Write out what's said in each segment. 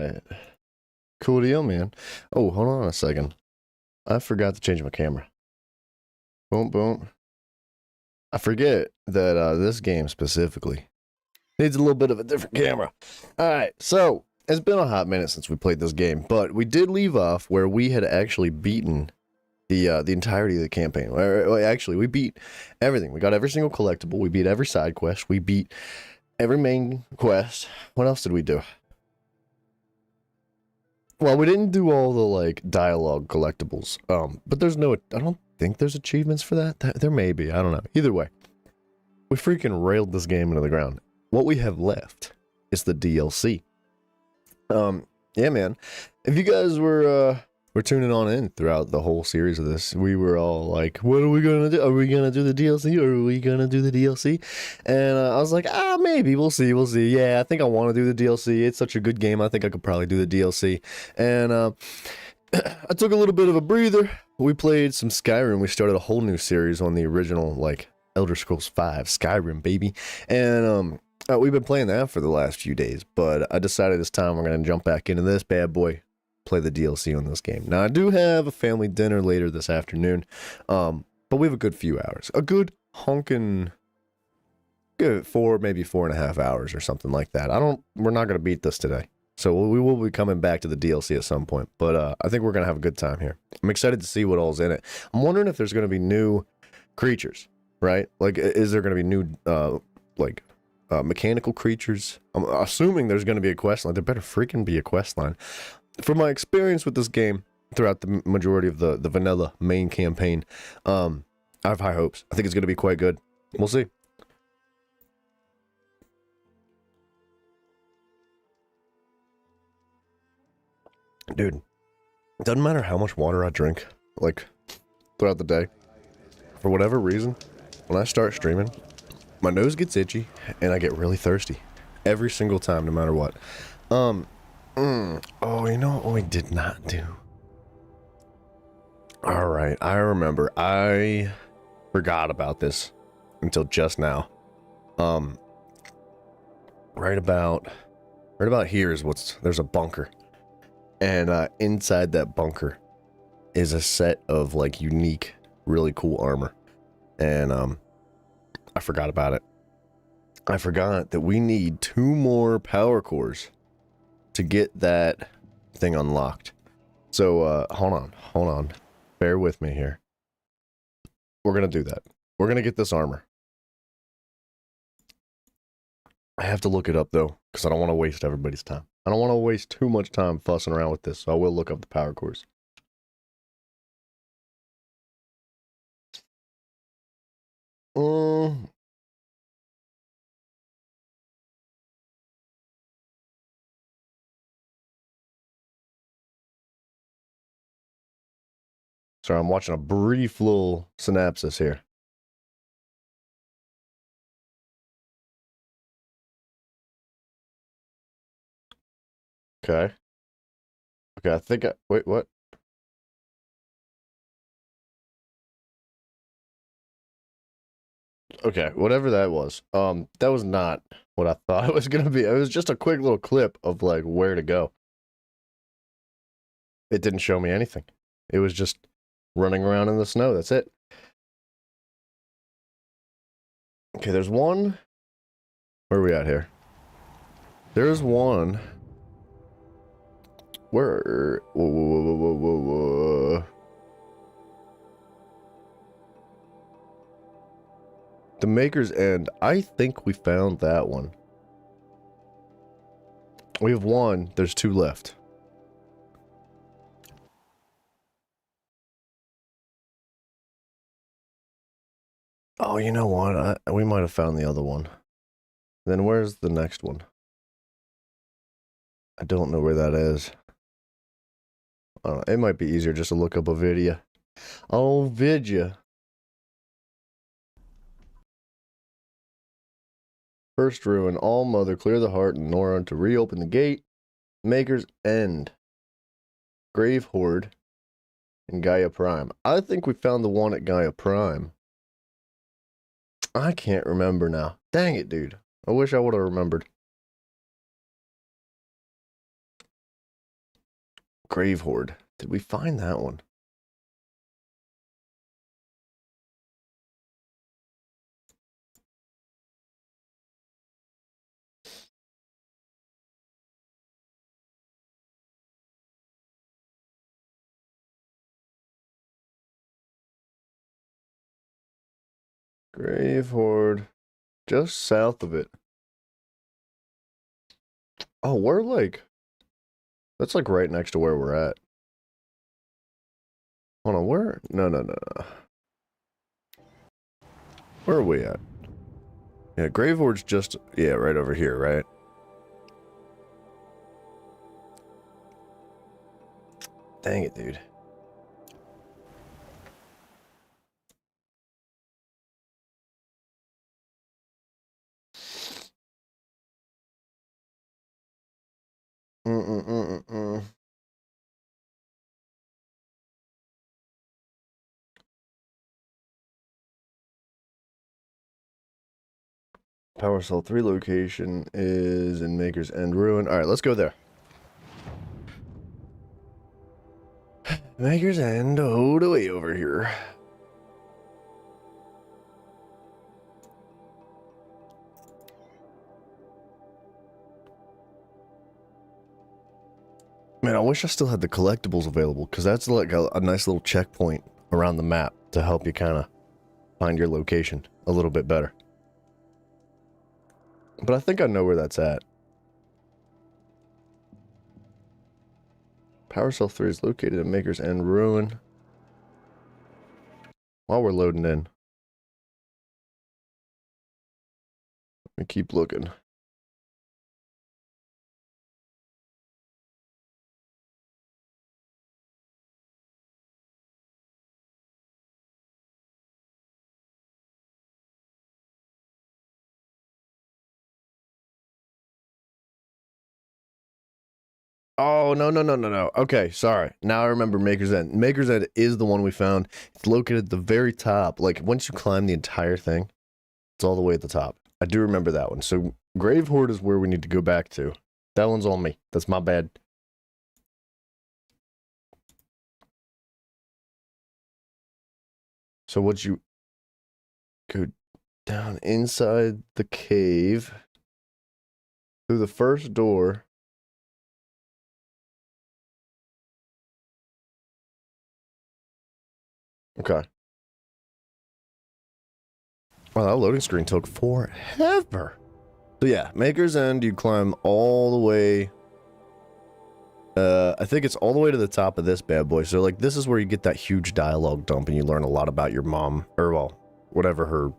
right. Cool deal, man. Oh, hold on a second. I forgot to change my camera. Boom, boom. I forget that this game specifically needs a little bit of a different camera. All right, so it's been a hot minute since we played this game, but we did leave off where we had actually beaten the entirety of the campaign. Actually, we beat everything. We got every single collectible. We beat every side quest. We beat every main quest. What else did we do? Well, we didn't do all the like dialogue collectibles. But there's no. I don't think there's achievements for that. There may be. I don't know. Either way, we freaking railed this game into the ground. What we have left is the DLC. Yeah, man. If you guys were tuning on in throughout the whole series of this, we were all like, what are we gonna do? Are we gonna do the DLC or are we gonna do the DLC? And I was like, maybe, we'll see. Yeah, I think I want to do the DLC. It's such a good game. I think I could probably do the DLC. And I took a little bit of a breather. We played some Skyrim. We started a whole new series on the original, like, Elder Scrolls V, Skyrim, baby. And we've been playing that for the last few days, but I decided this time we're going to jump back into this bad boy, play the DLC on this game. Now, I do have a family dinner later this afternoon, but we have a good few hours. A good honkin' good maybe 4.5 hours or something like that. We're not going to beat this today. So we will be coming back to the DLC at some point, but I think we're going to have a good time here. I'm excited to see what all's in it. I'm wondering if there's going to be new creatures, right? Like, is there going to be new, mechanical creatures? I'm assuming there's going to be a quest line. There better freaking be a quest line. From my experience with this game throughout the majority of the vanilla main campaign, I have high hopes. I think it's going to be quite good. We'll see. Dude, it doesn't matter how much water I drink, like, throughout the day. For whatever reason, when I start streaming, my nose gets itchy, and I get really thirsty. Every single time, no matter what. Oh, you know what we did not do? Alright, I remember. I forgot about this until just now. Right about here is there's a bunker. And inside that bunker is a set of, like, unique, really cool armor. And, I forgot about it. I forgot that we need 2 more power cores to get that thing unlocked. So, hold on. Bear with me here. We're gonna do that. We're gonna get this armor. I have to look it up, though, because I don't want to waste everybody's time. I don't want to waste too much time fussing around with this, so I will look up the power cores. Sorry, I'm watching a brief little synopsis here. Okay. Okay, I think wait, what? Okay, whatever that was. That was not what I thought it was gonna be. It was just a quick little clip of, like, where to go. It didn't show me anything. It was just running around in the snow. That's it. Okay, there's one. Where are we at here? There's one. Where? Whoa. The Maker's End. I think we found that one. We have one. There's 2 left. Oh, you know what? We might have found the other one. Then where's the next one? I don't know where that is. It might be easier just to look up a video. Oh, vidya. First ruin, All Mother, clear the heart, and Nora to reopen the gate. Maker's End. Grave Horde. And Gaia Prime. I think we found the one at Gaia Prime. I can't remember now. Dang it, dude. I wish I would have remembered. Grave Hoard. Did we find that one? Grave Hoard. Just south of it. Oh, we're like... That's like right next to where we're at. Hold on, where? No. Where are we at? Yeah, Grave Hoard's just... Yeah, right over here, right? Dang it, dude. Power Cell 3 location is in Maker's End Ruin. Alright, let's go there. Maker's End, hold away over here. Man, I wish I still had the collectibles available, because that's like a nice little checkpoint around the map to help you kind of find your location a little bit better. But I think I know where that's at. Power Cell 3 is located at Maker's End Ruin. While we're loading in, let me keep looking. Oh, no. Okay, sorry. Now I remember Maker's End. Maker's End is the one we found. It's located at the very top. Like, once you climb the entire thing, it's all the way at the top. I do remember that one. So, Grave Hoard is where we need to go back to. That one's on me. That's my bad. So, would you go down inside the cave through the first door? Okay. Wow, that loading screen took forever. So yeah, Maker's End, you climb all the way. I think it's all the way to the top of this bad boy. So like, this is where you get that huge dialogue dump and you learn a lot about your mom, or well, whatever her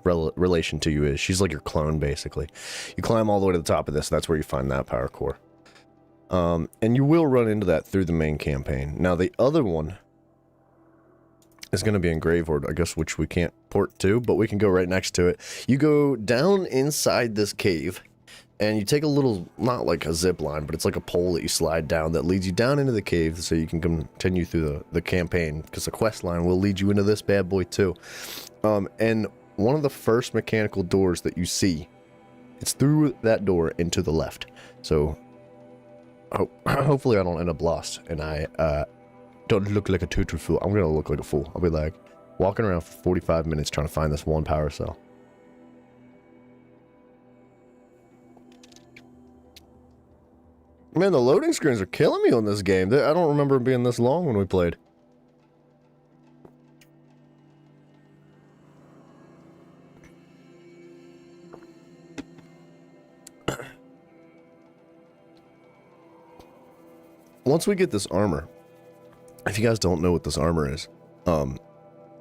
relation to you is. She's like your clone, basically. You climb all the way to the top of this. That's where you find that power core. And you will run into that through the main campaign. Now, the other one is going to be in Grave Hoard, I guess, which we can't port to, but we can go right next to it. You go down inside this cave, and you take a little, not like a zip line, but it's like a pole that you slide down that leads you down into the cave so you can continue through the campaign, because the quest line will lead you into this bad boy too. And one of the first mechanical doors that you see, it's through that door and to the left. So, hopefully I don't end up lost, and I don't look like a total fool. I'm gonna look like a fool. I'll be like walking around for 45 minutes trying to find this one power cell. Man, the loading screens are killing me on this game. I don't remember it being this long when we played. Once we get this armor, if you guys don't know what this armor is,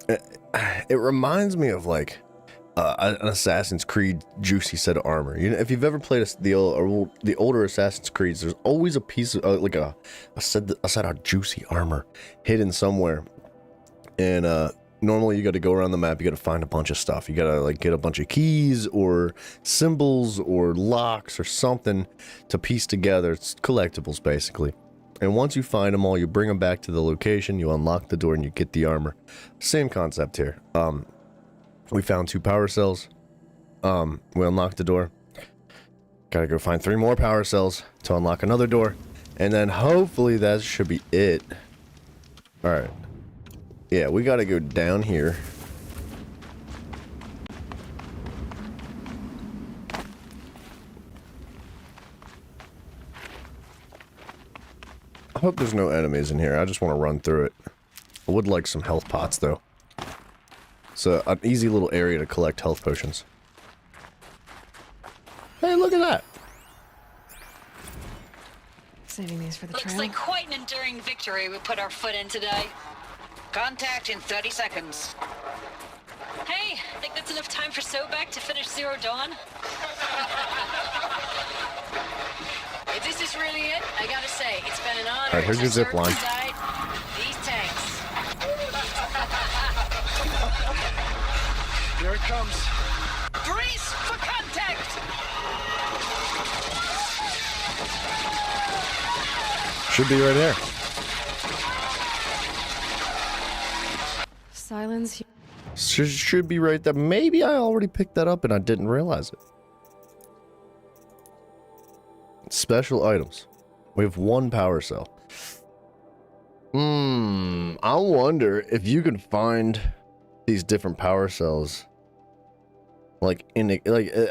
it reminds me of like an Assassin's Creed juicy set of armor. You know, if you've ever played the older Assassin's Creeds, there's always a piece of like a set of juicy armor hidden somewhere. And normally you got to go around the map. You got to find a bunch of stuff. You got to like get a bunch of keys or symbols or locks or something to piece together. It's collectibles basically. And once you find them all, you bring them back to the location, you unlock the door, and you get the armor. Same concept here. We found 2 power cells. We unlocked the door. Gotta go find 3 more power cells to unlock another door. And then hopefully that should be it. Alright. Yeah, we gotta go down here. I hope there's no enemies in here. I just want to run through it. I would like some health pots, though. It's an easy little area to collect health potions. Hey, look at that! Saving these for the trail. Looks like quite an enduring victory we put our foot in today. Contact in 30 seconds. Hey, think that's enough time for Sobek to finish Zero Dawn? If this is really it, I gotta say, it's been an honor. Alright, here's your zip line. These tanks. Here it comes. Brace for contact! Should be right here. Silence. Should be right there. Maybe I already picked that up and I didn't realize it. Special items. We have one power cell. I wonder if you can find these different power cells. I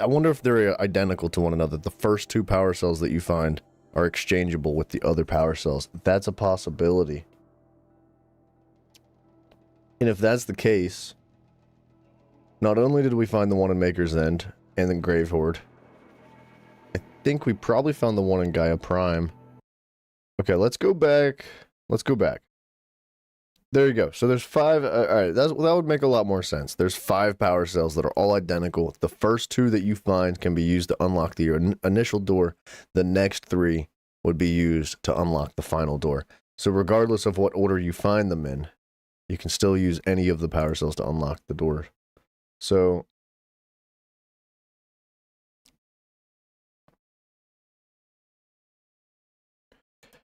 wonder if they're identical to one another. The first two power cells that you find are exchangeable with the other power cells. That's a possibility. And if that's the case, not only did we find the one in Maker's End and then Grave Horde, I think we probably found the one in Gaia Prime. Okay, let's go back. Let's go back. There you go. So there's 5. Alright, that would make a lot more sense. There's 5 power cells that are all identical. The first 2 that you find can be used to unlock the initial door. The next 3 would be used to unlock the final door. So regardless of what order you find them in, you can still use any of the power cells to unlock the door. So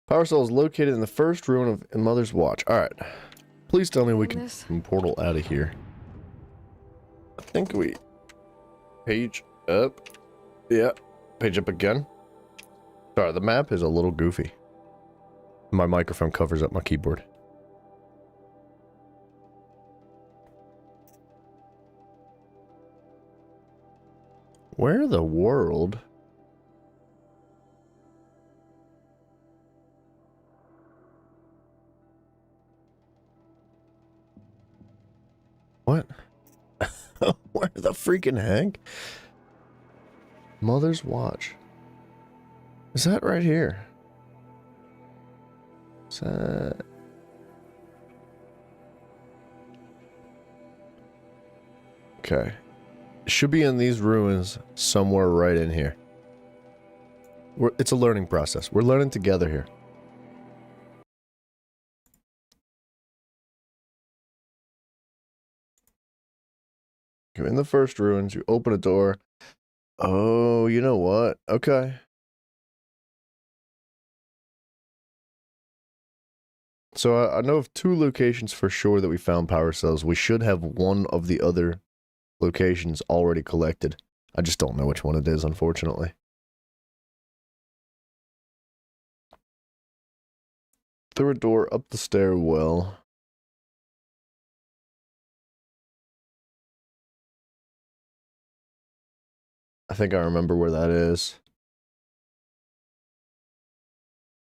power cell is located in the first ruin of Mother's Watch. Alright. Please tell me we can portal out of here. I think we... Page up. Yeah. Page up again. Sorry, the map is a little goofy. My microphone covers up my keyboard. Where in the world... What? Where the freaking heck? Mother's Watch. Is that right here? Is that... Okay. It should be in these ruins somewhere right in here. It's a learning process. We're learning together here. You're in the first ruins, you open a door. Oh, you know what? Okay. So I know of 2 locations for sure that we found power cells. We should have one of the other locations already collected. I just don't know which one it is, unfortunately. Through a door, up the stairwell. I think I remember where that is.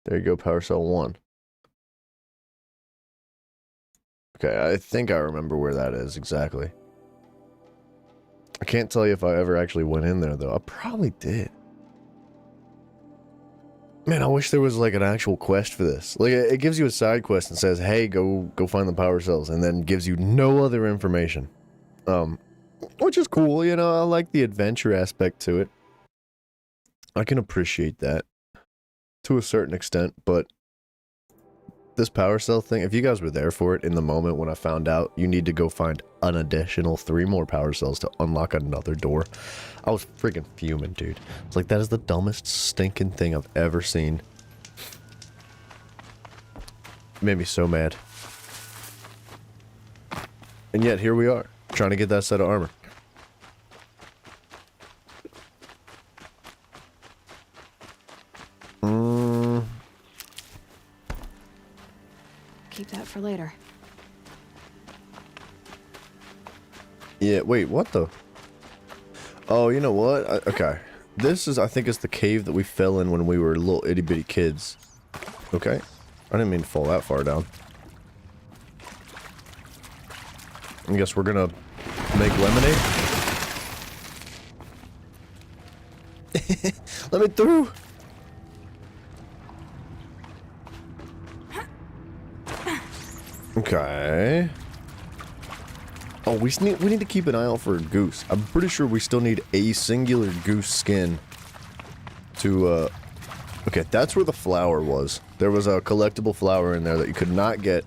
There you go, power cell 1. Okay, I think I remember where that is, exactly. I can't tell you if I ever actually went in there, though. I probably did. Man, I wish there was, like, an actual quest for this. Like, it gives you a side quest and says, hey, go find the power cells, and then gives you no other information. Which is cool, you know, I like the adventure aspect to it. I can appreciate that to a certain extent, but this power cell thing, if you guys were there for it in the moment when I found out you need to go find an additional 3 more power cells to unlock another door, I was freaking fuming, dude. It's like, that is the dumbest stinking thing I've ever seen. It made me so mad. And yet, here we are, trying to get that set of armor. for later. Yeah, wait, what the? Oh, you know what? Okay. This is, I think, is the cave that we fell in when we were little itty-bitty kids. Okay. I didn't mean to fall that far down. I guess we're gonna make lemonade. Let me through! Okay. Oh, we need to keep an eye out for a goose. I'm pretty sure we still need a singular goose skin to, okay, that's where the flower was. There was a collectible flower in there that you could not get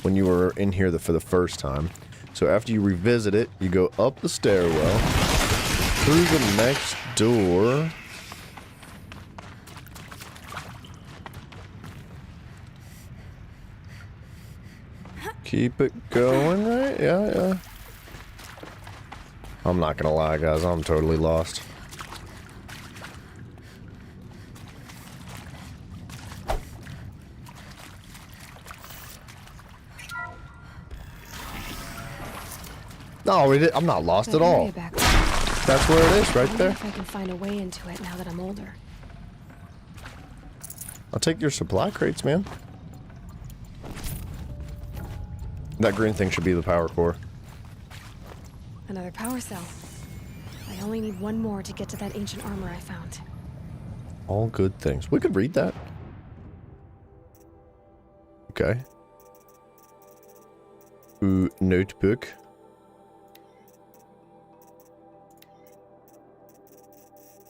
when you were in here for the first time. So after you revisit it, you go up the stairwell, through the next door. Keep it going, right? Yeah. I'm not gonna lie, guys. I'm totally lost. No, I'm not lost That at all. area back there. That's where it is, right I wonder there. if I can find a way into it now that I'm older. I'll take your supply crates, man. That green thing should be the power core. Another power cell. I only need one more to get to that ancient armor I found. All good things. We could read that. Okay. Ooh, notebook.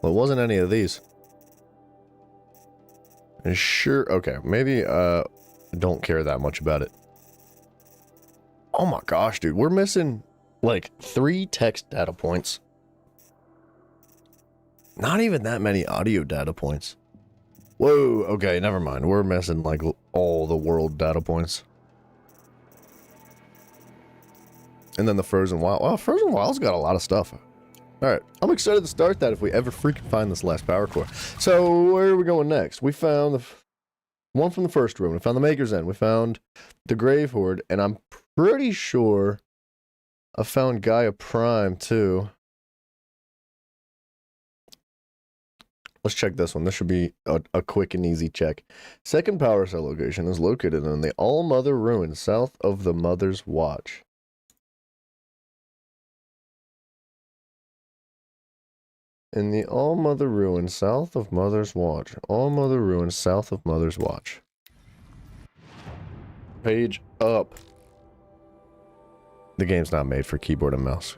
Well, it wasn't any of these. And sure, okay, maybe, don't care that much about it. Oh my gosh, dude, we're missing, like, 3 text data points. Not even that many audio data points. Whoa, okay, never mind. We're missing, like, all the world data points. And then the Frozen Wild. Well, Frozen Wild's got a lot of stuff. Alright, I'm excited to start that if we ever freaking find this last power core. So, where are we going next? We found the one from the first room. We found the Maker's End. We found the Grave Horde. And I'm pretty sure I found Gaia Prime, too. Let's check this one. This should be a quick and easy check. Second power cell location is located in the All-Mother Ruin, south of the Mother's Watch. In the All-Mother Ruin, south of Mother's Watch. All-Mother Ruin, south of Mother's Watch. Page up. The game's not made for keyboard and mouse.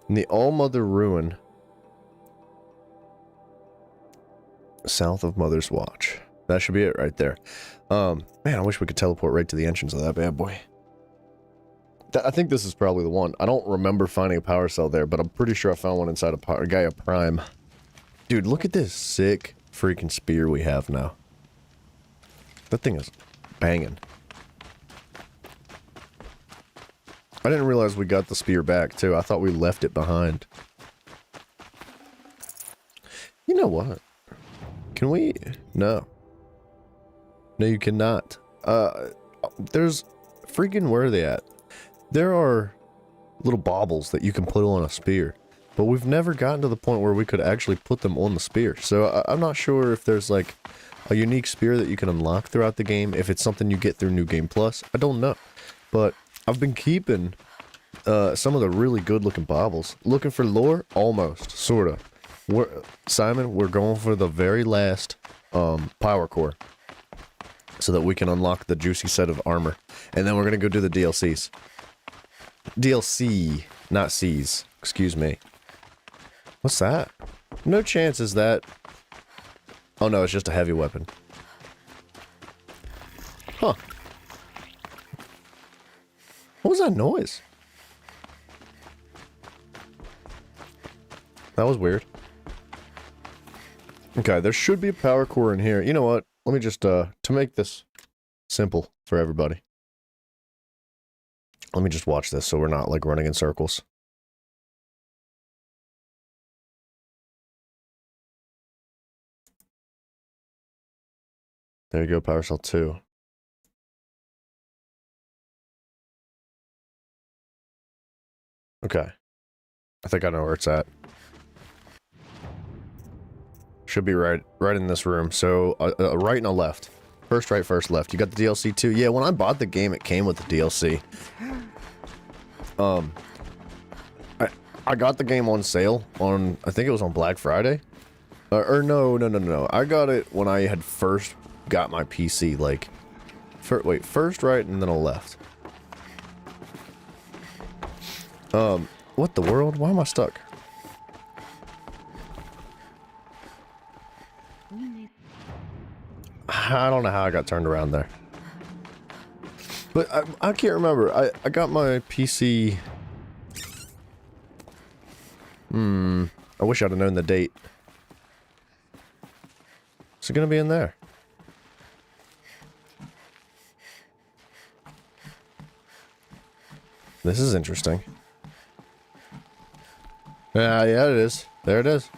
In the All-Mother Ruin, south of Mother's Watch. That should be it right there. Man, I wish we could teleport right to the entrance of that bad boy. I think this is probably the one. I don't remember finding a power cell there, but I'm pretty sure I found one inside a Gaia Prime. Dude, look at this sick freaking spear we have now. That thing is banging. I didn't realize we got the spear back, too. I thought we left it behind. You know what? Can we? No. No, you cannot. There's freaking, where are they at? There are little baubles that you can put on a spear, but we've never gotten to the point where we could actually put them on the spear. So I'm not sure if there's like a unique spear that you can unlock throughout the game, if it's something you get through New Game Plus. I don't know, but I've been keeping some of the really good looking baubles. Looking for lore? Almost, sorta. Simon, we're going for the very last power core so that we can unlock the juicy set of armor, and then we're gonna go do the DLCs. DLC, not C's. Excuse me. What's that? No chance is that... Oh no, it's just a heavy weapon. Huh. What was that noise? That was weird. Okay, there should be a power core in here. You know what? Let me just, to make this simple for everybody. Let me just watch this so we're not, like, running in circles. There you go, Power Cell 2. Okay. I think I know where it's at. Should be right in this room. So, a right and a left. First right, first left. You got the DLC too? Yeah, when I bought the game, it came with the DLC. I got the game on sale on, I think it was on Black Friday. Or no. I got it when I had first got my PC, like... wait, first right and then a left. What the world? Why am I stuck? I don't know how I got turned around there. But I can't remember. I got my PC... I wish I'd have known the date. Is it gonna be in there? This is interesting. Yeah, it is. There it is.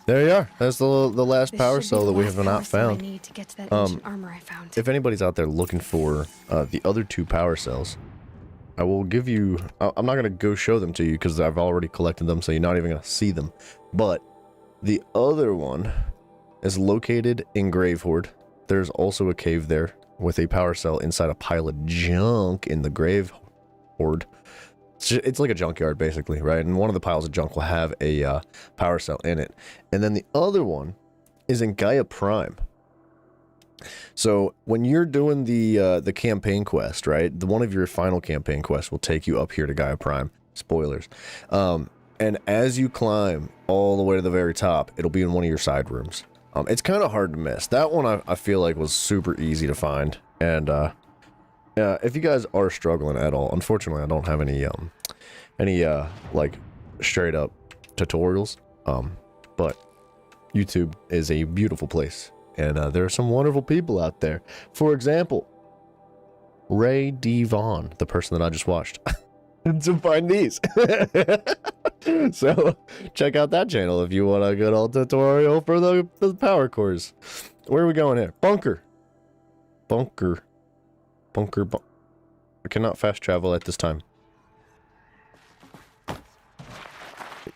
There you are. That's the last This power should be cell the that we last have power not cell I found. need to get to that ancient armor I found. If anybody's out there looking for the other 2 power cells, I will give you... I'm not going to go show them to you because I've already collected them, so you're not even going to see them. But the other one is located in Gravehorde. There's also a cave there with a power cell inside a pile of junk in the Gravehorde. It's like a junkyard, basically, right? And one of the piles of junk will have a power cell in it. And then the other one is in Gaia Prime. So when you're doing the campaign quest, right? One of your final campaign quests will take you up here to Gaia Prime. Spoilers. And as you climb all the way to the very top, it'll be in one of your side rooms. It's kind of hard to miss. That one I feel like was super easy to find. And if you guys are struggling at all, unfortunately I don't have any like straight up tutorials. But YouTube is a beautiful place. And there are some wonderful people out there. For example, Ray D. Vaughn, the person that I just watched, to find these. So check out that channel if you want a good old tutorial for the power cores. Where are we going here? Bunker. I cannot fast travel at this time.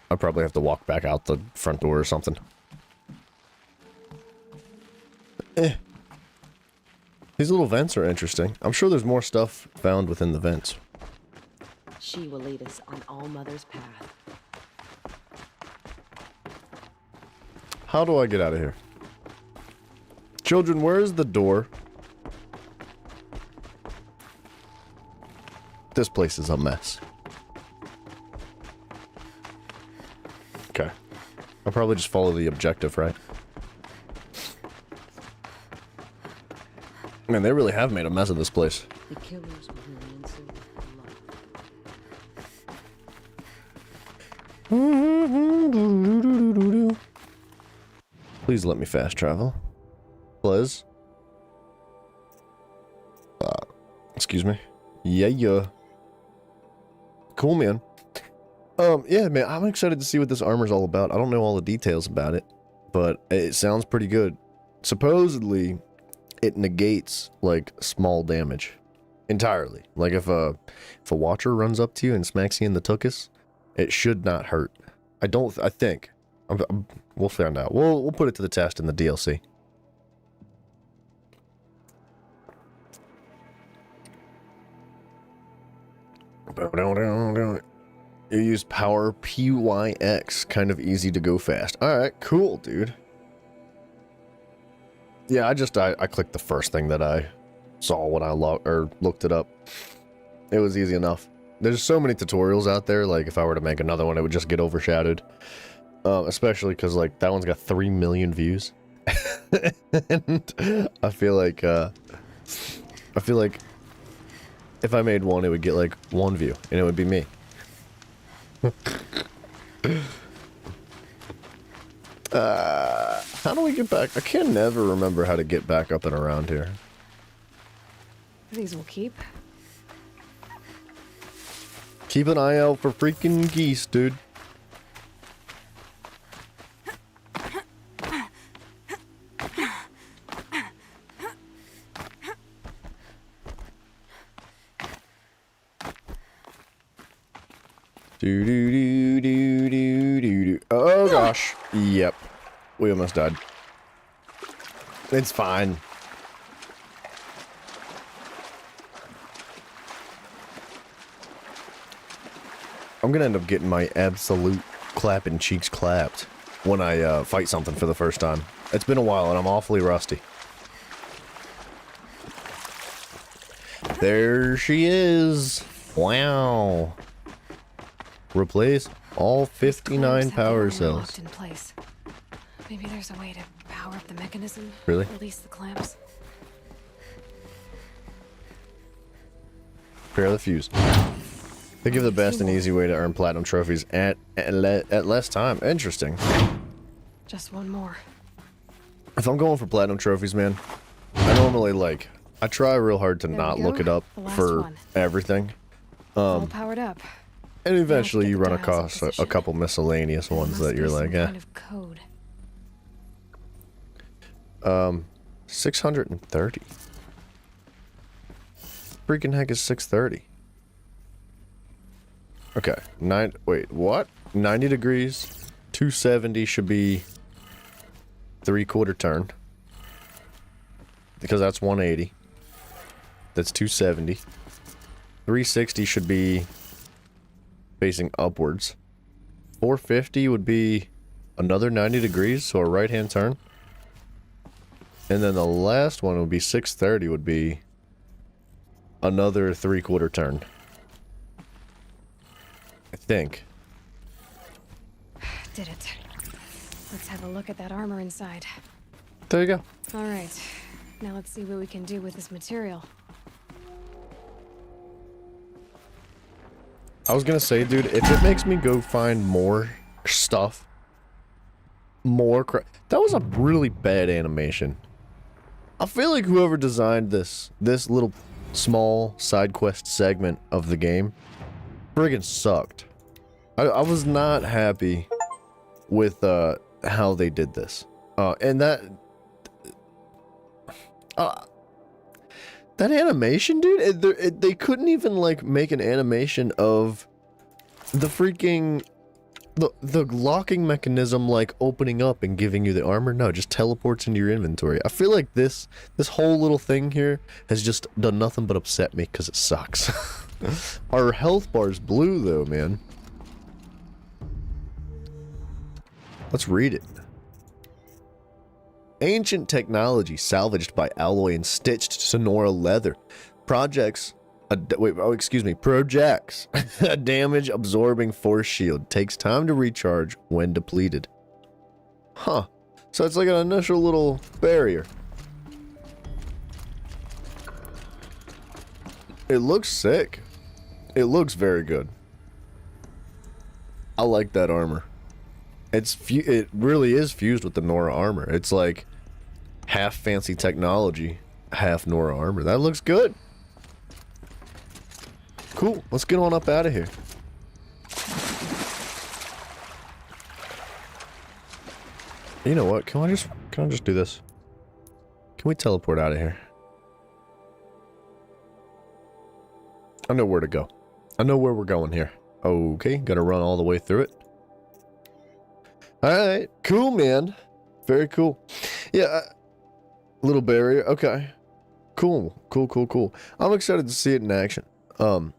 I probably have to walk back out the front door or something. These little vents are interesting. I'm sure there's more stuff found within the vents. She will lead us on All Mother's path. How do I get out of here? Children, where is the door? This place is a mess. Okay. I'll probably just follow the objective, right? Man, they really have made a mess of this place. The killers will remain so alive. Please let me fast travel. Please. Excuse me. Yeah. Cool, man. Yeah, man, I'm excited to see what this armor's all about. I don't know all the details about it, but it sounds pretty good. Supposedly, it negates, like, small damage. Entirely. Like, if a watcher runs up to you and smacks you in the tuchus, it should not hurt. I think. We'll find out. We'll put it to the test in the DLC. You use power PYX. Kind of easy to go fast. Alright, cool, dude. Yeah, I clicked the first thing that I saw when I looked it up. It was easy enough. There's so many tutorials out there, like if I were to make another one, it would just get overshadowed. Especially because, like, that one's got 3 million views. And I feel like if I made one, it would get, like, 1 view, and it would be me. How do we get back? I can never remember how to get back up and around here. These will keep. Keep an eye out for freaking geese, dude. Do do do do do do do. Oh gosh. Yep. We almost died. It's fine. I'm gonna end up getting my absolute clapping cheeks clapped when I fight something for the first time. It's been a while and I'm awfully rusty. There she is. Wow. Replace all 59 power cells. Locked in place. Maybe there's a way to power up the mechanism. Really? Release the clamps. Repair the fuse. They give the best and easy way to earn platinum trophies at less time. Interesting. Just one more. If I'm going for platinum trophies, man, I normally I try real hard to There not we go. look it up The last for one. everything. All powered up. And eventually get you the run dials in across a position. couple miscellaneous ones Must that be you're some like, kind of code. 630. Freaking heck is 630? Okay, wait, what? 90 degrees, 270 should be 3/4 turn. Because that's 180. That's 270. 360 should be facing upwards. 450 would be another 90 degrees, so a right-hand turn. And then the last one would be 630 would be another 3/4 turn. I think. Did it. Let's have a look at that armor inside. There you go. All right. Now let's see what we can do with this material. I was gonna say, dude, if it makes me go find more stuff, that was a really bad animation. I feel like whoever designed this little small side quest segment of the game friggin' sucked. I was not happy with how they did this. And that animation, dude, they couldn't even make an animation of the freaking the locking mechanism opening up and giving you the armor. No, just teleports into your inventory. I feel like this whole little thing here has just done nothing but upset me because it sucks. Our health bar's blue though, man. Let's read it. Ancient technology salvaged by alloy and stitched Sonora leather. Projects a damage absorbing force shield. Takes time to recharge when depleted. Huh. So it's like an initial little barrier. It looks sick. It looks very good. I like that armor. It really is fused with the Nora armor. It's like half fancy technology, half Nora armor. That looks good. Cool. Let's get on up out of here. You know what? Can I just do this? Can we teleport out of here? I know where to go. I know where we're going here. Okay, gotta run all the way through it. Alright, cool, man. Very cool. Yeah, little barrier. Okay. Cool. I'm excited to see it in action. I'm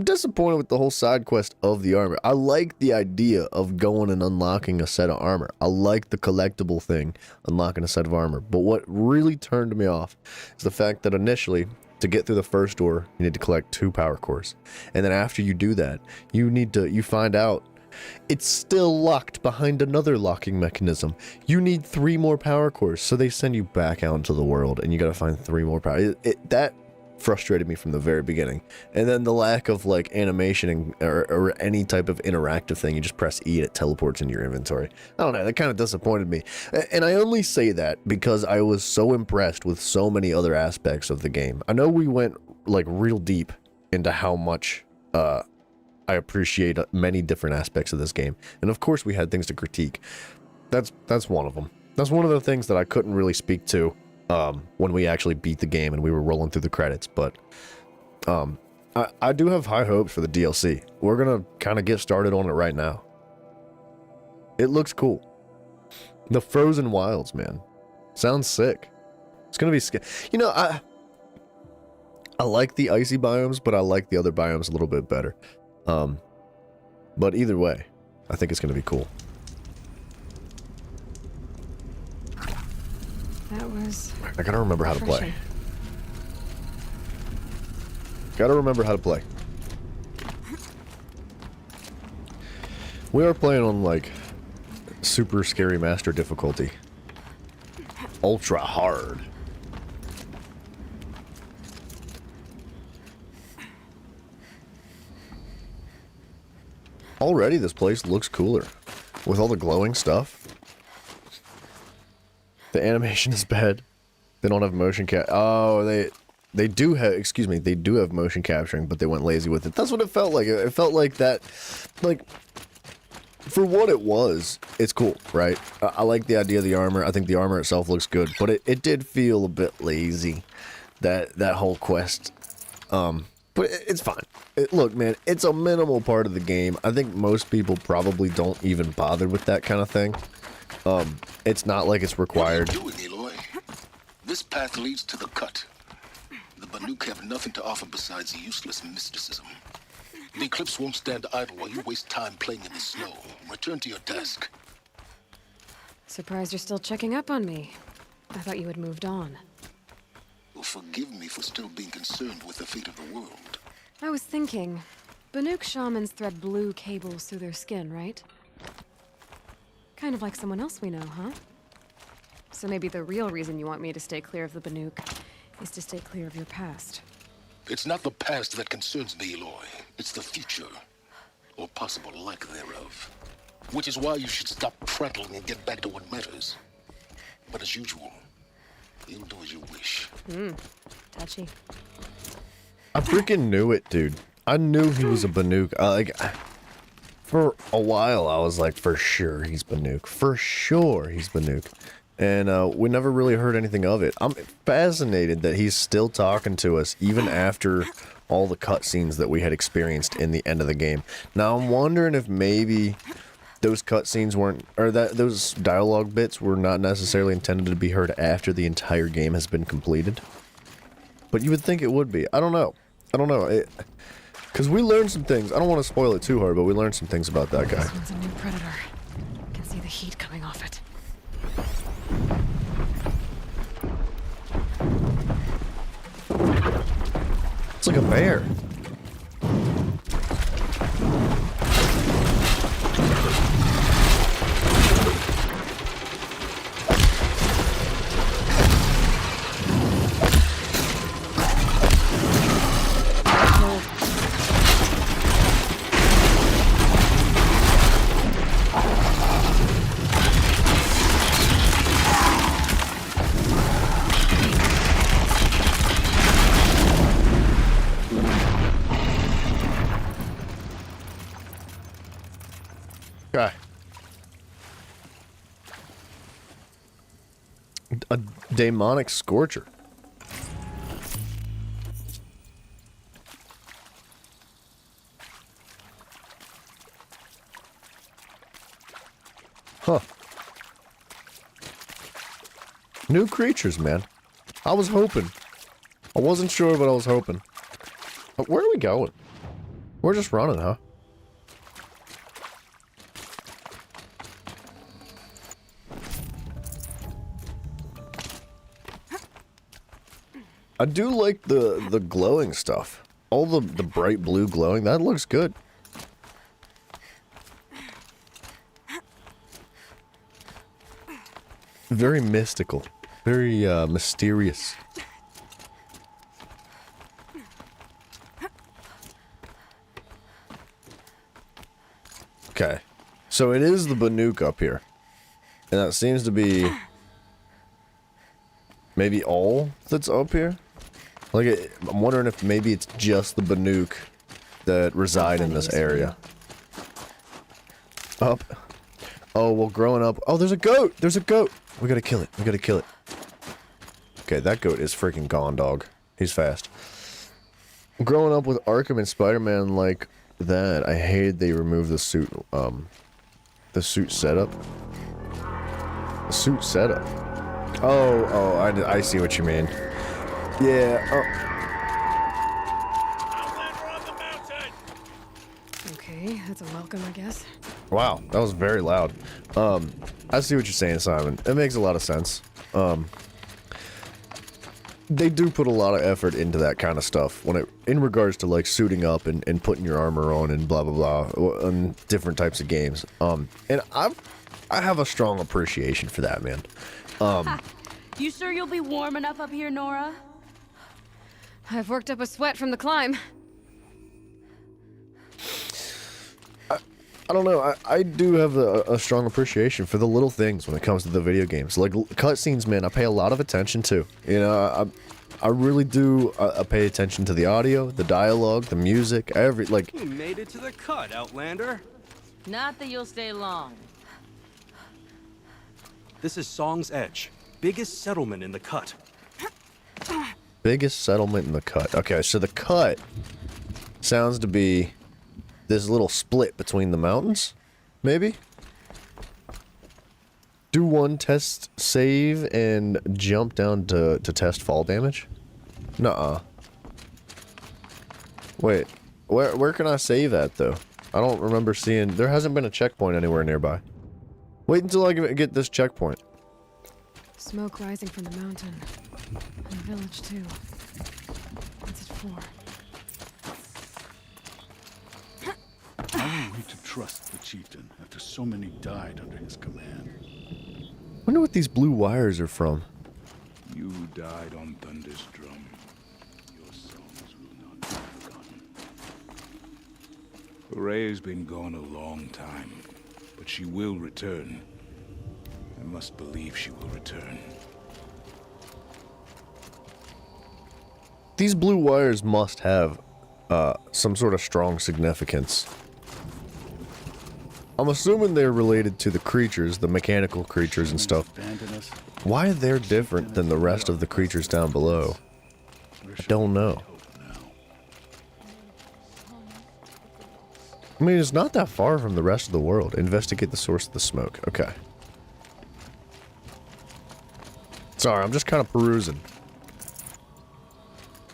disappointed with the whole side quest of the armor. I like the idea of going and unlocking a set of armor. I like the collectible thing, unlocking a set of armor. But what really turned me off is the fact that initially, to get through the first door, you need to collect 2 power cores. And then after you do that, you find out it's still locked behind another locking mechanism. You need 3 more power cores, so they send you back out into the world, and you gotta find 3 more power. That frustrated me from the very beginning. And then the lack of animation or any type of interactive thing. You just press E and it teleports into your inventory. I don't know, that kind of disappointed me. And I only say that because I was so impressed with so many other aspects of the game. I know we went real deep into how much I appreciate many different aspects of this game. And of course we had things to critique. That's one of them. That's one of the things that I couldn't really speak to when we actually beat the game and we were rolling through the credits. But I do have high hopes for the DLC. We're gonna kind of get started on it right now. It looks cool. The Frozen Wilds, man. Sounds sick. It's gonna be you know, I like the icy biomes, but I like the other biomes a little bit better. But either way, I think it's gonna be cool. That was I gotta remember how to play. refreshing. Gotta remember how to play. We are playing on, like, super scary master difficulty. Ultra hard. Already this place looks cooler. With all the glowing stuff. The animation is bad. They don't have motion oh, they do have, excuse me, they do have motion capturing, but they went lazy with it. That's what it felt like. It felt like that, like, for what it was, it's cool, right? I like the idea of the armor. I think the armor itself looks good, but it did feel a bit lazy, that whole quest. But it's fine. Look, man, it's a minimal part of the game. I think most people probably don't even bother with that kind of thing. It's not like it's required. What are you doing, Aloy? This path leads to the cut. The Banuk have nothing to offer besides useless mysticism. The Eclipse won't stand idle while you waste time playing in the snow. Return to your task. Surprised you're still checking up on me. I thought you had moved on. Well, forgive me for still being concerned with the fate of the world. I was thinking, Banuk shamans thread blue cables through their skin, right? Kind of like someone else we know, huh? So maybe the real reason you want me to stay clear of the Banuk is to stay clear of your past. It's not the past that concerns me, Aloy. It's the future. Or possible lack thereof. Which is why you should stop prattling and get back to what matters. But as usual, you'll do as you wish. Touchy. I freaking knew it, dude. I knew he was a Banuk. For a while, I was like, for sure he's Banuk. For sure he's Banuk. And we never really heard anything of it. I'm fascinated that he's still talking to us, even after all the cutscenes that we had experienced in the end of the game. Now, I'm wondering if maybe those cutscenes weren't, or that those dialogue bits were not necessarily intended to be heard after the entire game has been completed. But you would think it would be. I don't know. I don't know. Because we learned some things. I don't want to spoil it too hard, but we learned some things about that guy. This one's a new predator. I can see the heat coming off it. It's like a bear. Okay. A demonic scorcher. Huh. New creatures, man. I was hoping. I wasn't sure, but I was hoping. But where are we going? We're just running, huh? I do like the glowing stuff. All the bright blue glowing, that looks good. Very mystical. Very mysterious. Okay. So it is the Banuk up here. And that seems to be maybe all that's up here? Like, I'm wondering if maybe it's just the Banuk that reside in this area. Up. Oh, well, growing up... Oh, there's a goat! There's a goat! We gotta kill it. We gotta kill it. Okay, that goat is freaking gone, dog. He's fast. growing up with Arkham and Spider-Man like that, I hated they removed the suit setup. The suit setup. Oh, I see what you mean. Yeah. Okay, that's a welcome, I guess. Wow, that was very loud. I see what you're saying, Simon. It makes a lot of sense. They do put a lot of effort into that kind of stuff in regards to like suiting up and putting your armor on and blah blah blah on different types of games. And I have a strong appreciation for that, man. You sure you'll be warm enough up here, Nora? I've worked up a sweat from the climb. I don't know. I do have a strong appreciation for the little things when it comes to the video games. Like cutscenes, man, I pay a lot of attention to. You know, I really do. I pay attention to the audio, the dialogue, the music, You made it to the cut, Outlander. Not that you'll stay long. This is Song's Edge, biggest settlement in the cut. Biggest settlement in the cut. Okay, so the cut sounds to be this little split between the mountains, maybe? Do one test save and jump down to test fall damage? Nuh-uh. Wait, where can I save at, though? I don't remember seeing... There hasn't been a checkpoint anywhere nearby. Wait until I get this checkpoint. Smoke rising from the mountain. And the village, too. What's it for? How are we to trust the chieftain after so many died under his command? Wonder what these blue wires are from. You died on Thunder's drum. Your songs will not be forgotten. Horea's been gone a long time, but she will return. I must believe she will return. These blue wires must have some sort of strong significance. I'm assuming they're related to the creatures, the mechanical creatures and stuff. Why they're different than the rest of the creatures down below, I don't know. I mean, it's not that far from the rest of the world. Investigate the source of the smoke. Okay. Sorry, I'm just kind of perusing.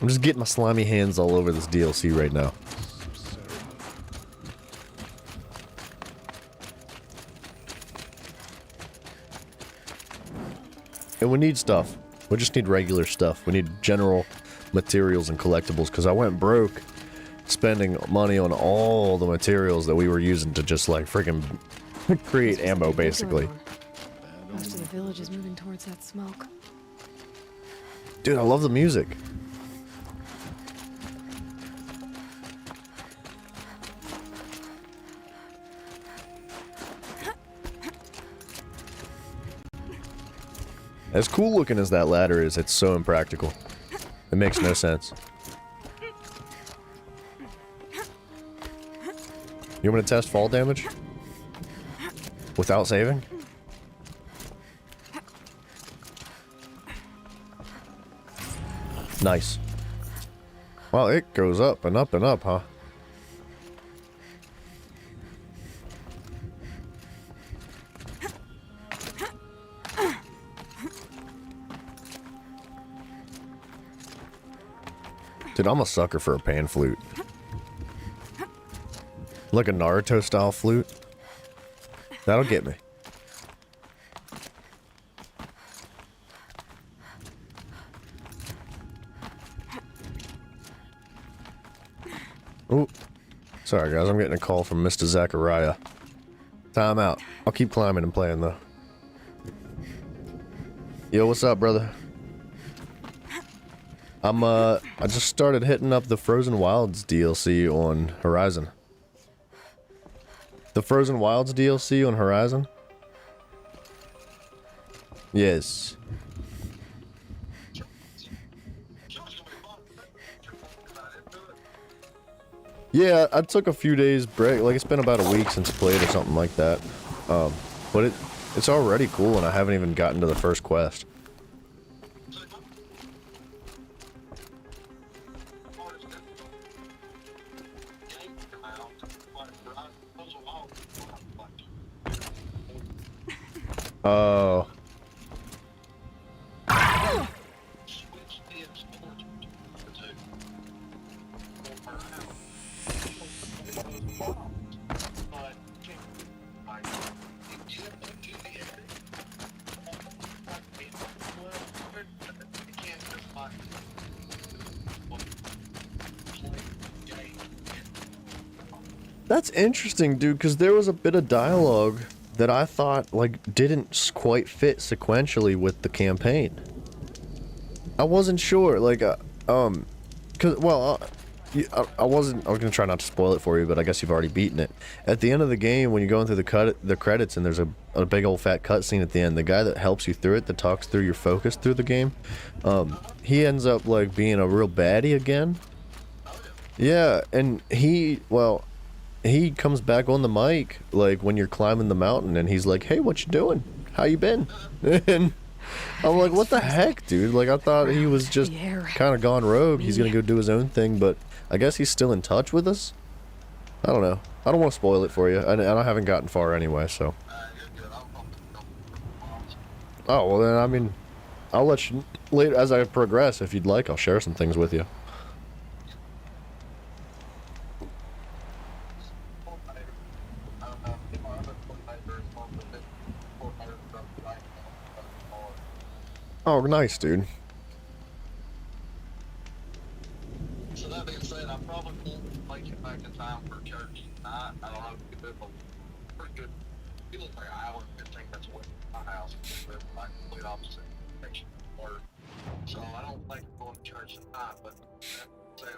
I'm just getting my slimy hands all over this DLC right now. And we need stuff. We just need regular stuff. We need general materials and collectibles, because I went broke spending money on all the materials that we were using to just like freaking create ammo, basically. Most of the village is moving towards that smoke. Dude, I love the music. As cool looking as that ladder is, it's so impractical. It makes no sense. You want me to test fall damage? Without saving? Nice. Well, it goes up and up and up, huh? Dude, I'm a sucker for a pan flute. Like a Naruto style flute. That'll get me. Ooh. Sorry guys, I'm getting a call from Mr. Zachariah. Time out. I'll keep climbing and playing though. Yo, what's up, brother? I just started hitting up the Frozen Wilds DLC on Horizon. The Frozen Wilds DLC on Horizon? Yes. Yeah, I took a few days break. Like, it's been about a week since I played or something like that. But it's already cool and I haven't even gotten to the first quest. Oh. That's interesting, dude, because there was a bit of dialogue that I thought, like, didn't quite fit sequentially with the campaign. I wasn't sure, like, cause, well, I was gonna try not to spoil it for you, but I guess you've already beaten it. At the end of the game, when you're going through the credits and there's a big old fat cutscene at the end, the guy that helps you through it, that talks through your focus through the game, he ends up, like, being a real baddie again. Yeah, and he comes back on the mic, like, when you're climbing the mountain, and he's like, hey, what you doing? How you been? And I'm like, what the heck, dude? Like, I thought he was just kind of gone rogue. He's gonna go do his own thing, but I guess he's still in touch with us? I don't know. I don't want to spoil it for you, and I haven't gotten far anyway, so. Oh, well then, I mean, I'll let you, later, as I progress, if you'd like, I'll share some things with you. Oh, nice, dude. So that being said, I probably won't make it back in time for church tonight. I don't know if you could, but pretty good. It looks like an hour and 15 minutes away from my house. It's like complete opposite direction of work. So I don't think I'm going to church tonight, but that said,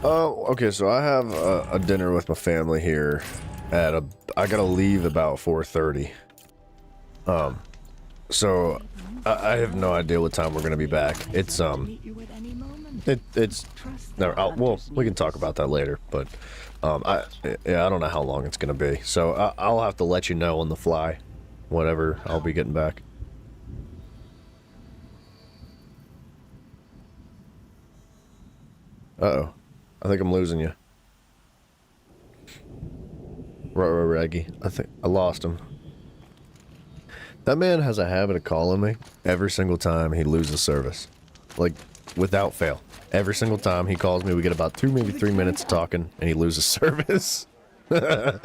Oh, okay, so I have a dinner with my family here at I gotta leave about 4:30. So I have no idea what time we're gonna be back. It's no, well, we can talk about that later, but I don't know how long it's gonna be. So I'll have to let you know on the fly whenever I'll be getting back. Uh-oh. I think I'm losing you. Reggie. I think I lost him. That man has a habit of calling me every single time he loses service. Like, without fail. Every single time he calls me, we get about 2, maybe 3 minutes of talking, and he loses service. Get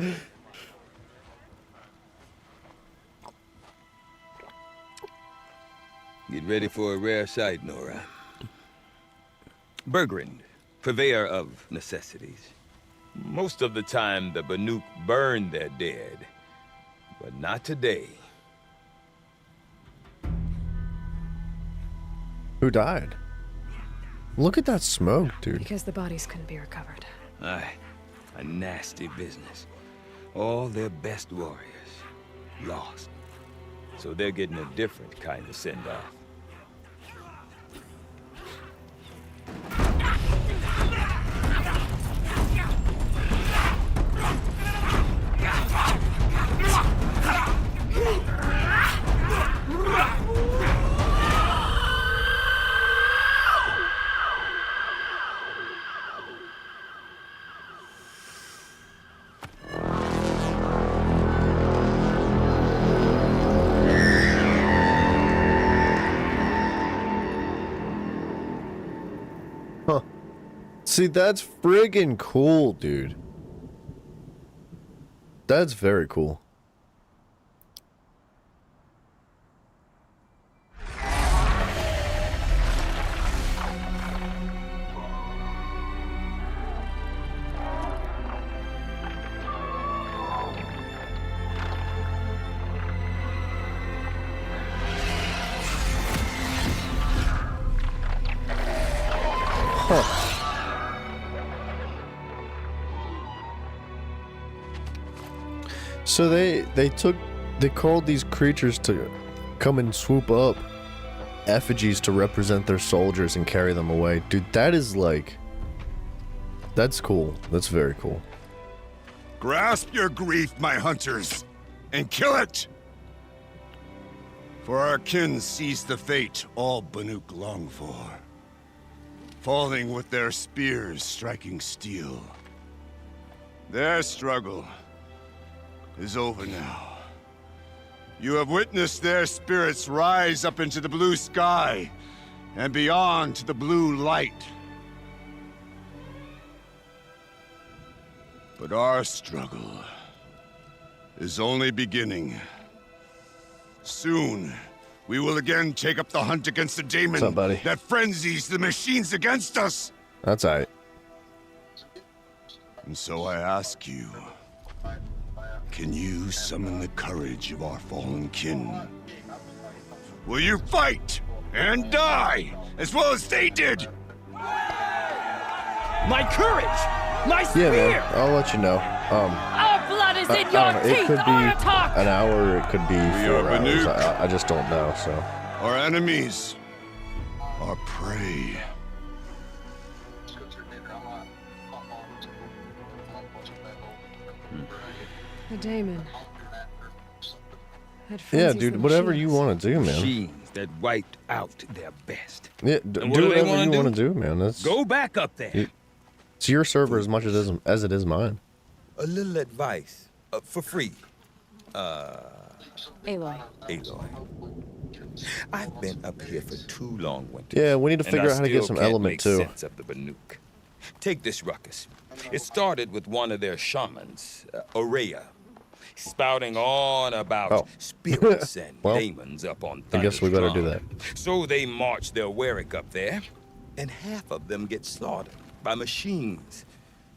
ready for a rare sight, Nora. Bergrand, purveyor of necessities. Most of the time, the Banuk burn their dead, but not today. Who died? Look at that smoke, dude. Because the bodies couldn't be recovered. Aye, a nasty business. All their best warriors lost. So they're getting a different kind of send-off. See, that's friggin' cool, dude. That's very cool. Huh. So they called these creatures to come and swoop up effigies to represent their soldiers and carry them away. Dude, that is like, that's cool. That's very cool. Grasp your grief, my hunters, and kill it! For our kin sees the fate all Banuk long for. Falling with their spears striking steel. Their struggle is over now. You have witnessed their spirits rise up into the blue sky and beyond to the blue light. But our struggle is only beginning. Soon, we will again take up the hunt against the daemon What's up, buddy? that frenzies the machines against us. That's alright. And so I ask you, can you summon the courage of our fallen kin? Will you fight and die as well as they did? My courage! My Yeah, spear! man. I'll let you know. Our blood is in I your don't know. It teeth, could be Aratak! an hour, or it could be We 4 are hours. Banuk. I just don't know, so. Our enemies are prey. The daemon. That Yeah, frenzies dude, the whatever you machines. want to do, man. Machines that wiped out their best. Yeah, And do what do they whatever wanna you do? want to do, man. That's Go back up there. it's your server as much as it is mine. A little advice. For free. Aloy. Aloy. I've been up here for 2 long winters. Yeah, we need to and figure I out how to get still some can't element make too. sense of the Banuk. Take this ruckus. It started with one of their shamans, Aurea, spouting on about spirits and Well, demons up on I guess we better do that. So they march their Warwick up there, and half of them get slaughtered by machines.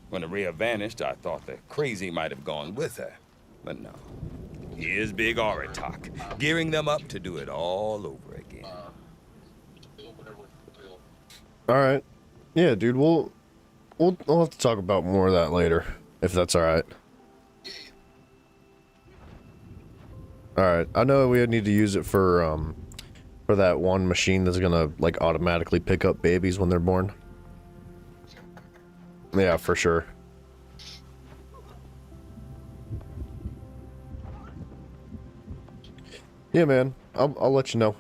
When Aurea vanished, I thought the crazy might have gone with her, but no. Here's Big Aratak, gearing them up to do it all over again. All right. Yeah, dude. We'll have to talk about more of that later, if that's all right. All right. I know we need to use it for that one machine that's gonna like automatically pick up babies when they're born. Yeah, for sure. Yeah, man. I'll let you know.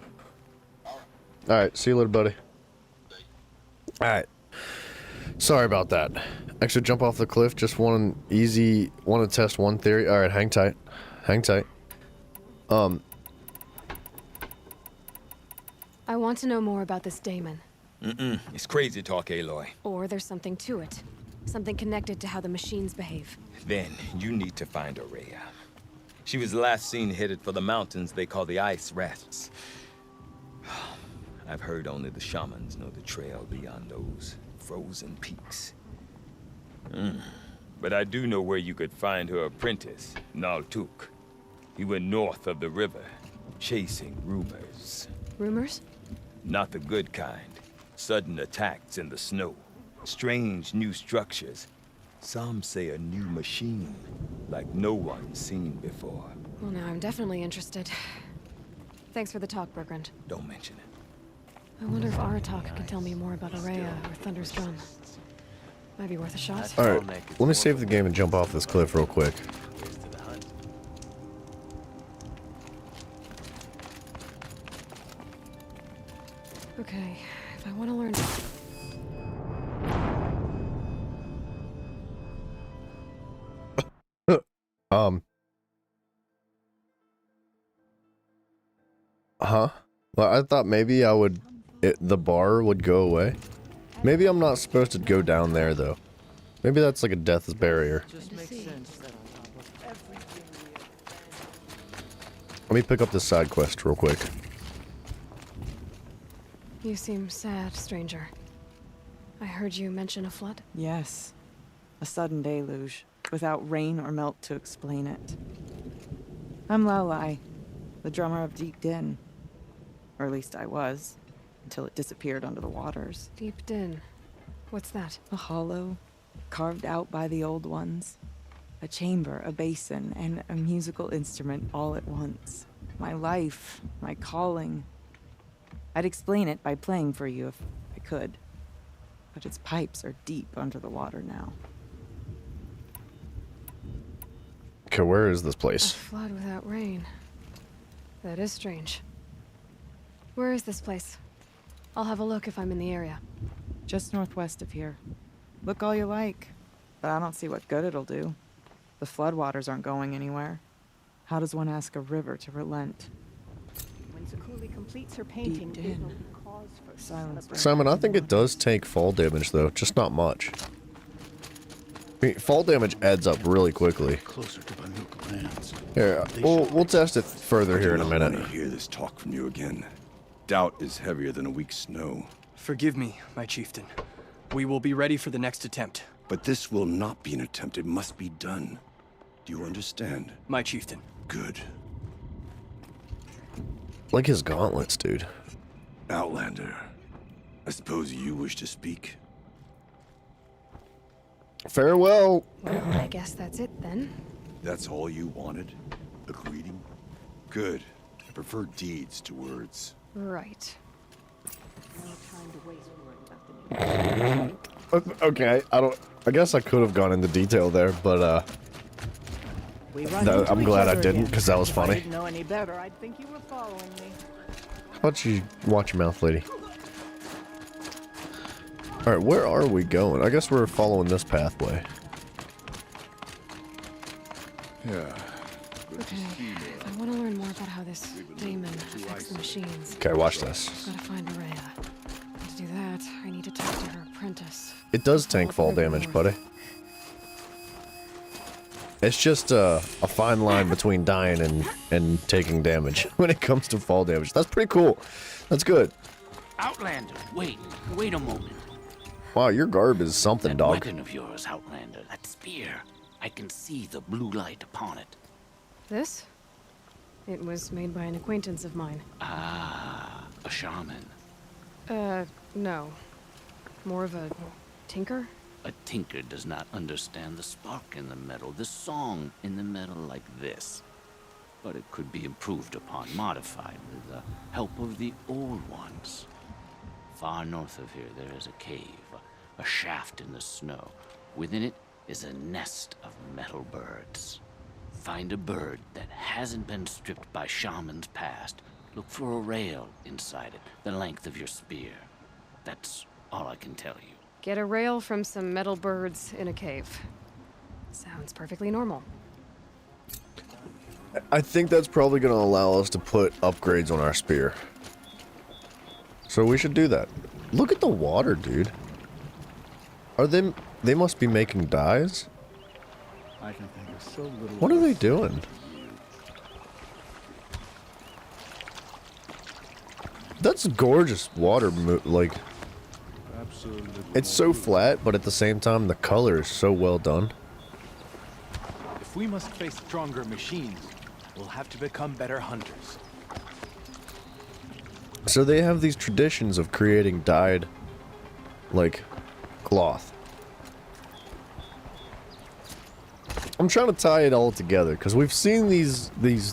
All right. See you later, buddy. All right. Sorry about that. Extra jump off the cliff. Just want to test one theory. All right, hang tight. Hang tight. I want to know more about this daemon. It's crazy talk, Aloy. Or there's something to it. Something connected to how the machines behave. Then you need to find Aurea. She was last seen headed for the mountains they call the Ice Rafts. I've heard only the shamans know the trail beyond those frozen peaks. But I do know where you could find her apprentice, Naltuk. He went north of the river, chasing rumors. Rumors? Not the good kind. Sudden attacks in the snow. Strange new structures. Some say a new machine, like no one's seen before. Well, now I'm definitely interested. Thanks for the talk, Bergrand. Don't mention it. I wonder if Aratak can tell me more about Aurea or Thunder's Drum. Might be worth a shot. All right. Let me save the game and jump off this cliff real quick. Okay, if I want to learn... Well, I thought maybe the bar would go away. Maybe I'm not supposed to go down there, though. Maybe that's like a death's barrier. Let me pick up this side quest real quick. You seem sad, stranger. I heard you mention a flood. Yes. A sudden deluge, without rain or melt to explain it. I'm Laolai, the drummer of Deep Din. Or at least I was, until it disappeared under the waters. Deep Din. What's that? A hollow, carved out by the old ones. A chamber, a basin, and a musical instrument all at once. My life, my calling. I'd explain it by playing for you if I could. But its pipes are deep under the water now. Okay, where is this A place? flood without rain. That is strange. Where is this place? I'll have a look if I'm in the area. Just northwest of here. Look all you like. but I don't see what good it'll do. The floodwaters aren't going anywhere. How does one ask a river to relent? When Sakuli completes her painting, Deep it in. will be cause for Silence. Simon, I think it does take fall damage though, just not much. I mean, fall damage adds up really quickly. Closer to Banuk lands. Here, we'll test it further here in a minute. I want to hear this talk from you again. Doubt is heavier than a week's snow. Forgive me, my chieftain. We will be ready for the next attempt. But this will not be an attempt. It must be done. Do you understand? My chieftain. Good. Like his gauntlets, dude. Outlander, I suppose you wish to speak? Farewell. Well, I guess that's it then. That's all you wanted? A greeting? Good. I prefer deeds to words. Right. no time to waste worrying about the Okay, I guess I could have gone into detail there, but I'm glad I didn't, because that was If I funny. didn't know any better, I'd think you were following me. How about you watch your mouth, lady? Alright, where are we going? I guess we're following this pathway. Yeah. Okay, if I want to learn more about how this daemon affects the machines. Okay, watch this. I've got to find Araya. And to do that, I need to talk to her apprentice. It does tank fall damage, buddy. It's just a fine line between dying and taking damage when it comes to fall damage. That's pretty cool. That's good. Outlander, wait a moment. Wow, your garb is something, That dog. weapon of yours, Outlander, that spear. I can see the blue light upon it. This? It was made by an acquaintance of mine. Ah, a shaman. No. More of a tinker? A tinker does not understand the spark in the metal, the song in the metal like this. But it could be improved upon, modified with the help of the old ones. Far north of here there is a cave, a shaft in the snow. Within it is a nest of metal birds. Find a bird that hasn't been stripped by shamans past. Look for a rail inside it, the length of your spear. That's all I can tell you. Get a rail from some metal birds in a cave. Sounds perfectly normal. I think that's probably going to allow us to put upgrades on our spear. So we should do that. Look at the water, dude. Are they must be making dyes? I can think of so little. What are they doing? That's gorgeous water, like, Absolutely. it's so flat, but at the same time, the color is so well done. If we must face stronger machines, we'll have to become better hunters. So they have these traditions of creating dyed, like, cloth. I'm trying to tie it all together, because we've seen these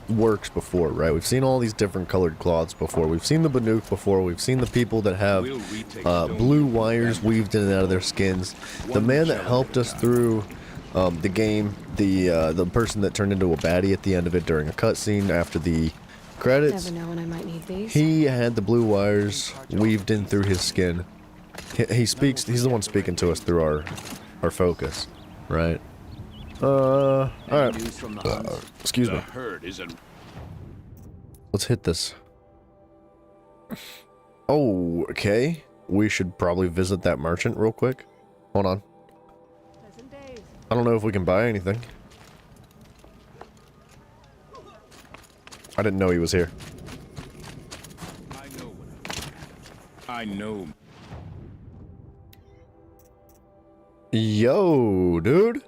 works before, right? We've seen all these different colored cloths before. We've seen the Banuk before. We've seen the people that have blue wires weaved in and out of their skins. The man that helped us through the game, the person that turned into a baddie at the end of it during a cutscene after the credits, Never know when I might need these. he had the blue wires weaved in through his skin. He's the one speaking to us through our focus, right? Alright. Excuse me. Let's hit this. Oh, okay. We should probably visit that merchant real quick. Hold on. I don't know if we can buy anything. I didn't know he was here. I know. Yo, dude.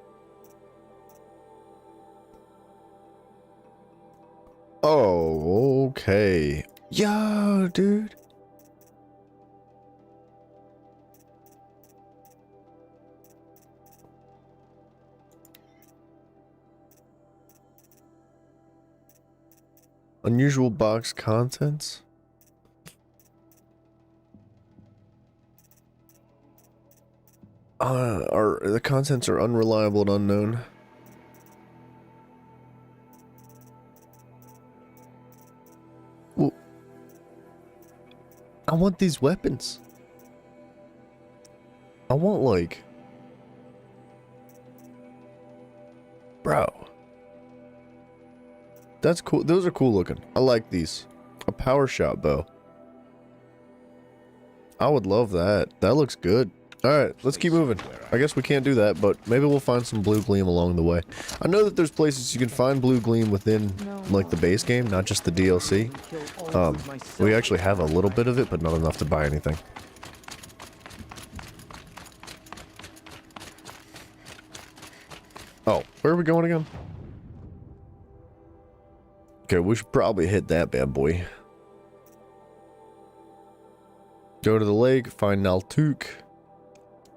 Oh, okay. Yo, dude. Unusual box contents. The contents are unreliable and unknown. Well, I want these weapons. I want, like, Bro. That's cool. Those are cool looking. I like these. A power shot bow. I would love that. That looks good. Alright, let's keep moving. I guess we can't do that, but maybe we'll find some blue gleam along the way. I know that there's places you can find blue gleam within, like, the base game, not just the DLC. We actually have a little bit of it, but not enough to buy anything. Oh, where are we going again? Okay, we should probably hit that bad boy. Go to the lake, find Naltuk.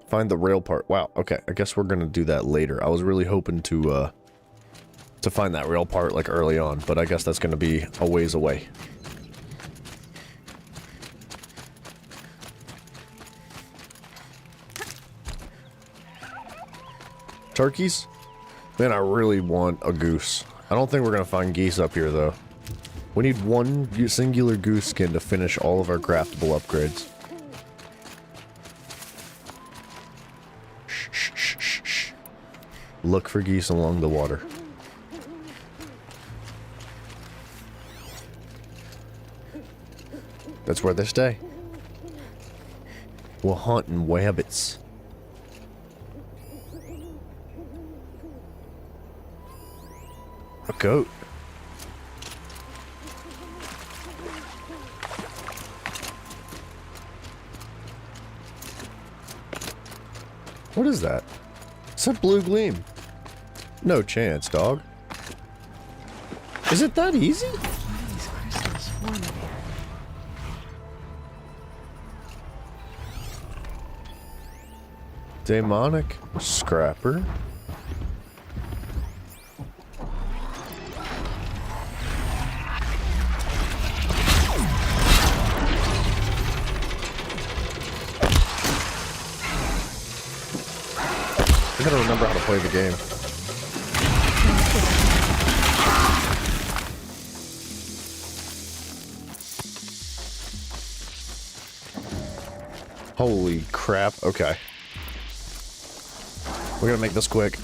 Find the rail part. Wow, okay, I guess we're gonna do that later. I was really hoping to find that rail part, like, early on, but I guess that's gonna be a ways away. Turkeys? Man, I really want a goose. I don't think we're gonna find geese up here, though. We need one singular goose skin to finish all of our craftable upgrades. Look for geese along the water. That's where they stay. We're hunting wabbits. A goat. What is that? It's a blue gleam. No chance, dog. Is it that easy? Demonic scrapper. I gotta remember how to play the game. Holy crap, okay. We're gonna make this quick.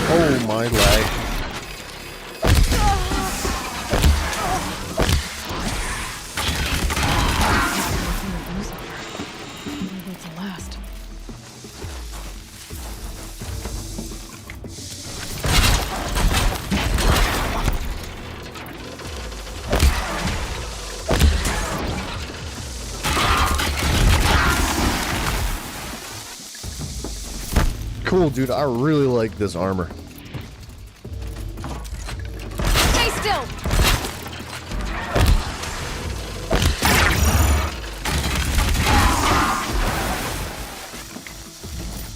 Oh my leg. Cool, dude. I really like this armor. Stay still.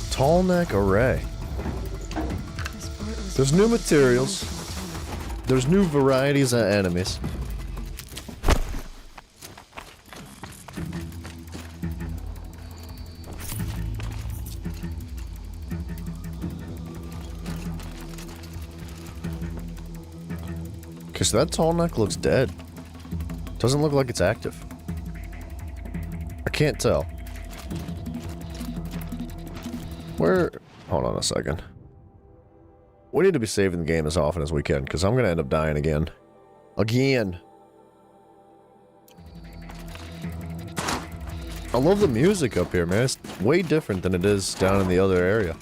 Tall neck array. There's new materials. There's new varieties of enemies. Okay, so that tall neck looks dead. Doesn't look like it's active. I can't tell. Where? Hold on a second. We need to be saving the game as often as we can, because I'm going to end up dying again. Again. I love the music up here, man. It's way different than it is down in the other area.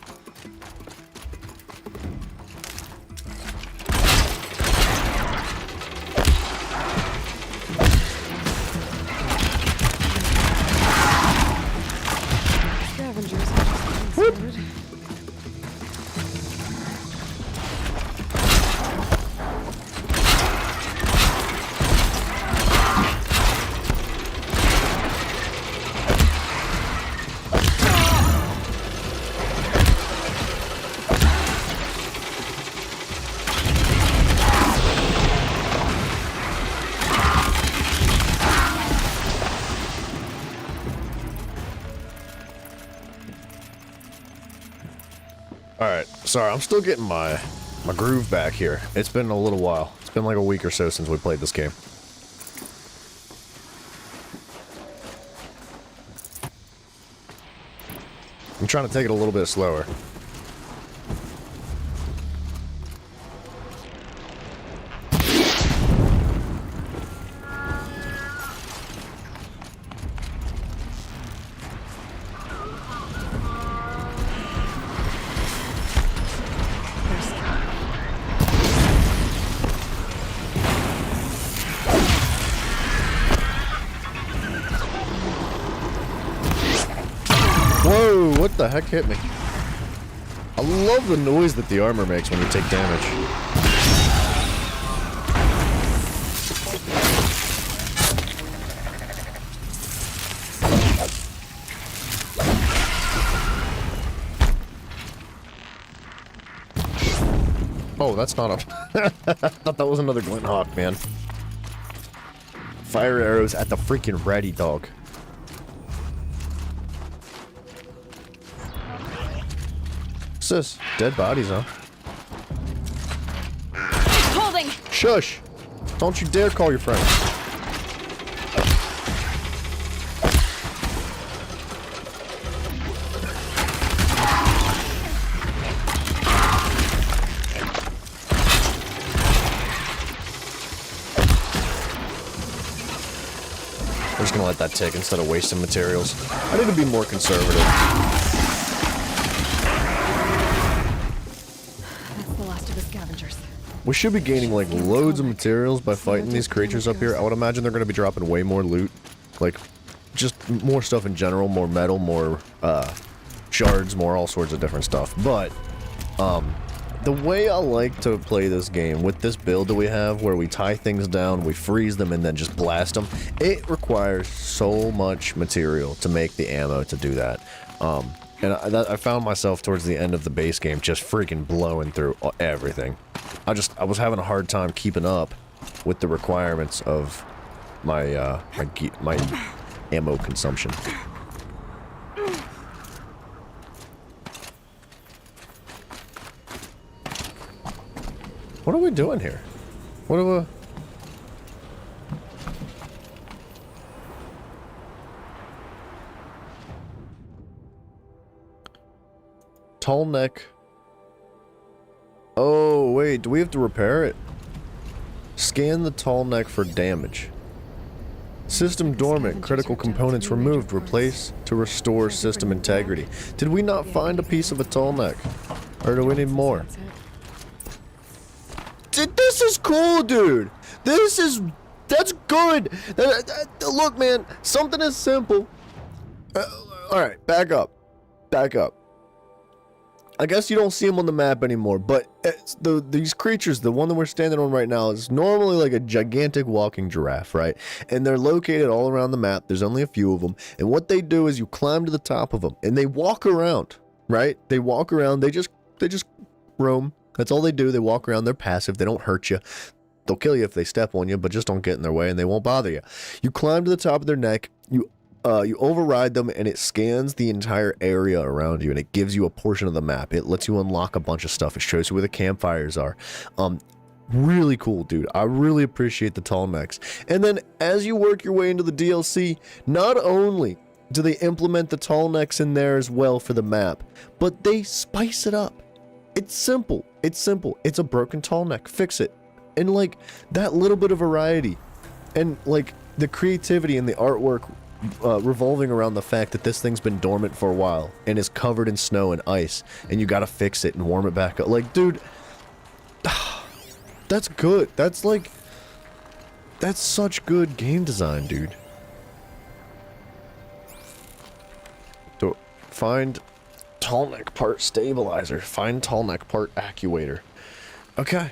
Alright, sorry, I'm still getting my groove back here. It's been a little while. It's been like a week or so since we played this game. I'm trying to take it a little bit slower. Whoa, what the heck hit me? I love the noise that the armor makes when you take damage. Oh, that's not a... I thought that was another Glinthawk, man. Fire arrows at the freaking ready, dog. What's this? Dead bodies, huh? Holding! Shush! Don't you dare call your friends. I'm just gonna let that tick instead of wasting materials. I need to be more conservative. That's the last of the scavengers. We should be gaining like loads of materials by fighting these creatures up here. I would imagine they're gonna be dropping way more loot. Like, just more stuff in general, more metal, more shards, more all sorts of different stuff. But, the way I like to play this game, with this build that we have, where we tie things down, we freeze them, and then just blast them, it requires so much material to make the ammo to do that. And I found myself towards the end of the base game just freaking blowing through everything. I was having a hard time keeping up with the requirements of my my ammo consumption. What are we doing here? What are we... Tall neck. Oh, wait, do we have to repair it? Scan the tall neck for damage. System dormant, critical components removed, replace to restore system integrity. Did we not find a piece of a tall neck? Or do we need more? This is cool, dude. That's good. Look, man, something as simple. Alright, back up. Back up. I guess you don't see them on the map anymore, but these creatures, the one that we're standing on right now, is normally like a gigantic walking giraffe, right? And they're located all around the map. There's only a few of them. And what they do is you climb to the top of them, and they walk around, right? They walk around. They just roam. That's all they do. They walk around. They're passive. They don't hurt you. They'll kill you if they step on you, but just don't get in their way, and they won't bother you. You climb to the top of their neck. You override them, and it scans the entire area around you, and it gives you a portion of the map. It lets you unlock a bunch of stuff. It shows you where the campfires are. Really cool, dude. I really appreciate the tall necks. And then as you work your way into the DLC, not only do they implement the tall necks in there as well for the map, but they spice it up. It's simple. It's simple. It's a broken tall neck. Fix it. And like that little bit of variety and like the creativity and the artwork revolving around the fact that this thing's been dormant for a while and is covered in snow and ice, and you gotta fix it and warm it back up. Like, dude, that's good. That's such good game design, dude. So, find tall neck part stabilizer. Find tall neck part actuator. Okay.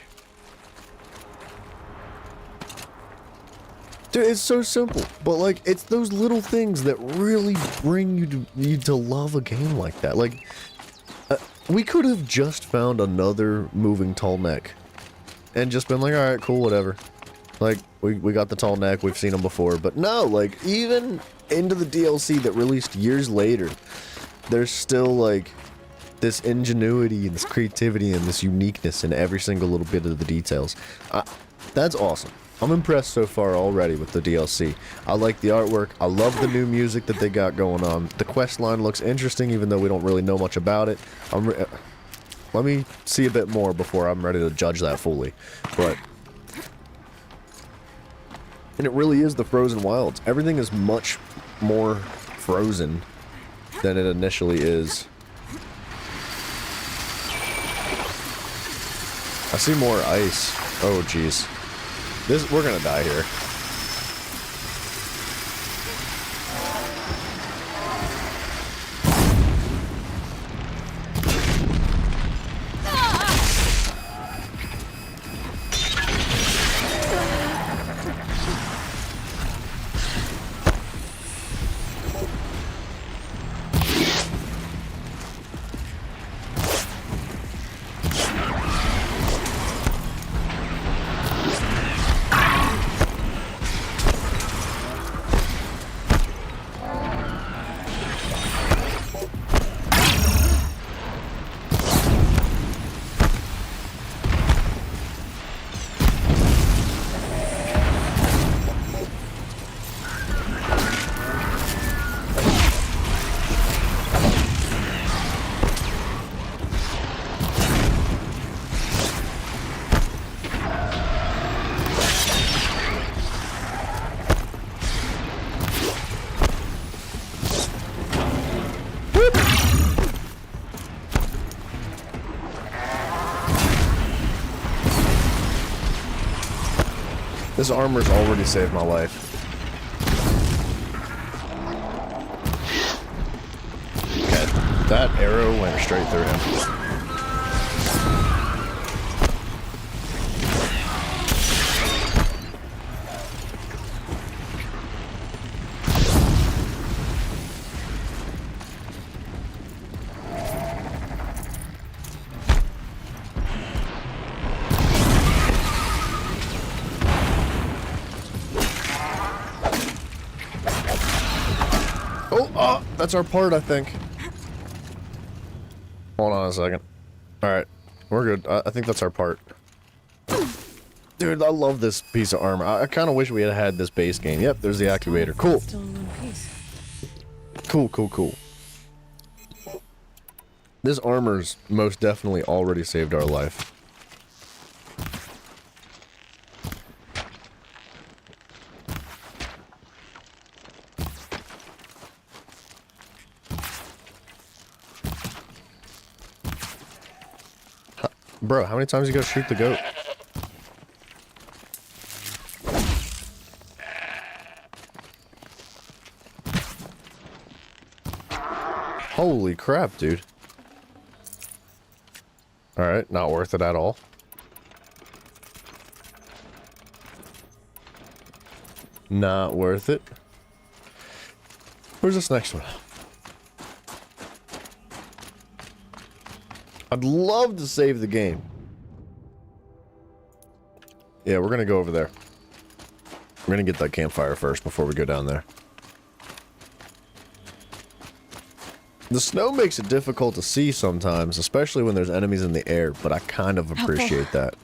Dude, it's so simple, but like it's those little things that really bring you to love a game like that. Like we could have just found another moving tall neck and just been like, all right, cool, whatever. Like we got the tall neck, we've seen them before, but no, like even into the DLC that released years later, there's still like this ingenuity and this creativity and this uniqueness in every single little bit of the details. That's awesome. I'm impressed so far already with the DLC. I like the artwork. I love the new music that they got going on. The quest line looks interesting, even though we don't really know much about it. Let me see a bit more before I'm ready to judge that fully. And it really is the Frozen Wilds. Everything is much more frozen than it initially is. I see more ice. Oh, jeez. We're gonna die here. This armor's already saved my life. Okay, that arrow went straight through him. That's our part, I think. Hold on a second. Alright, we're good. I think that's our part. Dude, I love this piece of armor. I kind of wish we had had this base game. Yep, there's the activator. Cool. Still in one piece. Cool, cool, cool. This armor's most definitely already saved our life. Bro, how many times you gotta shoot the goat? Holy crap, dude. Alright, not worth it at all. Not worth it. Where's this next one? I'd love to save the game. Yeah, we're gonna go over there. We're gonna get that campfire first before we go down there. The snow makes it difficult to see sometimes, especially when there's enemies in the air, but I kind of appreciate that.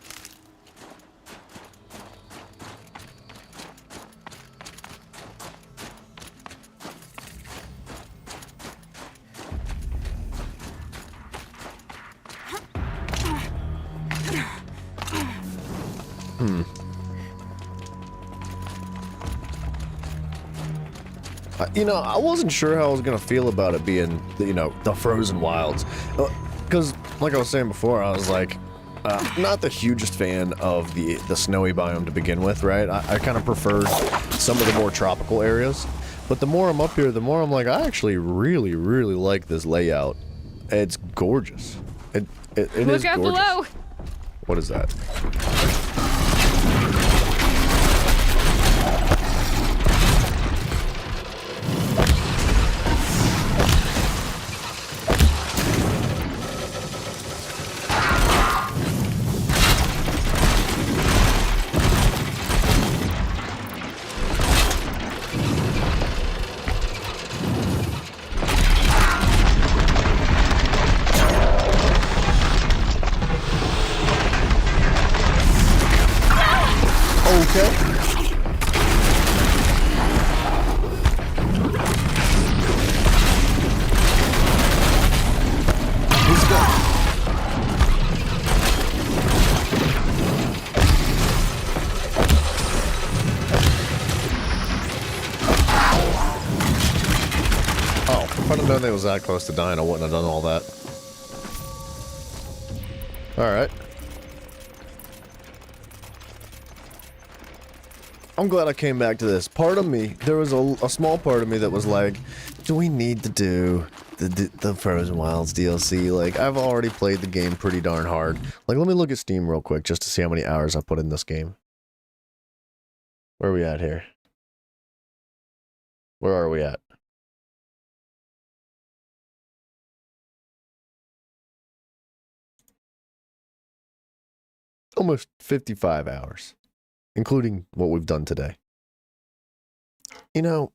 You know, I wasn't sure how I was gonna feel about it being, you know, the Frozen Wilds. Because, like I was saying before, I was like, not the hugest fan of the snowy biome to begin with, right? I kind of preferred some of the more tropical areas. But the more I'm up here, the more I'm like, I actually really, really like this layout. It's gorgeous. It is gorgeous. Look out below! What is that? If I'd have known they was that close to dying, I wouldn't have done all that. Alright. I'm glad I came back to this. Part of me, there was a small part of me that was like, do we need to do the Frozen Wilds DLC? Like, I've already played the game pretty darn hard. Like, let me look at Steam real quick just to see how many hours I put in this game. Where are we at here? Where are we at? Almost 55 hours, including what we've done today. You know,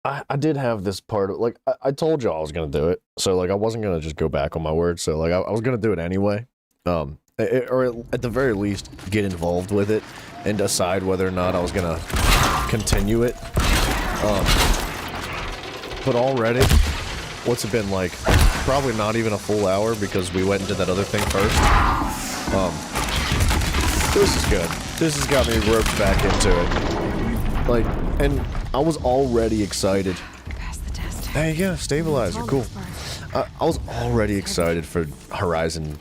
I did have this part of, like, I told you I was going to do it. So, like, I wasn't going to just go back on my word. So, like, I was going to do it anyway. Or at the very least, get involved with it and decide whether or not I was going to continue it. But already, what's it been like? Probably not even a full hour because we went into that other thing first. This is good. This has got me roped back into it. Like, and I was already excited. There you go, stabilizer, cool. I was already excited for Horizon,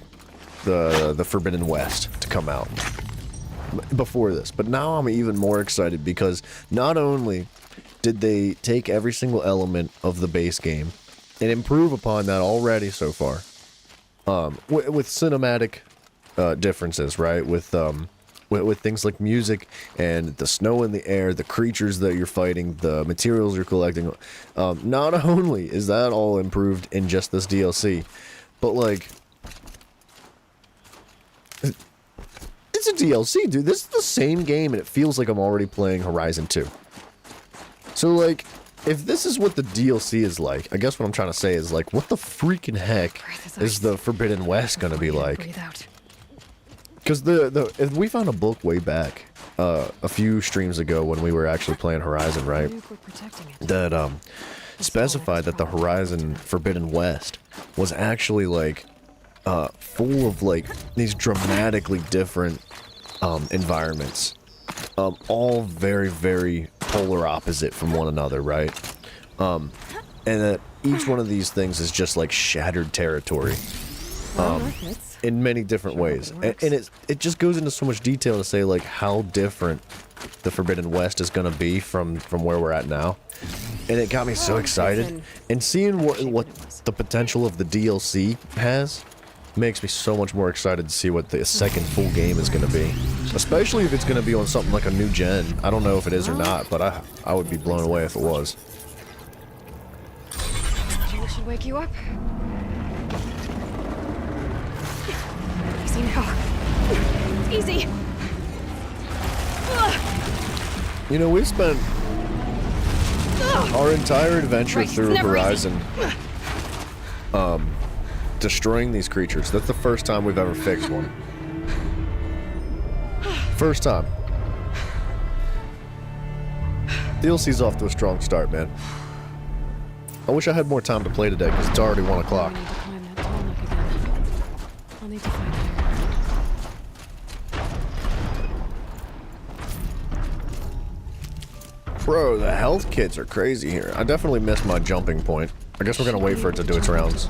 the Forbidden West to come out before this. But now I'm even more excited because not only did they take every single element of the base game and improve upon that already so far, with cinematic differences, right? With things like music and the snow in the air, the creatures that you're fighting, the materials you're collecting. Not only is that all improved in just this DLC, but like, it's a DLC, dude. This is the same game and it feels like I'm already playing Horizon 2. So like, if this is what the DLC is like, I guess what I'm trying to say is like, what the freaking heck is the Forbidden West gonna be like? Because we found a book way back, a few streams ago when we were actually playing Horizon, right? That specified that the Horizon Forbidden West was actually like full of like these dramatically different environments, all very, very polar opposite from one another, right? And that each one of these things is just like shattered territory. In many different ways, and it just goes into so much detail to say like how different the Forbidden West is going to be from where we're at now, and it got me so excited. And seeing what the potential of the DLC has makes me so much more excited to see what the second full game is going to be, especially if it's going to be on something like a new gen. I don't know if it is or not, but I would be blown away if it was. Maybe we should wake you up. Easy now. Easy. You know, we've spent our entire adventure through Horizon destroying these creatures. That's the first time we've ever fixed one. First time. DLC's off to a strong start, man. I wish I had more time to play today because it's already 1 o'clock. I'll need to find her. Bro, the health kits are crazy here. I definitely missed my jumping point. I guess we're gonna wait for it to do its rounds.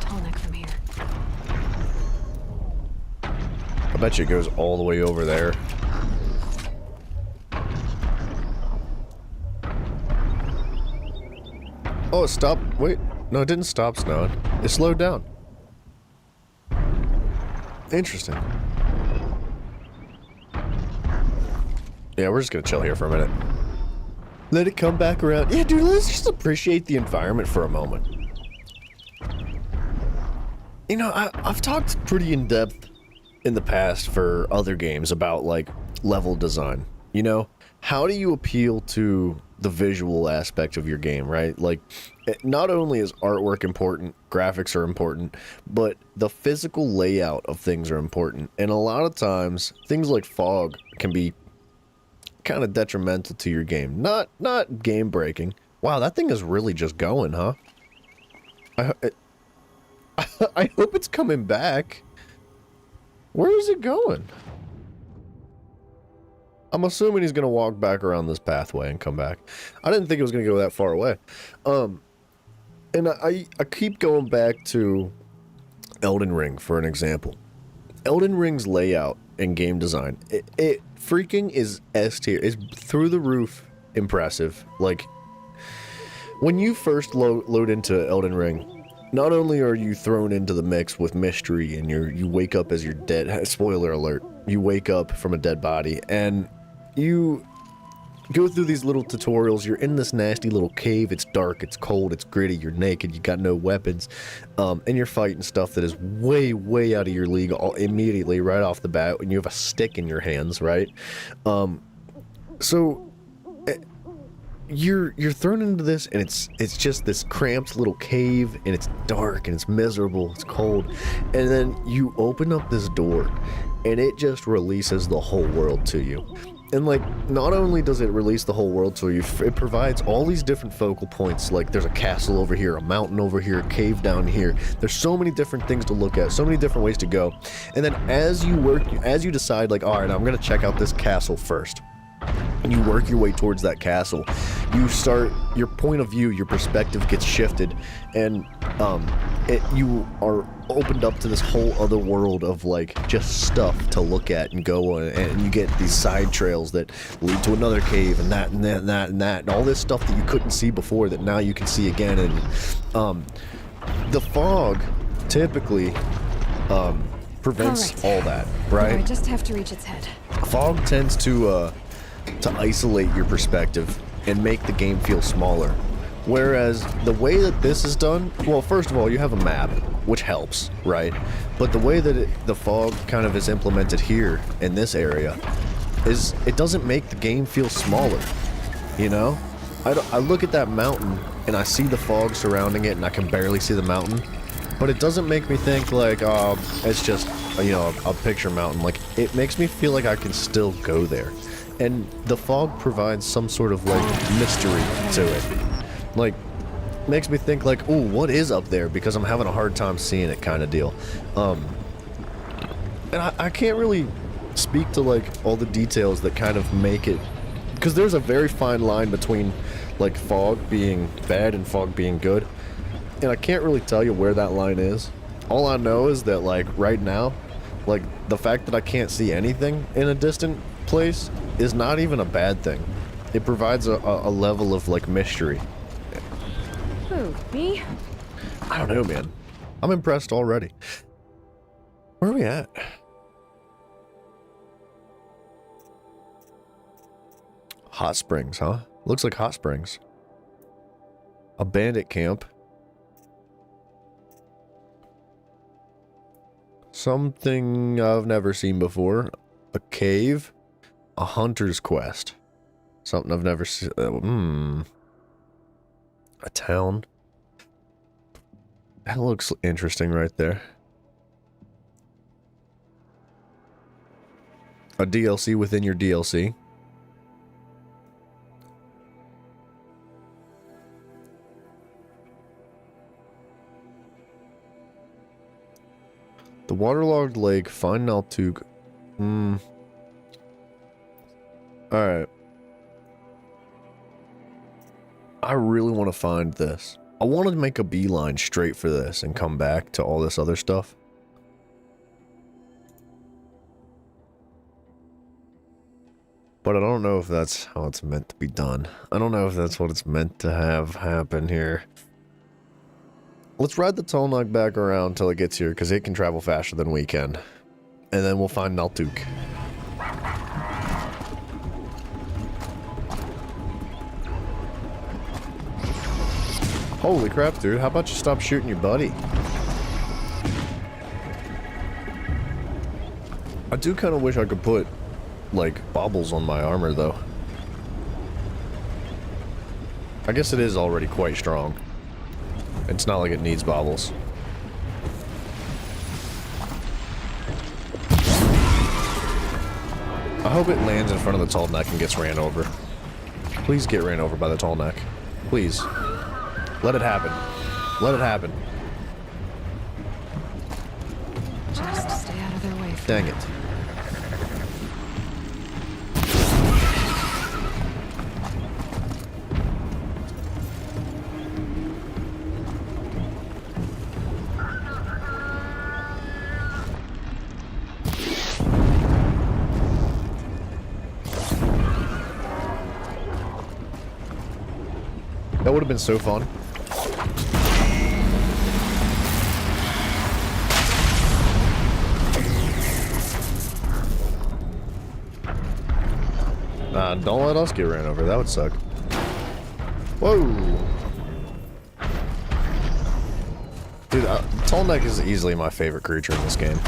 I bet you it goes all the way over there. Oh, it stopped. Wait. No, it didn't stop snowing. It slowed down. Interesting. Yeah, we're just gonna chill here for a minute. Let it come back around. Yeah, dude, let's just appreciate the environment for a moment. You know, I've talked pretty in depth in the past for other games about, like, level design. You know, how do you appeal to the visual aspect of your game, right? Like, not only is artwork important, graphics are important, but the physical layout of things are important. And a lot of times, things like fog can be kind of detrimental to your game. Not game breaking. Wow, that thing is really just going, huh? I hope it's coming back. Where is it going? I'm assuming he's gonna walk back around this pathway and come back. I didn't think it was gonna go that far away. And I keep going back to Elden Ring for an example. Elden Ring's layout and game design, it freaking is S tier. It's through the roof impressive. Like, when you first load into Elden Ring, not only are you thrown into the mix with mystery and you wake up as you're dead, spoiler alert, you wake up from a dead body, and you go through these little tutorials. You're in this nasty little cave. It's dark, it's cold, it's gritty, you're naked, you got no weapons, and you're fighting stuff that is way, way out of your league immediately right off the bat when you have a stick in your hands, right? So you're thrown into this, and it's just this cramped little cave, and it's dark, and it's miserable, it's cold, and then you open up this door, and it just releases the whole world to you. And, like, not only does it release the whole world to you, it provides all these different focal points. Like, there's a castle over here, a mountain over here, a cave down here. There's so many different things to look at, so many different ways to go. And then as you decide, like, all right, I'm going to check out this castle first, and you work your way towards that castle, you start, your point of view, your perspective gets shifted, and you are opened up to this whole other world of, like, just stuff to look at and go on, and you get these side trails that lead to another cave, and that, and that, and that, and that, and all this stuff that you couldn't see before that now you can see again. And the fog typically prevents all that, right? I just have to reach its head. Fog tends to isolate your perspective and make the game feel smaller. Whereas the way that this is done, well, first of all, you have a map, which helps, right? But the way that the fog kind of is implemented here in this area is it doesn't make the game feel smaller, you know? I look at that mountain and I see the fog surrounding it and I can barely see the mountain, but it doesn't make me think like, it's just, you know, a picture mountain. Like, it makes me feel like I can still go there. And the fog provides some sort of, like, mystery to it. Like, makes me think like, ooh, what is up there? Because I'm having a hard time seeing it, kind of deal. And I can't really speak to, like, all the details that kind of make it, because there's a very fine line between, like, fog being bad and fog being good. And I can't really tell you where that line is. All I know is that, like, right now, like, the fact that I can't see anything in a distant place is not even a bad thing. It provides a level of, like, mystery. Who, me? I don't know, man. I'm impressed already. Where are we at? Hot Springs, huh? Looks like Hot Springs. A bandit camp. Something I've never seen before. A cave. A hunter's quest. Something I've never seen. A town. That looks interesting right there. A DLC within your DLC. The waterlogged lake. Find Naltuk. Alright. I really want to find this. I want to make a beeline straight for this and come back to all this other stuff. But I don't know if that's how it's meant to be done. I don't know if that's what it's meant to have happen here. Let's ride the Tallneck back around till it gets here, because it can travel faster than we can. And then we'll find Naltuk. Holy crap, dude. How about you stop shooting your buddy? I do kind of wish I could put, like, baubles on my armor, though. I guess it is already quite strong. It's not like it needs baubles. I hope it lands in front of the Tallneck and gets ran over. Please get ran over by the Tallneck. Please. Let it happen. Let it happen. Just stay out of their way. Dang it. That would have been so fun. Nah, don't let us get ran over. That would suck. Whoa. Dude, Tall Neck is easily my favorite creature in this game.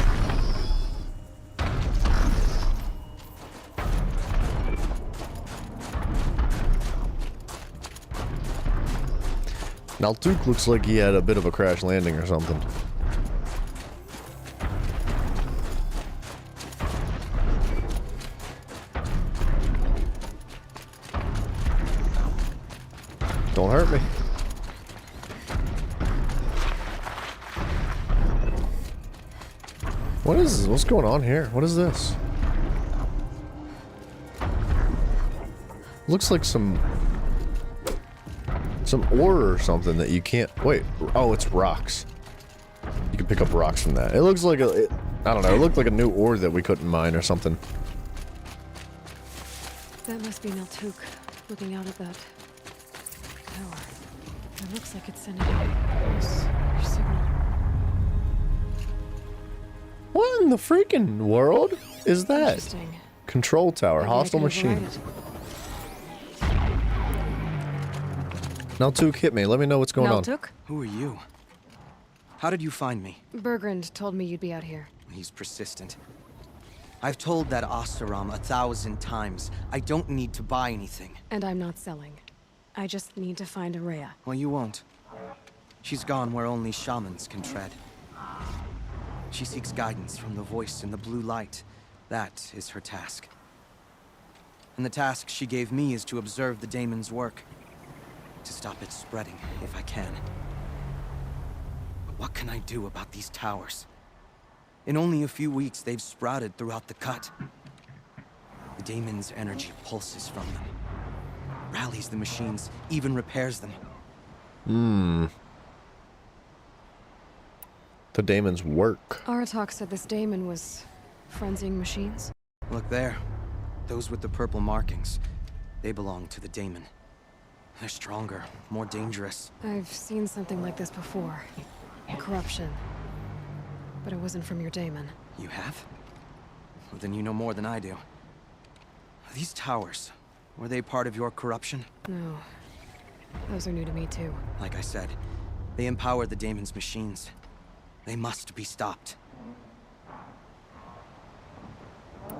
Naltuk looks like he had a bit of a crash landing or something. Don't hurt me. What is this? What's going on here? What is this? Looks like some ore or something that you can't... Wait. Oh, it's rocks. You can pick up rocks from that. It looks like a... I don't know. It looked like a new ore that we couldn't mine or something. That must be Naltuk, looking out at that tower. It looks like it's sending out a signal. What in the freaking world is that? Interesting. Control tower, Maybe I hostile can override machine. it. Naltuk, hit me. Let me know what's going on. Naltuk? Who are you? How did you find me? Bergrand told me you'd be out here. He's persistent. I've told that Oseram 1,000 times. I don't need to buy anything. And I'm not selling. I just need to find Araya. Well, you won't. She's gone where only shamans can tread. She seeks guidance from the voice in the blue light. That is her task. And the task she gave me is to observe the daemon's work. To stop it spreading, if I can. But what can I do about these towers? In only a few weeks, they've sprouted throughout the cut. The daemon's energy pulses from them. Rallies the machines, even repairs them. The daemon's work. Aratak said this daemon was frenzying machines. Look there. Those with the purple markings. They belong to the daemon. They're stronger, more dangerous. I've seen something like this before. Corruption. But it wasn't from your daemon. You have? Well, then you know more than I do. These towers, were they part of your corruption? No. Those are new to me too. Like I said, they empower the daemon's machines. They must be stopped.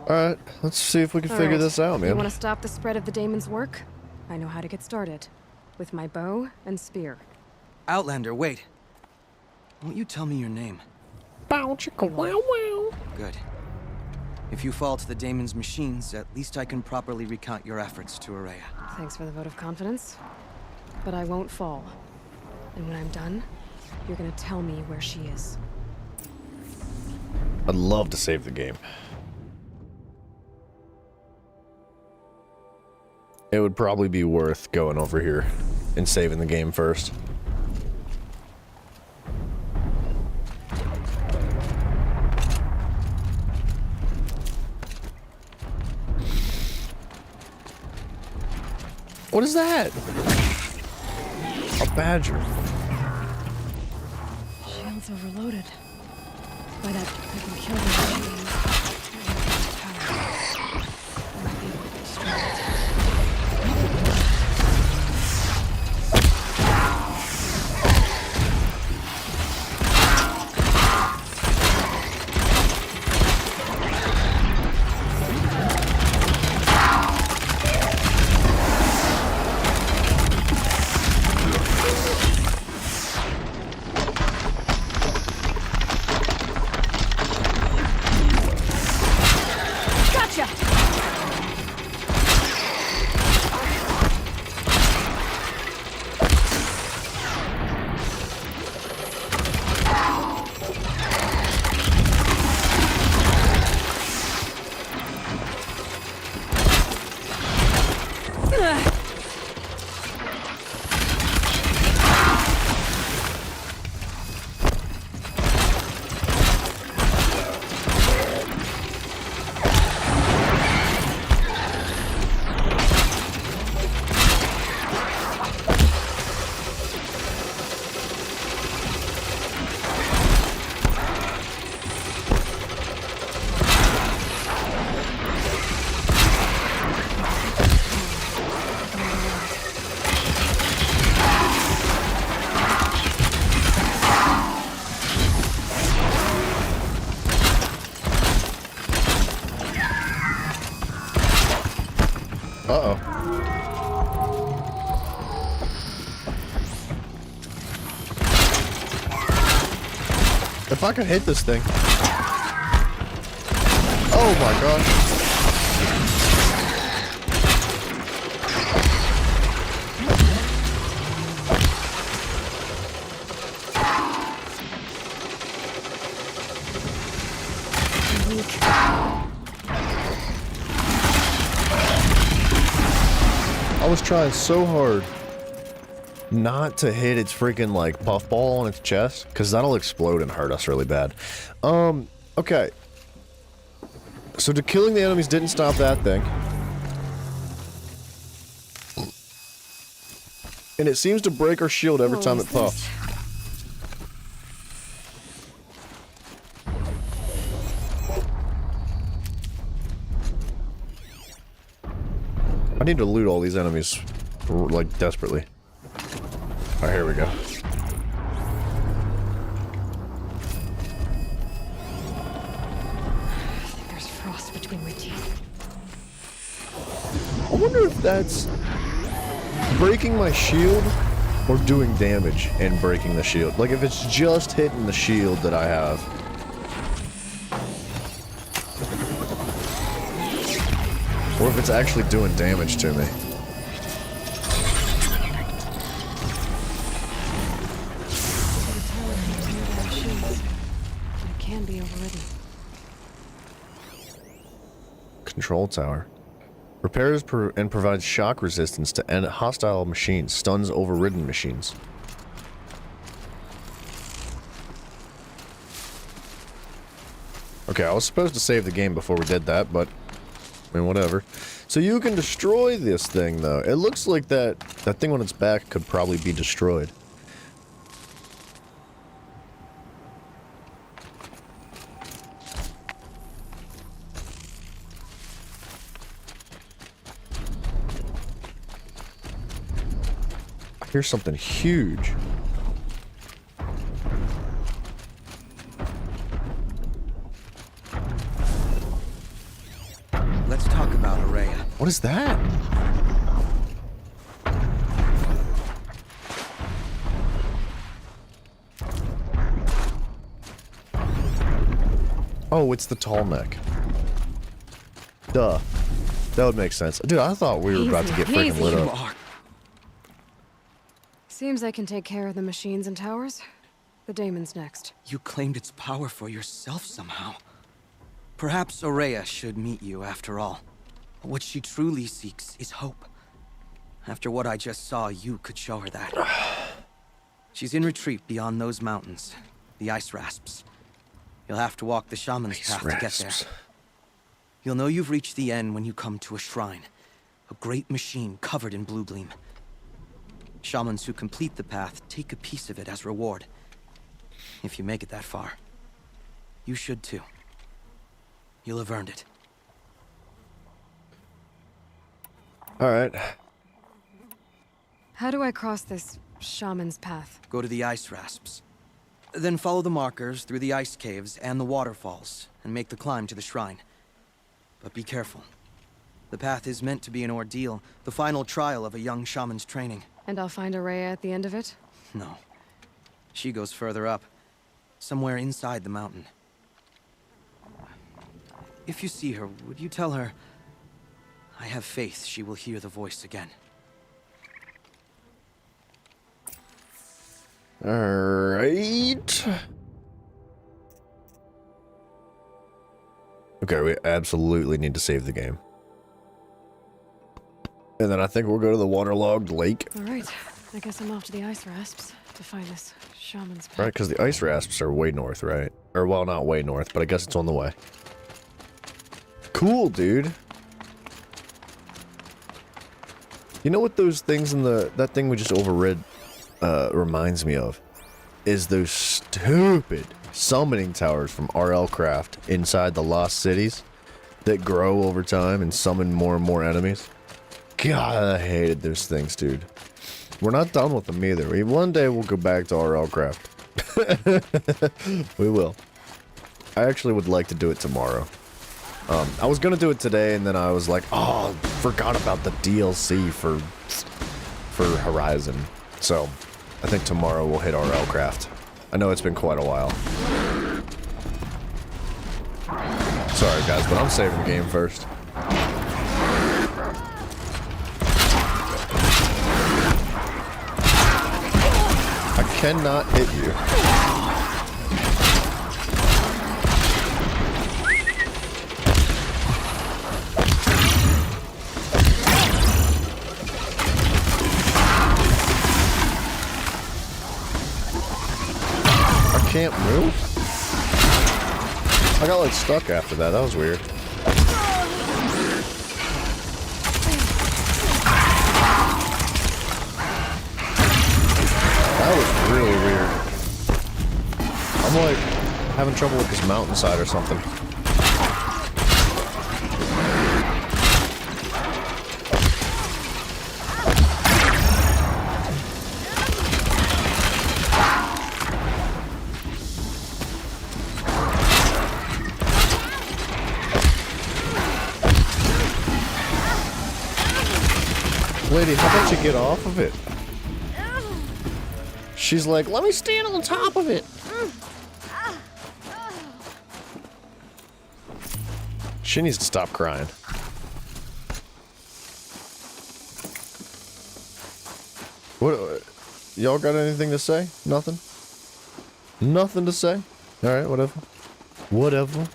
Alright, let's see if we can figure Alright, this out, man. You want to stop the spread of the daemon's work? I know how to get started. With my bow and spear. Outlander, wait. Won't you tell me your name? Bow chicka wow wow. Good. If you fall to the daemon's machines, at least I can properly recount your efforts to Araya. Thanks for the vote of confidence. But I won't fall. And when I'm done, you're gonna tell me where she is. I'd love to save the game. It would probably be worth going over here and saving the game first. What is that? A badger. Shield's overloaded. By that, I can kill the machines. I might be able to destroy it. If I could hit this thing. Oh my gosh. I was trying so hard not to hit its freaking like puffball on its chest, because that'll explode and hurt us really bad. Okay. So killing the enemies didn't stop that thing. And it seems to break our shield every time it puffs. I need to loot all these enemies, like, desperately. Alright, here we go. There's frost between my teeth. I wonder if that's breaking my shield or doing damage and breaking the shield. Like, if it's just hitting the shield that I have. Or if it's actually doing damage to me. It can be overridden. Control tower. Repairs and provides shock resistance to hostile machines. Stuns overridden machines. Okay, I was supposed to save the game before we did that, but I mean, whatever. So you can destroy this thing, though. It looks like that thing on its back could probably be destroyed. I hear something huge. Let's talk about Araya. What is that? Oh, it's the tall neck. Duh. That would make sense. Dude, I thought we were about to get freaking lit up. Seems I can take care of the machines and towers. The daemon's next. You claimed its power for yourself somehow. Perhaps Araya should meet you after all. What she truly seeks is hope. After what I just saw, you could show her that. She's in retreat beyond those mountains, the ice rasps. You'll have to walk the shaman's path to get there. You'll know you've reached the end when you come to a shrine, a great machine covered in blue gleam. Shamans who complete the path take a piece of it as reward. If you make it that far, you should too. You'll have earned it. Alright. How do I cross this shaman's path? Go to the ice rasps. Then follow the markers through the ice caves and the waterfalls, and make the climb to the shrine. But be careful. The path is meant to be an ordeal, the final trial of a young shaman's training. And I'll find Araya at the end of it? No. She goes further up, somewhere inside the mountain. If you see her, would you tell her, I have faith she will hear the voice again. Alright. Okay, we absolutely need to save the game. And then I think we'll go to the waterlogged lake. Alright, I guess I'm off to the ice rasps to find this shaman's path. Right, because the ice rasps are way north, right? Or, well, not way north, but I guess it's on the way. Cool, dude. You know what those things in that thing we just overrid reminds me of? Is those stupid summoning towers from RL Craft inside the Lost Cities that grow over time and summon more and more enemies. God, I hated those things, dude. We're not done with them either. One day we'll go back to RL Craft. We will. I actually would like to do it tomorrow. I was gonna do it today, and then I was like, oh, forgot about the DLC for Horizon. So, I think tomorrow we'll hit RL Craft. I know it's been quite a while. Sorry, guys, but I'm saving the game first. I cannot hit you. I can't move? I got like stuck after that. That was weird. That was really weird. I'm like having trouble with this mountainside or something. Lady, how about you get off of it? She's like, let me stand on top of it. She needs to stop crying. What? Y'all got anything to say? Nothing? Nothing to say? Alright, whatever. Whatever.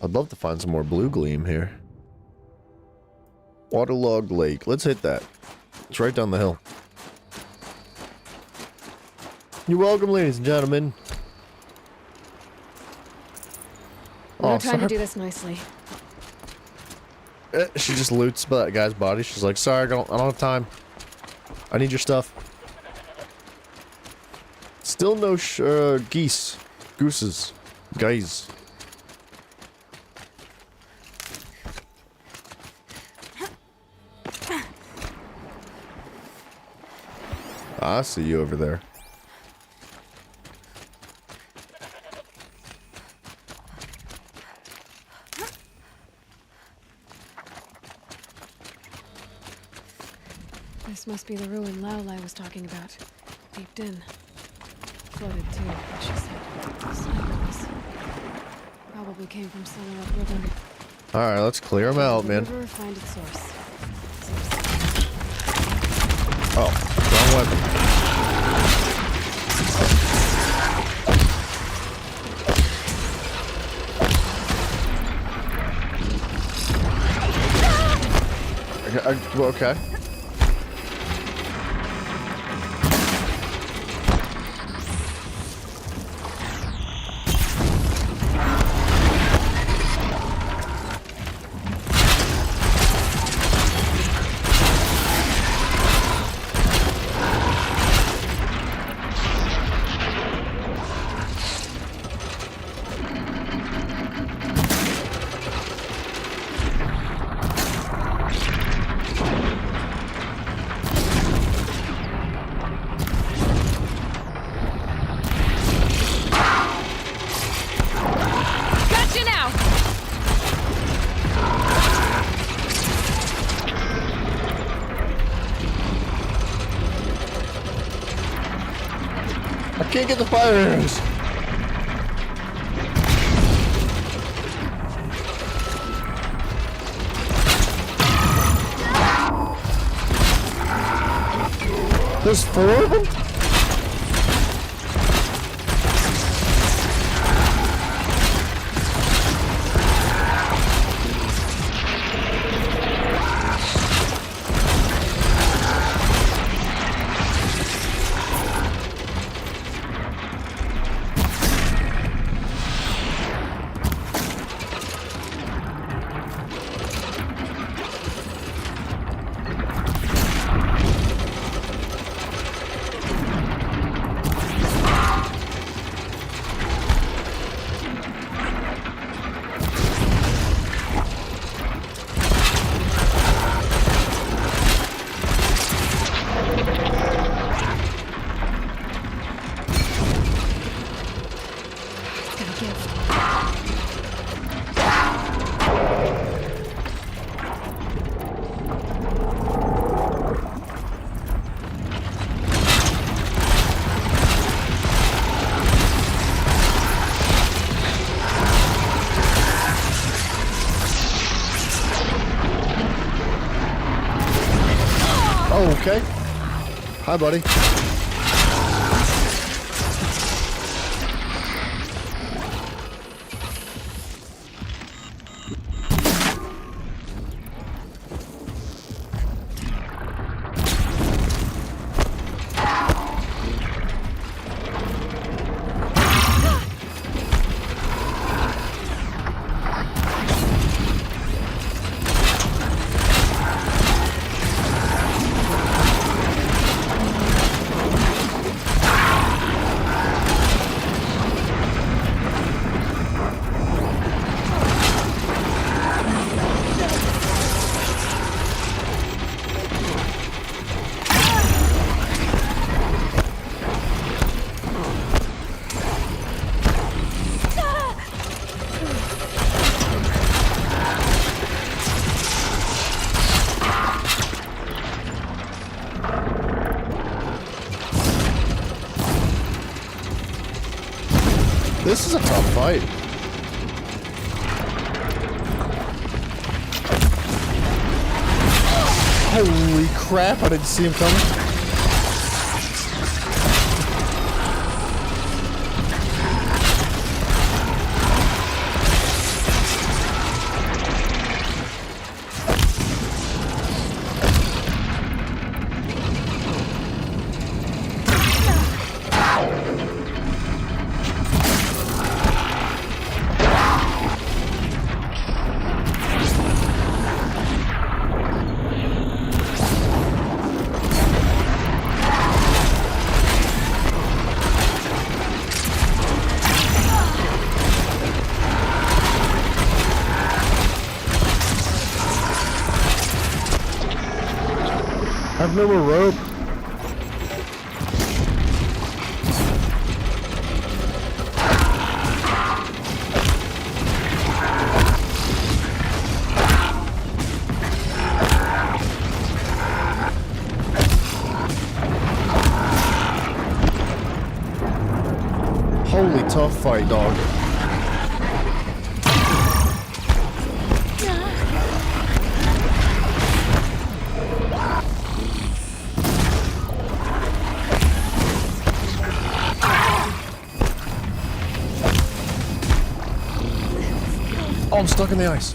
I'd love to find some more blue gleam here. Waterlogged Lake. Let's hit that. It's right down the hill. You're welcome, ladies and gentlemen. No time to do this nicely. She just loots that guy's body. She's like, sorry, I don't have time. I need your stuff. Still no geese. Gooses. Guys. I see you over there. This must be the ruin Laolai was talking about. Deep in. Flooded too, like she said. Snipers. Probably came from somewhere upriver. Alright, let's clear them out, man. River, find its source. Oh, wrong weapon. Okay. Can't get the fire arrows. There's 4 of them? Oh, okay. Hi, buddy. This is a tough fight. Holy crap, I didn't see him coming. I've no more rope. Holy tough fight, dog. Oh, I'm stuck in the ice.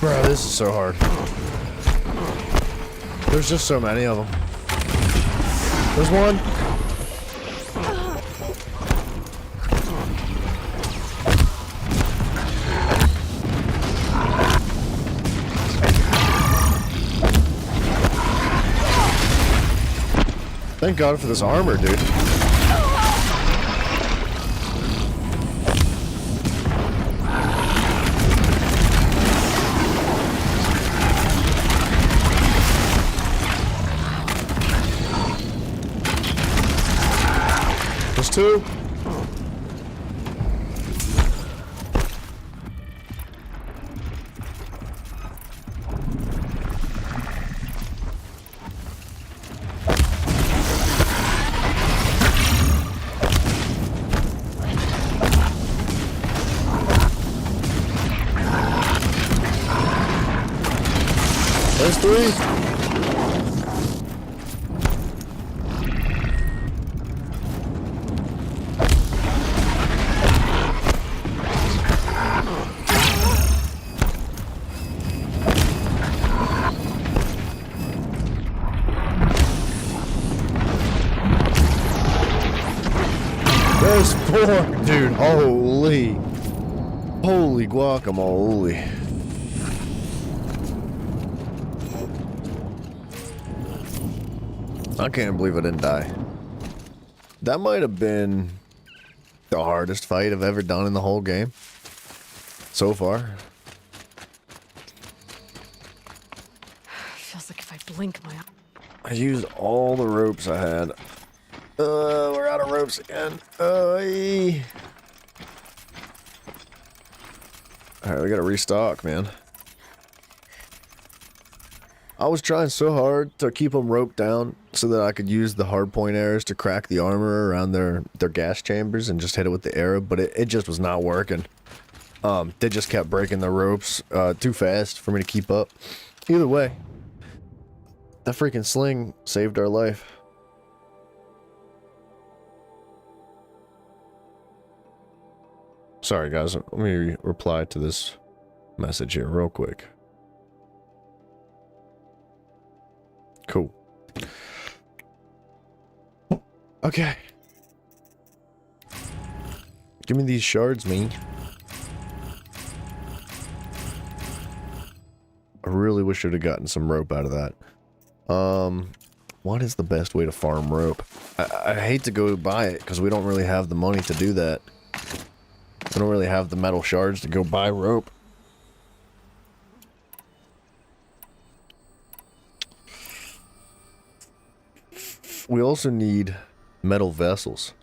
Bro, this is so hard. There's just so many of them. There's one. Thank God for this armor, dude. There's two. There's three. There's four. Dude, holy. Holy guacamole. I can't believe I didn't die. That might have been the hardest fight I've ever done in the whole game. So far. Feels like if I blink, my... I used all the ropes I had. We're out of ropes again. Alright, we gotta restock, man. I was trying so hard to keep them roped down so that I could use the hardpoint arrows to crack the armor around their gas chambers and just hit it with the arrow, but it just was not working. They just kept breaking the ropes too fast for me to keep up. Either way, that freaking sling saved our life. Sorry guys, let me reply to this message here real quick. Cool. Okay. Give me these shards, man. I really wish I'd have gotten some rope out of that. What is the best way to farm rope? I hate to go buy it because we don't really have the money to do that. We don't really have the metal shards to go buy rope. We also need metal vessels.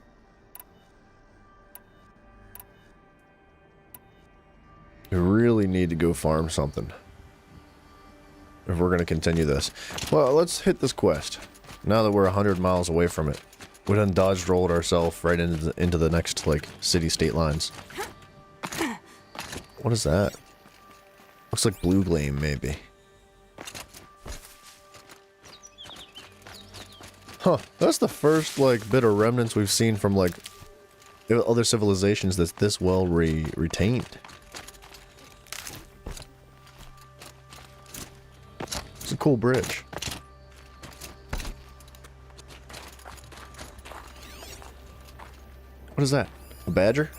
We really need to go farm something if we're going to continue this. Well, let's hit this quest. Now that we're 100 miles away from it. We done dodged rolled ourselves right into the next, like, city-state lines. What is that? Looks like blue gleam, maybe. Huh, that's the first, like, bit of remnants we've seen from, like, other civilizations that's this well retained. It's a cool bridge. What is that? A badger?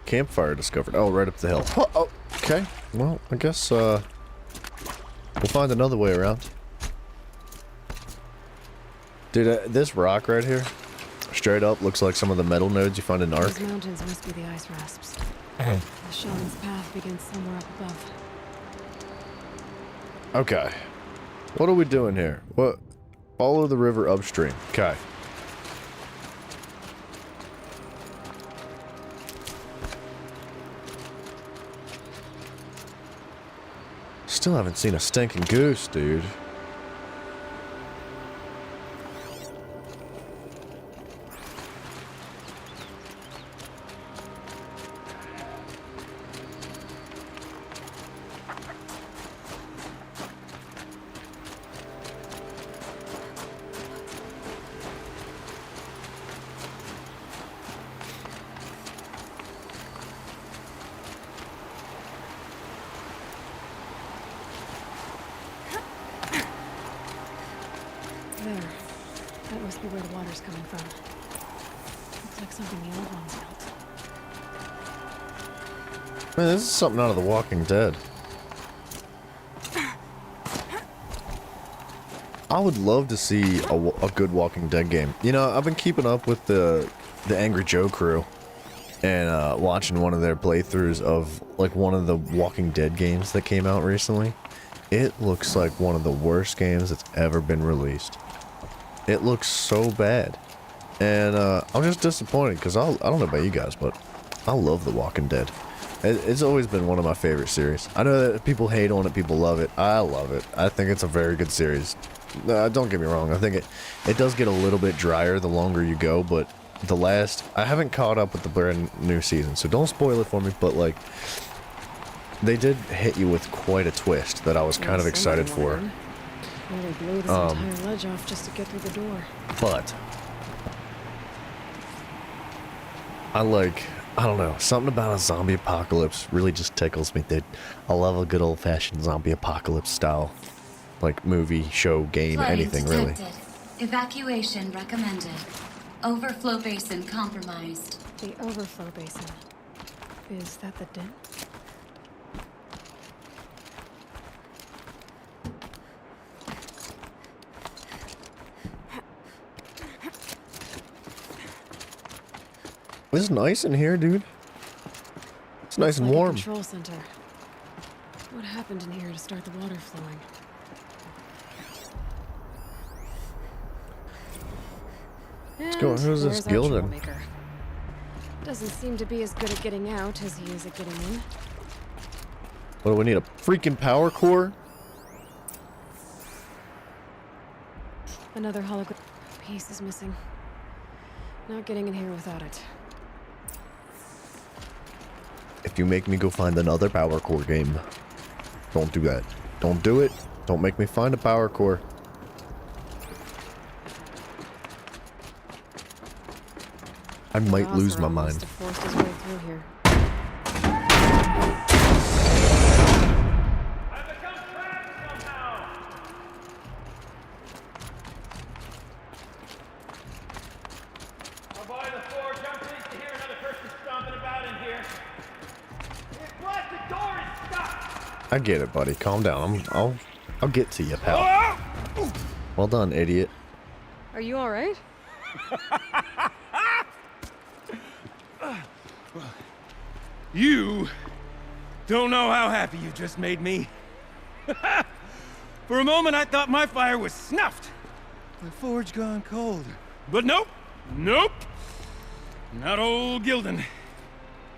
Campfire discovered. Oh, right up the hill. Oh, okay. Well, I guess, we'll find another way around. Dude, this rock right here, straight up, looks like some of the metal nodes you find in Ark. These mountains must be the ice rasps. The shaman's path begins somewhere up above. Okay. What are we doing here? What? Follow the river upstream. Okay. Still haven't seen a stinking goose, dude. There. That must be where the water's coming from. Looks like something the old ones built. Man, this is something out of The Walking Dead. I would love to see a good Walking Dead game. You know, I've been keeping up with the Angry Joe crew and watching one of their playthroughs of like one of the Walking Dead games that came out recently. It looks like one of the worst games that's ever been released. It looks so bad. And I'm just disappointed because I don't know about you guys, but I love The Walking Dead. It's always been one of my favorite series. I know that people hate on it, people love it. I love it. I think it's a very good series. Don't get me wrong. I think it does get a little bit drier the longer you go, but I haven't caught up with the brand new season, so don't spoil it for me, but like, they did hit you with quite a twist that I was kind of excited for. Really blew this entire ledge off just to get through the door. But I don't know, something about a zombie apocalypse really just tickles me, dude. I love a good old-fashioned zombie apocalypse style, like movie, show, game, anything really. Evacuation recommended. Overflow basin compromised. The overflow basin. Is that the den? It's nice in here, dude. It's nice and Like a warm. control center. What happened in here to start the water flowing? Let's go. And Who's this there's our Gildan? troublemaker. Doesn't seem to be as good at getting out as he is at getting in. What do we need? A freaking power core? Another hologram piece is missing. Not getting in here without it. If you make me go find another power core game, don't do that. Don't do it. Don't make me find a power core. I might lose my Oseram must mind. have forced his way through here. I get it, buddy. Calm down. I'll get to you, pal. Well done, idiot. Are you all right? You don't know how happy you just made me. For a moment, I thought my fire was snuffed. The forge gone cold. But nope. Nope. Not old Gildan.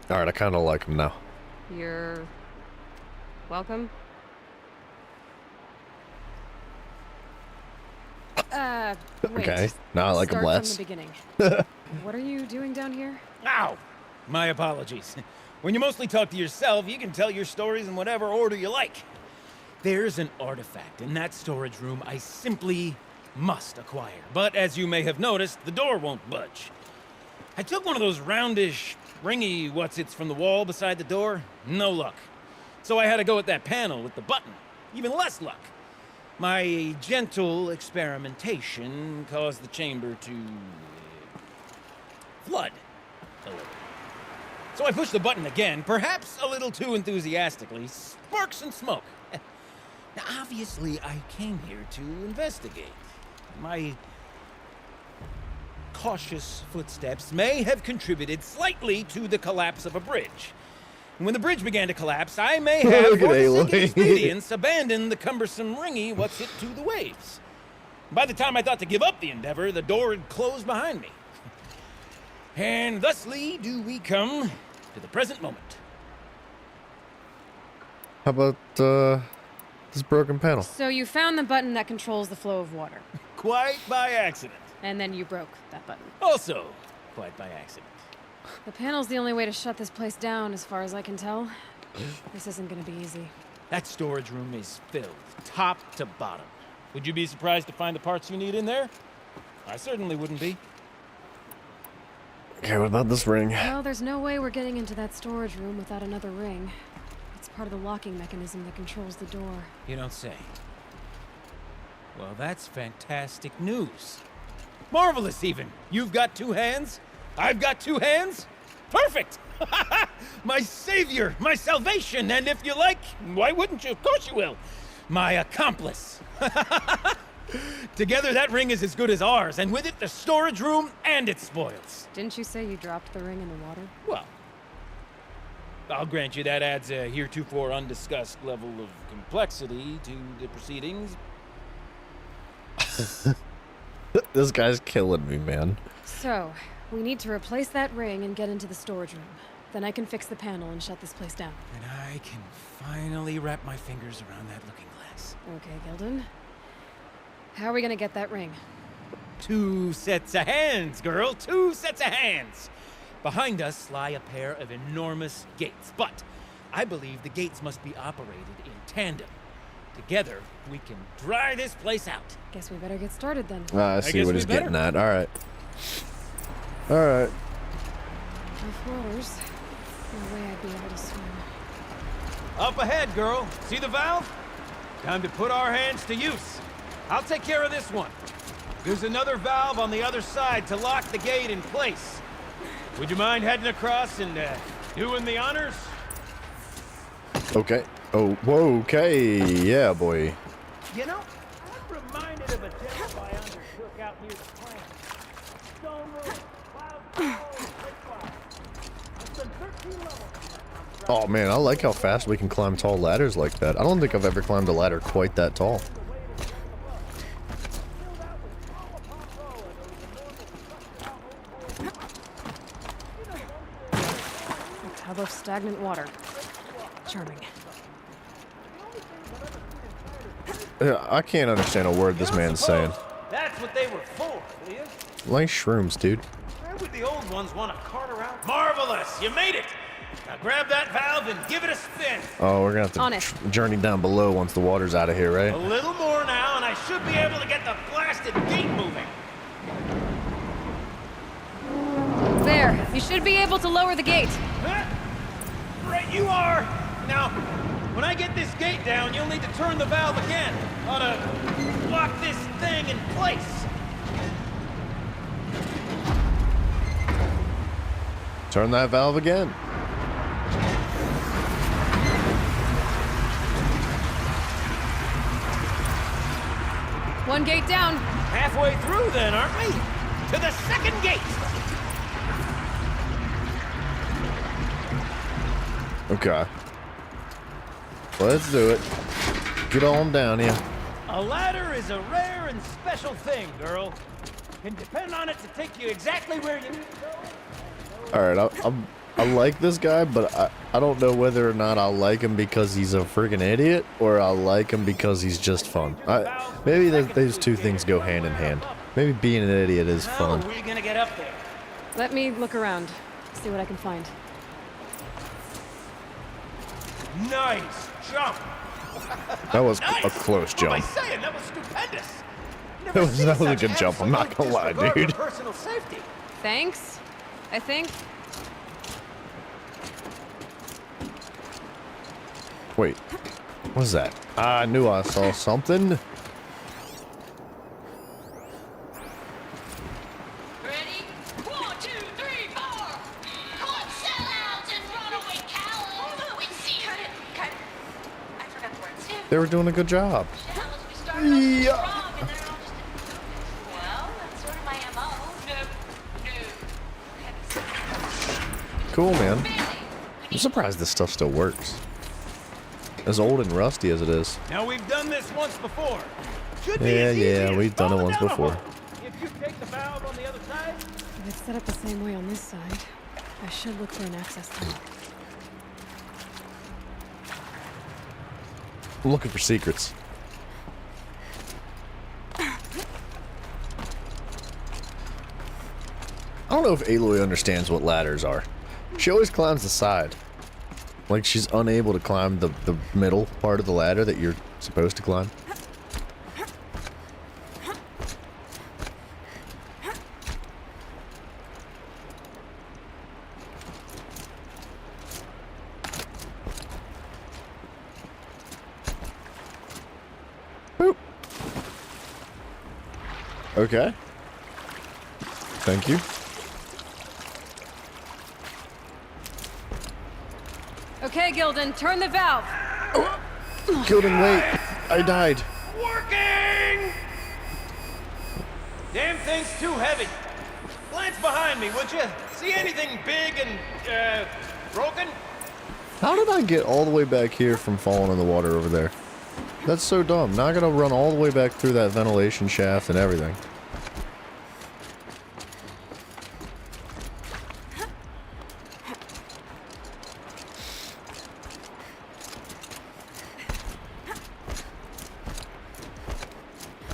Alright, I kind of like him now. You're welcome. Wait. Okay. Now I like him Start less. from the beginning. What are you doing down here? Ow! My apologies. When you mostly talk to yourself, you can tell your stories in whatever order you like. There's an artifact in that storage room I simply must acquire. But as you may have noticed, the door won't budge. I took one of those roundish, ringy what's-its from the wall beside the door. No luck. So I had to go with that panel with the button. Even less luck. My gentle experimentation caused the chamber to flood a little. So I pushed the button again, perhaps a little too enthusiastically. Sparks and smoke. Now, obviously, I came here to investigate. My cautious footsteps may have contributed slightly to the collapse of a bridge. And when the bridge began to collapse, I may have, Look at for the sake of Aloy. expedience, abandoned the cumbersome ringy what's-it to the waves. By the time I thought to give up the endeavor, the door had closed behind me. And thusly do we come to the present moment. How about this broken panel? So you found the button that controls the flow of water. Quite by accident. And then you broke that button. Also, quite by accident. The panel's the only way to shut this place down, as far as I can tell. This isn't gonna be easy. That storage room is filled, top to bottom. Would you be surprised to find the parts you need in there? I certainly wouldn't be. Okay, what about this ring? Well, there's no way we're getting into that storage room without another ring. It's part of the locking mechanism that controls the door. You don't say. Well, that's fantastic news. Marvelous, even. You've got two hands. I've got two hands. Perfect! My savior, my salvation, and if you like, why wouldn't you? Of course you will. My accomplice. Together, that ring is as good as ours, and with it, the storage room and its spoils. Didn't you say you dropped the ring in the water? Well, I'll grant you that adds a heretofore undiscussed level of complexity to the proceedings. This guy's killing me, man. So, we need to replace that ring and get into the storage room. Then I can fix the panel and shut this place down. And I can finally wrap my fingers around that looking glass. Okay, Gildan. How are we gonna get that ring? 2 sets of hands, girl. 2 sets of hands. Behind us lie a pair of enormous gates, but I believe the gates must be operated in tandem. Together, we can dry this place out. Guess we better get started then. I see what he's getting at. Alright. Alright. Rough waters. No way I'd be able to swim. Up ahead, girl. See the valve? Time to put our hands to use. I'll take care of this one. There's another valve on the other side to lock the gate in place. Would you mind heading across and doing the honors? Okay. Oh, whoa, okay. Yeah, boy. You know, I'm reminded of a tale I undertook out near the plant. Stone room, cloud, quick fire. Oh man, I like how fast we can climb tall ladders like that. I don't think I've ever climbed a ladder quite that tall. A tub of stagnant water. Charming. I can't understand a word this man's saying. That's what they were for, do you? Nice shrooms, dude. Where would the old ones want to cart around? Marvelous! You made it! Now grab that valve and give it a spin. Oh, we're gonna have to journey down below once the water's out of here, right? A little more now, and I should be able to get the blasted gate moving. There. You should be able to lower the gate. Right you are! Now, when I get this gate down, you'll need to turn the valve again. Ought to lock this thing in place. Turn that valve again. One gate down. Halfway through then, aren't we? To the second gate! Okay. Let's do it. Get on down here. A ladder is a rare and special thing, girl. Can depend on it to take you exactly where you need to go. Alright, I like this guy, but I don't know whether or not I like him because he's a friggin' idiot, or I like him because he's just fun. Maybe those two things go hand in hand. Maybe being an idiot is fun. How are we gonna get up there? Let me look around. See what I can find. Nice jump! That was Nice. a close What am I jump. saying? That was stupendous! That was a good jump, I'm not gonna lie, dude. Personal safety. Thanks, I think. Wait, what is that? I knew I saw something. They were doing a good job. Yeah. Cool, man. I'm surprised this stuff still works. As old and rusty as it is. Now we've done this once before. Should be Yeah, as easy yeah, as we've done it falling once down a before. hole. If you take the valve on the other side, If it's set up the same way on this side, I should look for an access tunnel. I'm looking for secrets. I don't know if Aloy understands what ladders are. She always climbs the side. Like she's unable to climb the middle part of the ladder that you're supposed to climb. Boop. Okay. Thank you. Okay, Gildan, turn the valve. Gildan, wait. I died. working! Damn thing's too heavy. Glance behind me, would you? See anything big and, broken? How did I get all the way back here from falling in the water over there? That's so dumb. Now I gotta run all the way back through that ventilation shaft and everything.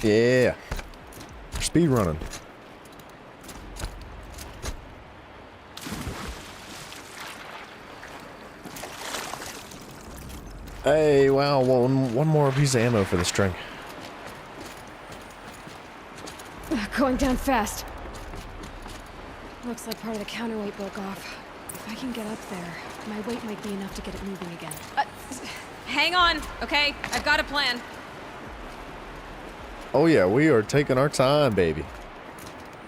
Yeah. Speed running. Hey, wow, one more piece of ammo for the string. Going down fast. Looks like part of the counterweight broke off. If I can get up there, my weight might be enough to get it moving again. Hang on, okay? I've got a plan. Oh yeah, we are taking our time, baby.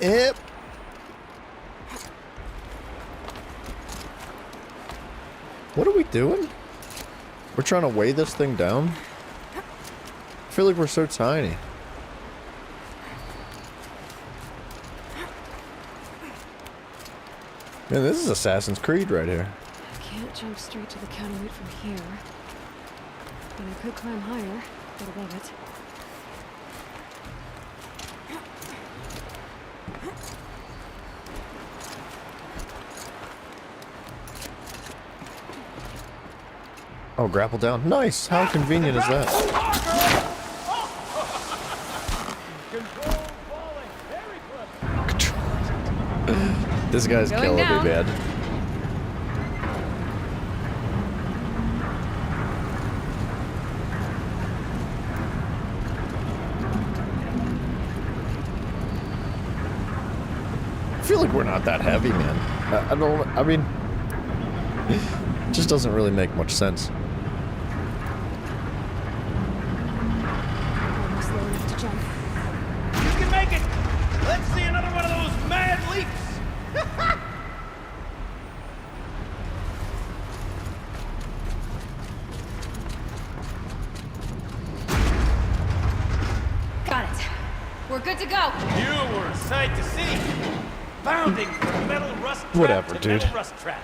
Yep. What are we doing? We're trying to weigh this thing down? I feel like we're so tiny. Man, this is Assassin's Creed right here. can't jump straight to the counterweight from here. But I could climb higher, get above it. Oh, grapple down. Nice! How convenient is that? This guy's Going killing down. me, man. I feel like we're not that heavy, man. I mean, it just doesn't really make much sense. Almost low enough to jump. You can make it! Let's see another one of those mad leaps! Got it. We're good to go. You were a sight to see. Bounding from metal rust trap Whatever, to dude. metal rust trap.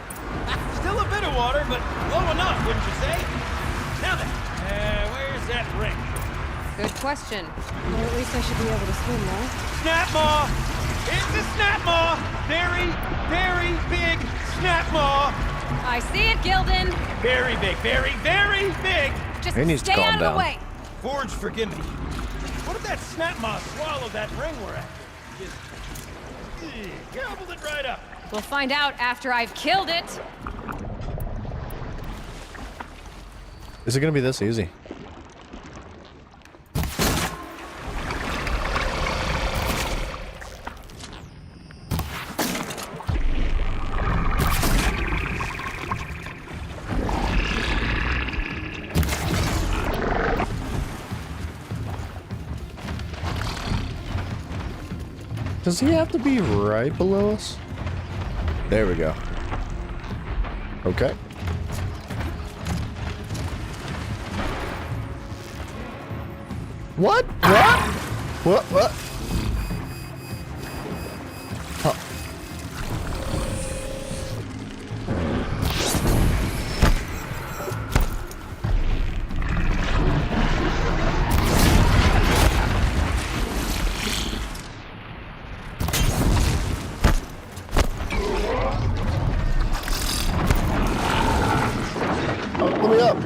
Still a bit of water, but low enough, wouldn't you say? Now then, where's that ring? Good question. Well, at least I should be able to swim now. Snap maw! It's a snap maw! Very, very big snap maw! I see it, Gildan. Very big, very, very big! Just He needs to stay calm out of down. the way. Forge, forgive me. What if that snap maw swallowed that ring we're after? Just gobbled it right up. We'll find out after I've killed it. Is it gonna be this easy? Does he have to be right below us? There we go. Okay. What? What? Huh.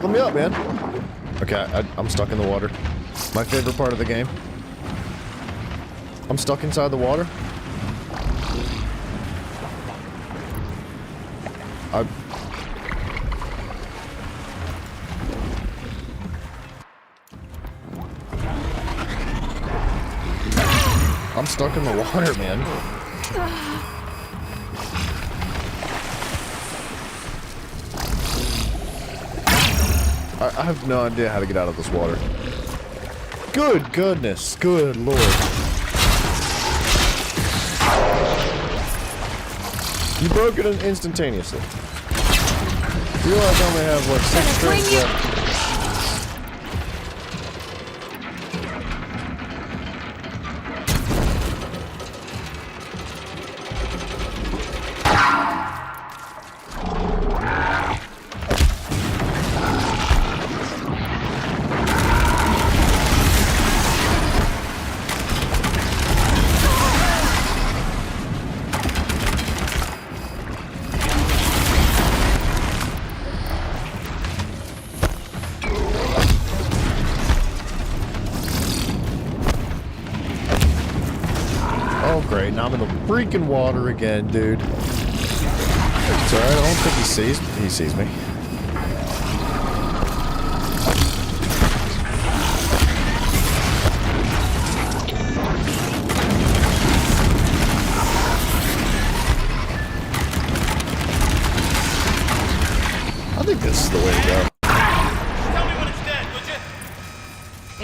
Let me up, man. Okay, I'm stuck in the water. My favorite part of the game. I'm stuck inside the water. I'm stuck in the water, man. I have no idea how to get out of this water. Good goodness. Good lord. You broke it instantaneously. You realize I only have, what, 6 strings left? Oh great, now I'm in the freaking water again, dude. It's alright, I don't think he sees me. I think this is the way to go. Tell me when it's dead, would you?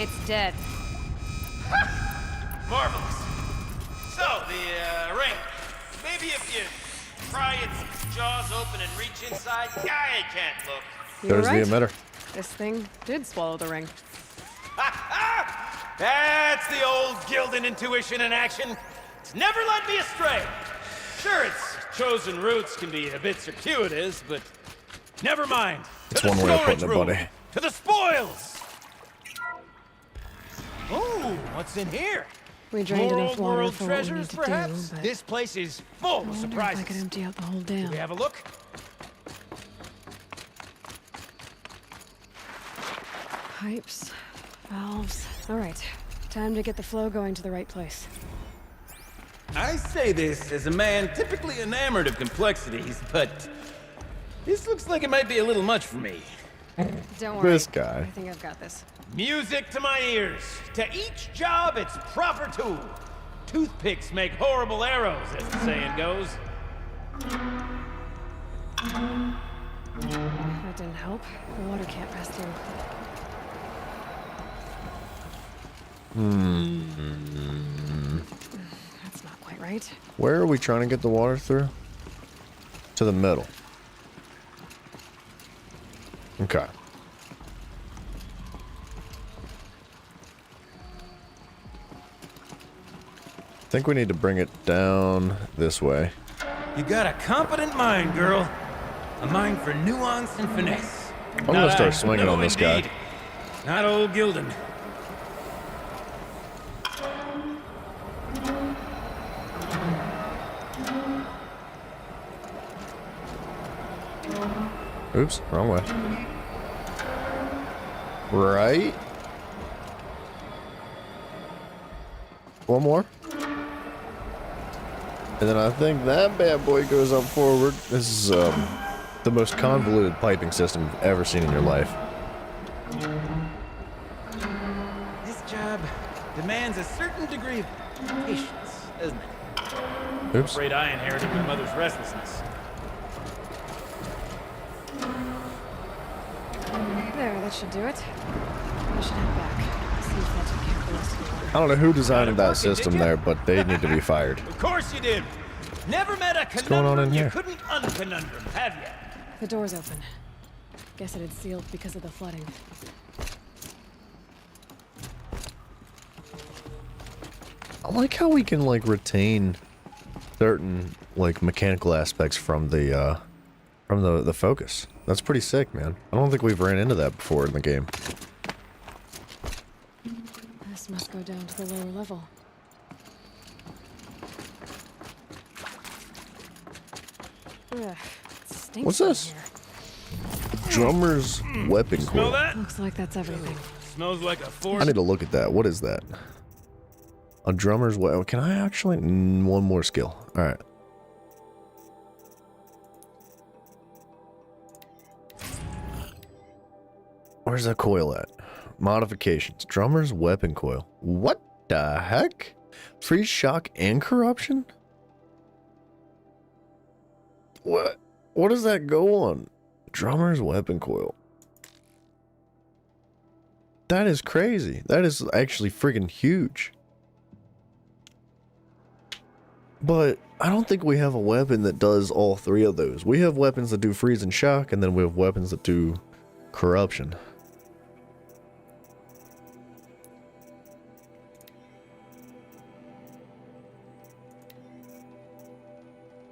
It's dead. Marvelous. So, the ring. Maybe if you pry its jaws open and reach inside, I can't look. You're There's right. the emitter. This thing did swallow the ring. That's the old Gildan intuition in action. It's never led me astray. Sure, its chosen routes can be a bit circuitous, but Never mind. That's To the one way of storage putting it, room. buddy. To the spoils. Oh, what's in here? We drained More enough old water world for what we treasures, need to perhaps? do, but This place is full I of wonder if I surprises. could empty out the whole dam. Do we have a look? Pipes, valves. All right, time to get the flow going to the right place. I say this as a man typically enamored of complexities, but this looks like it might be a little much for me. Don't worry. This guy. I think I've got this. Music to my ears. To each job, its proper tool. Toothpicks make horrible arrows, as the saying goes. That didn't help. The water can't pass through. That's not quite right. Where are we trying to get the water through? To the middle. Okay. I think we need to bring it down this way. You got a competent mind, girl. A mind for nuance and finesse. I'm gonna start swinging on this guy. Not old Gildan. Oops, wrong way. Right. One more. And then I think that bad boy goes up forward. This is the most convoluted piping system you've ever seen in your life. This job demands a certain degree of patience, doesn't it? Oops. Afraid I inherited my mother's restlessness. There, that should do it. I should head back. See if that took care of the rest of the water. I don't know who designed that system there, but they need to be fired. Of course you did. Never met a What's going on in conundrum you here? couldn't unconundrum, have you? The door's open. Guess it had sealed because of the flooding. I like how we can like retain certain like mechanical aspects from the focus. That's pretty sick, man. I don't think we've ran into that before in the game. This must go down to the lower level. Ugh, it stinks What's in this? here. Drummer's weapon Smell coil. that? Looks like that's everything. Smells like a force. I need to look at that. What is that? A drummer's weapon. Can I actually? One more skill. All right. Where's that coil at? Modifications. Drummer's weapon coil. What the heck? Freeze, shock, and corruption? What? What does that go on? Drummer's weapon coil. That is crazy. That is actually freaking huge. But I don't think we have a weapon that does all three of those. We have weapons that do freeze and shock, and then we have weapons that do corruption.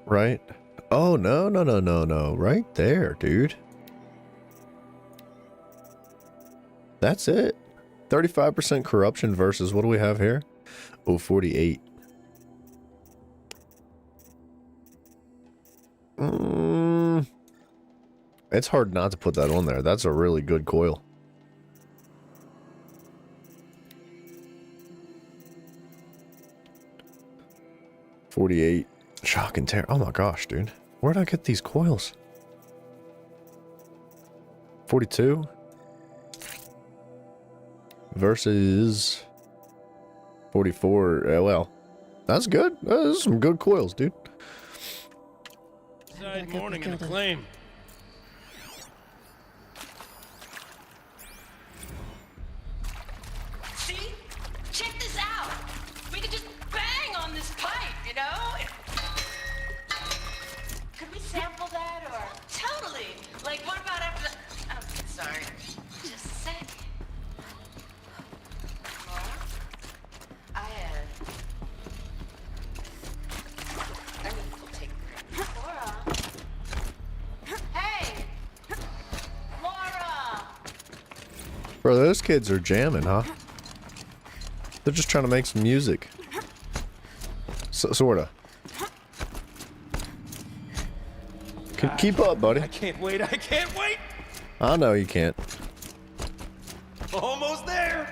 Right? Oh, no, no, no, no, no. Right there, dude. That's it. 35% corruption versus what do we have here? Oh, 48. It's hard not to put that on there. That's a really good coil. $48. Shock and tear. Oh my gosh, dude. Where'd I get these coils? 42 versus 44. Well, that's good. Those are some good coils, dude. Side morning and acclaim. See? Check this out. We could just bang on this pipe, you know? Could we sample that or? Totally. Like, what about after the... Oh, sorry. Just a sec. I need to take Laura. Bro, those kids are jamming, huh? They're just trying to make some music. Sorta. Keep up, buddy. I can't wait. I can't wait. I know you can't. Almost there.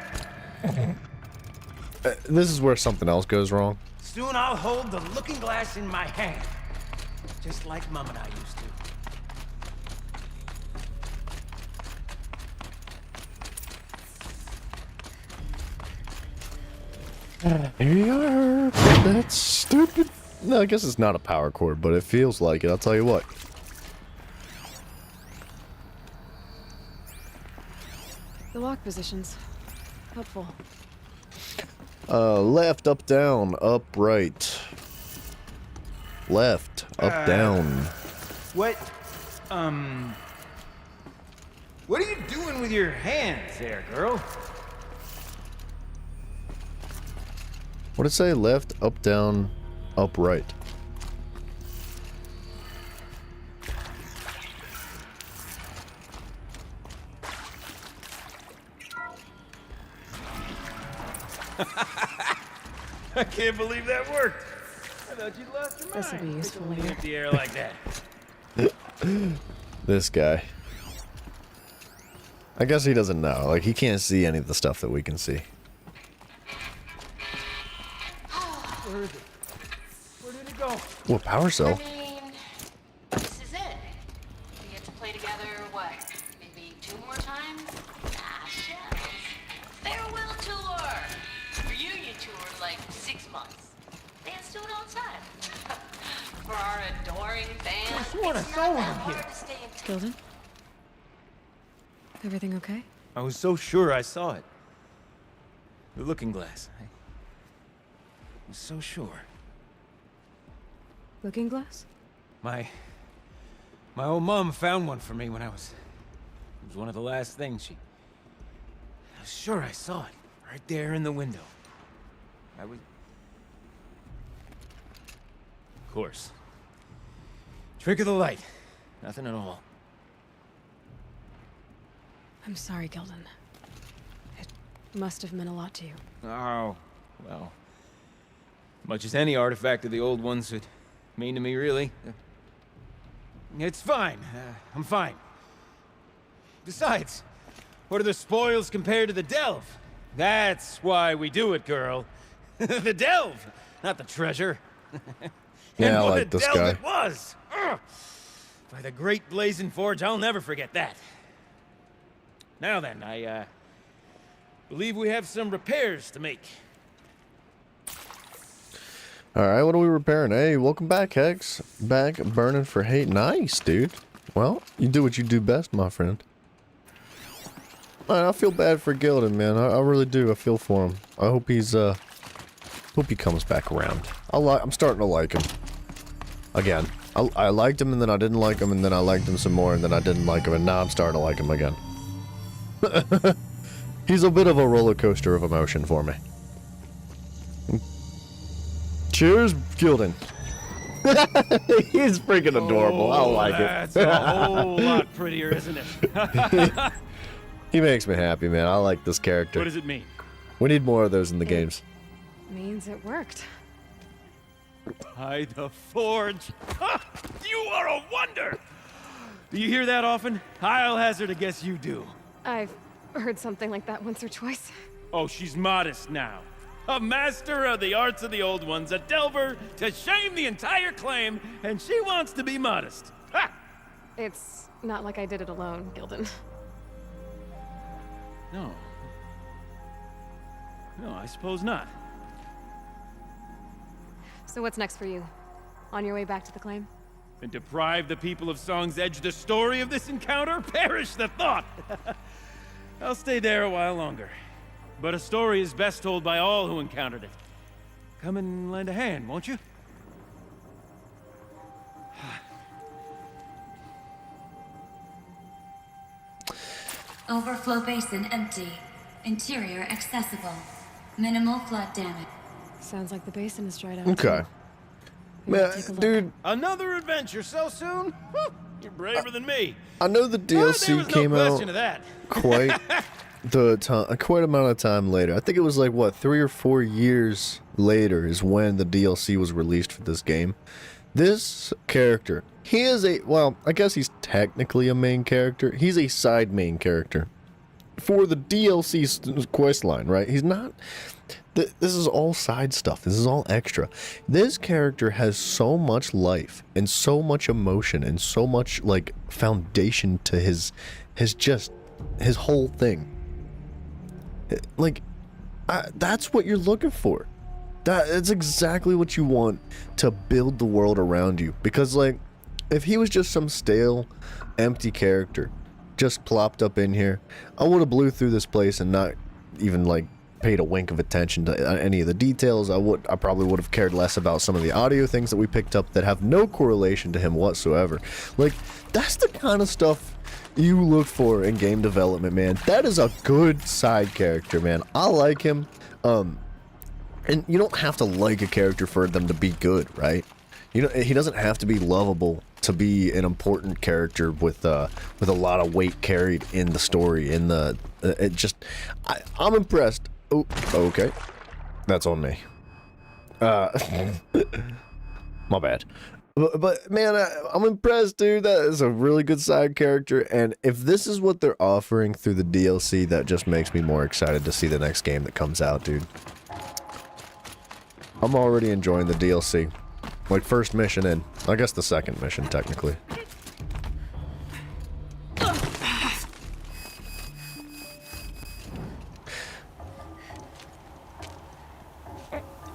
This is where something else goes wrong. Soon I'll hold the looking glass in my hand, just like Mom and I used to. Here you are. That's stupid. No, I guess it's not a power cord, but it feels like it. I'll tell you what. The lock positions. Helpful. Left, up, down, up, right. Left, up, down. What are you doing with your hands there, girl? What did it say? Left, up, down, up, right. I can't believe that worked. I thought you'd lost your mind. This'll be useful Only later. empty air like that. This guy. I guess he doesn't know. Like, he can't see any of the stuff that we can see. Where is it? Where did it go? What, power cell? This is it. We get to play together, what, maybe 2 more times? Ah, shells. Farewell tour! Reunion tour, like 6 months. Dance to it all the time. For our adoring fans, I sworn I it's saw not one that here. hard to stay in touch. Gilden? Everything okay? I was so sure I saw it. The looking glass. I was so sure. Looking glass? My old mom found one for me when it was one of the last things I was sure I saw it. Right there in the window. Of course. Trick of the light. Nothing at all. I'm sorry, Gilden. It must have meant a lot to you. Oh, well. Much as any artifact of the old ones would mean to me, really. It's fine. I'm fine. Besides, what are the spoils compared to the delve? That's why we do it, girl. The delve, not the treasure. Yeah, and I what like a this delve guy. it was! Ugh. By the great Blazing Forge, I'll never forget that. Now then, I believe we have some repairs to make. Alright, what are we repairing? Hey, welcome back, Hex. Back burning for hate. Nice, dude. Well, you do what you do best, my friend. Man, I feel bad for Gilden, man. I really do. I feel for him. I hope he's, hope he comes back around. I'm starting to like him. Again. I liked him, and then I didn't like him, and then I liked him some more, and then I didn't like him, and now I'm starting to like him again. He's a bit of a roller coaster of emotion for me. Cheers, Gilden. He's freaking adorable. I like it. That's a whole lot prettier, isn't it? He makes me happy, man. I like this character. What does it mean? We need more of those in the games. Means it worked. By the Forge. Ha! You are a wonder! Do you hear that often? I'll hazard a guess you do. I've heard something like that once or twice. Oh, she's modest now. A master of the arts of the old ones, a delver to shame the entire claim, and she wants to be modest. Ha! It's not like I did it alone, Gilden. No. No, I suppose not. So what's next for you? On your way back to the claim? And deprive the people of Song's Edge the story of this encounter? Perish the thought! I'll stay there a while longer. But a story is best told by all who encountered it. Come and lend a hand, won't you? Overflow basin empty. Interior accessible. Minimal flood damage. Sounds like the basin is dried out. Okay. Man, dude, Another adventure so soon? You're braver than me. I know the There DLC was no came out question of that. quite quite amount of time later. I think it was like, what, 3 or 4 years later is when the DLC was released for this game. This character, he is well, I guess he's technically a main character. He's a side main character for the DLC quest line, right? He's not... This is all side stuff. This is all extra. This character has so much life and so much emotion and so much, like, foundation to his whole thing. Like, that's what you're looking for. That's exactly what you want to build the world around you. Because, like, if he was just some stale, empty character just plopped up in here, I would have blew through this place and not even, like, paid a wink of attention to any of the details. I probably would have cared less about some of the audio things that we picked up that have no correlation to him whatsoever. Like, that's the kind of stuff you look for in game development, man. That is a good side character, man. I like him. And you don't have to like a character for them to be good, right? You know, he doesn't have to be lovable to be an important character with a lot of weight carried in the story. I'm impressed. Oh, okay. That's on me. My bad. But man, I'm impressed, dude. That is a really good side character. And if this is what they're offering through the DLC, that just makes me more excited to see the next game that comes out, dude. I'm already enjoying the DLC. Like, first mission in. I guess the second mission, technically.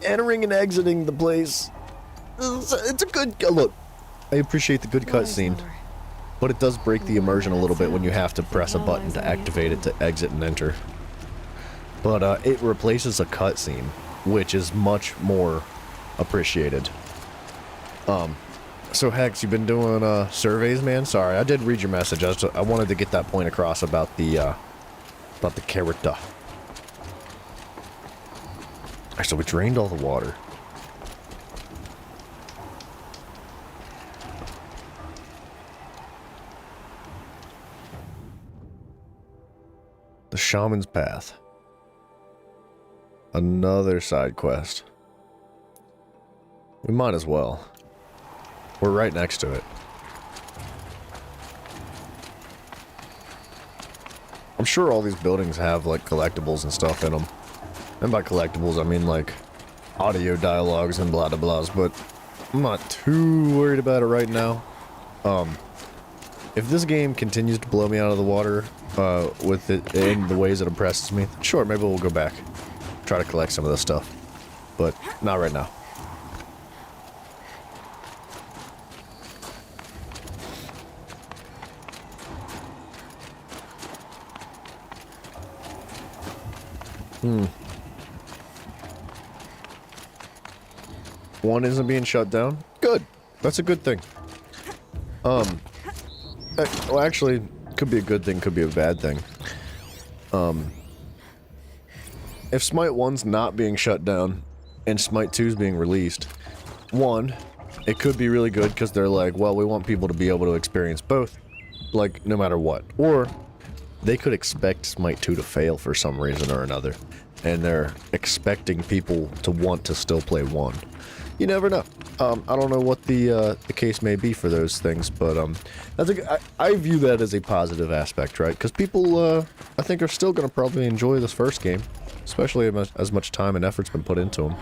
Entering and exiting the place. It's a good... Look, I appreciate the good cutscene, but it does break the immersion a little bit when you have to press a button to activate it to exit and enter. But it replaces a cutscene, which is much more appreciated. So Hex, you've been doing surveys, man? Sorry, I did read your message. I wanted to get that point across about the character. Alright, so we drained all the water. The Shaman's Path. Another side quest. We might as well. We're right next to it. I'm sure all these buildings have, like, collectibles and stuff in them. And by collectibles, I mean, like, audio dialogues and blah blah blahs, but I'm not too worried about it right now. If this game continues to blow me out of the water, with it in the ways it impresses me, sure, maybe we'll go back. Try to collect some of this stuff. But not right now. One isn't being shut down? Good. That's a good thing. Well, actually, could be a good thing, could be a bad thing. If Smite 1's not being shut down, and Smite 2's being released, one, it could be really good because they're like, well, we want people to be able to experience both, like, no matter what. Or, they could expect Smite 2 to fail for some reason or another, and they're expecting people to want to still play 1. You never know. I don't know what the case may be for those things, but I view that as a positive aspect, right? Because people, I think, are still going to probably enjoy this first game, especially as much time and effort's been put into them.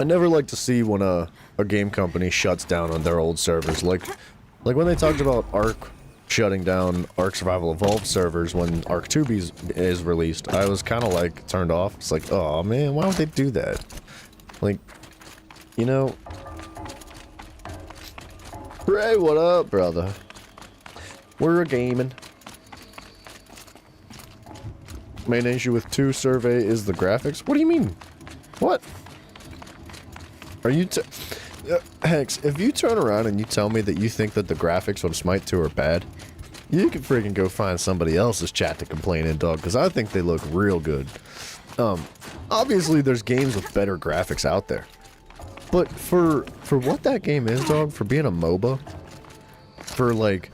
I never like to see when a game company shuts down on their old servers, like when they talked about Ark shutting down Ark Survival Evolved servers when Ark 2 is released. I was kind of like turned off. It's like, oh man, why would they do that? Like, you know. Ray, what up, brother? We're gaming. Main issue with 2 survey is the graphics. What do you mean? What? Are you Hex, if you turn around and you tell me that you think that the graphics on Smite 2 are bad, you can freaking go find somebody else's chat to complain in, dog, because I think they look real good. Obviously there's games with better graphics out there. But for what that game is, dog, for being a MOBA, for like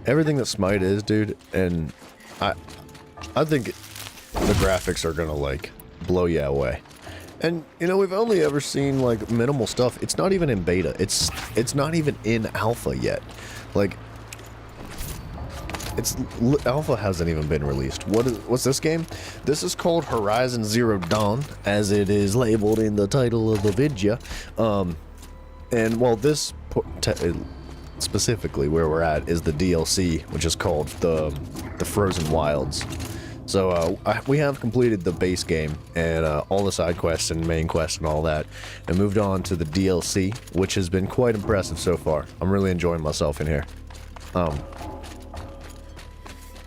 everything that Smite is, dude, and I think the graphics are gonna like blow you away. And you know, we've only ever seen like minimal stuff. It's not even in beta. It's not even in alpha yet. Like, alpha hasn't even been released. What's this game? This is called Horizon Zero Dawn, as it is labeled in the title of the video. And well, this specifically where we're at is the DLC, which is called the Frozen Wilds. So we have completed the base game and all the side quests and main quests and all that, and moved on to the DLC, which has been quite impressive so far. I'm really enjoying myself in here. I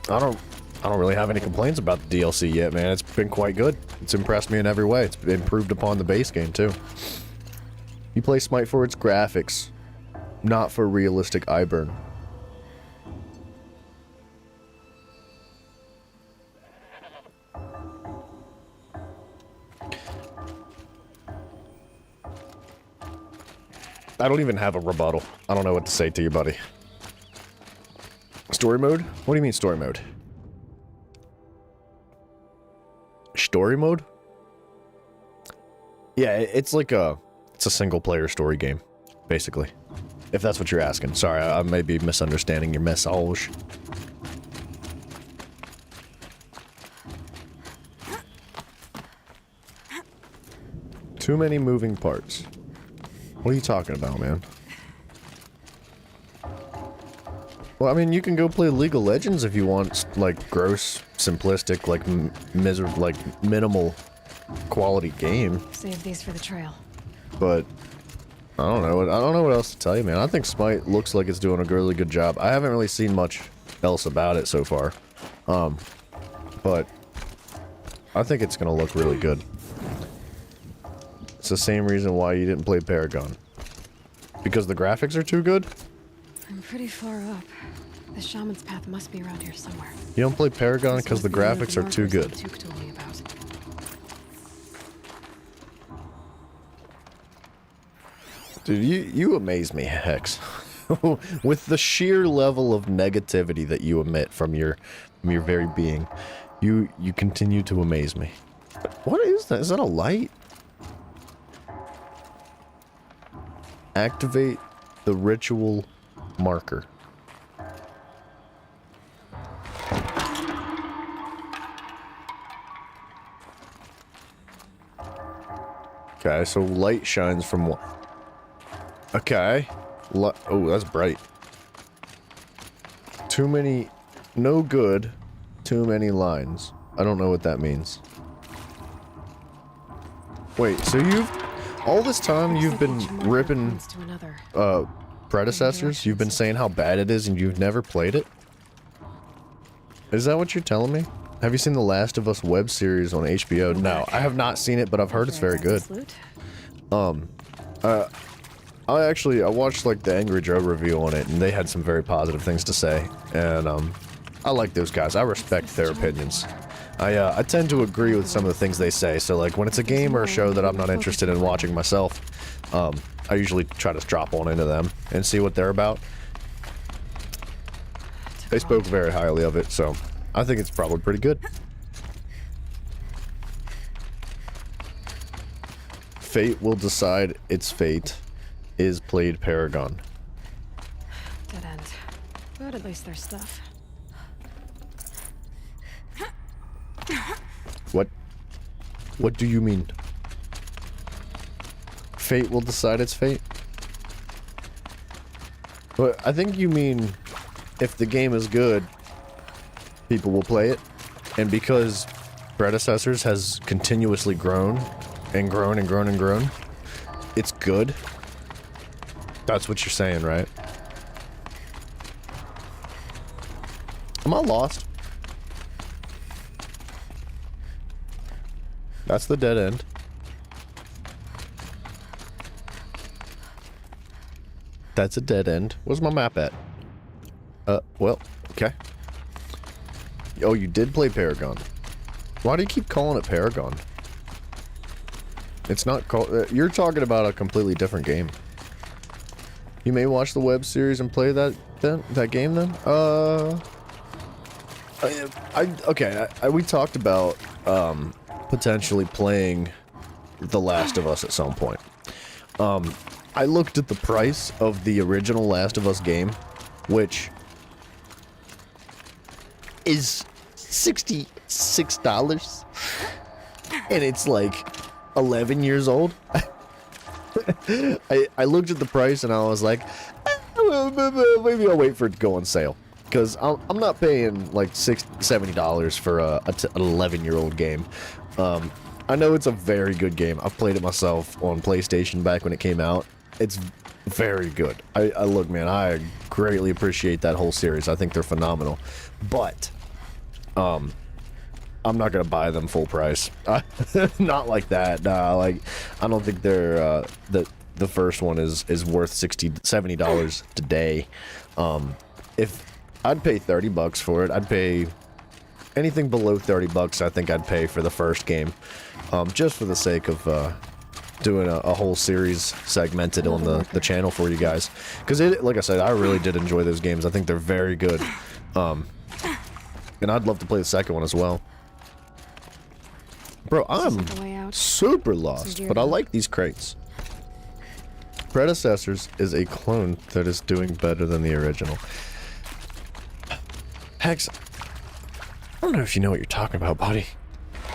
don't really have any complaints about the DLC yet, man. It's been quite good. It's impressed me in every way. It's improved upon the base game too. You play Smite for its graphics, not for realistic eye burn. I don't even have a rebuttal. I don't know what to say to you, buddy. Story mode? What do you mean story mode? Story mode? Yeah, it's like it's a single player story game, basically. If that's what you're asking. Sorry, I may be misunderstanding your message. Too many moving parts. What are you talking about, man? Well, I mean, you can go play League of Legends if you want, like, gross, simplistic, like, minimal quality game. Save these for the trail. But I don't know what else to tell you, man. I think Smite looks like it's doing a really good job. I haven't really seen much else about it so far. But I think it's gonna look really good. It's the same reason why you didn't play Paragon. Because the graphics are too good? I'm pretty far up. The shaman's path must be around here somewhere. You don't play Paragon because the graphics are too good. Dude, you amaze me, Hex. With the sheer level of negativity that you emit from your very being, you continue to amaze me. What is that? Is that a light? Activate the ritual marker. Okay, so light shines from what? Okay. Oh, that's bright. Too many... No good. Too many lines. I don't know what that means. Wait, so you've... All this time you've been ripping... predecessors? You've been saying how bad it is and you've never played it? Is that what you're telling me? Have you seen the Last of Us web series on HBO? No, I have not seen it, but I've heard it's very good. I watched like the Angry Joe review on it, and they had some very positive things to say, and I like those guys. I respect their opinions. I tend to agree with some of the things they say, so like when it's a game or a show that I'm not interested in watching myself, I usually try to drop on into them and see what they're about. They spoke very highly of it, so I think it's probably pretty good. Fate will decide its fate is played Paragon. Dead end. But at least there's stuff. What do you mean? Fate will decide its fate? But I think you mean if the game is good, people will play it. And because Predecessors has continuously grown and grown and grown and grown, it's good. That's what you're saying, right? Am I lost? That's the dead end. That's a dead end. Where's my map at? Well, okay. Oh, you did play Paragon. Why do you keep calling it Paragon? It's not called... you're talking about a completely different game. You may watch the web series and play that game then. We talked about potentially playing The Last of Us at some point. I looked at the price of the original Last of Us game, which is $66, and it's like 11 years old. I looked at the price and I was like, maybe I'll wait for it to go on sale, because I'm not paying like $70 for an 11-year-old game. I know it's a very good game. I've played it myself on PlayStation back when it came out. It's very good. I look, man, I greatly appreciate that whole series. I think they're phenomenal. But I'm not gonna buy them full price. Not like that. Nah, like I don't think they're the first one is worth $70 today. If I'd pay $30 for it, I'd pay anything below $30. I think I'd pay for the first game, just for the sake of doing a whole series segmented on the channel for you guys. Because like I said, I really did enjoy those games. I think they're very good. And I'd love to play the second one as well. Bro, I'm super lost, but I like these crates. Predecessors is a clone that is doing better than the original. Hex, I don't know if you know what you're talking about, buddy.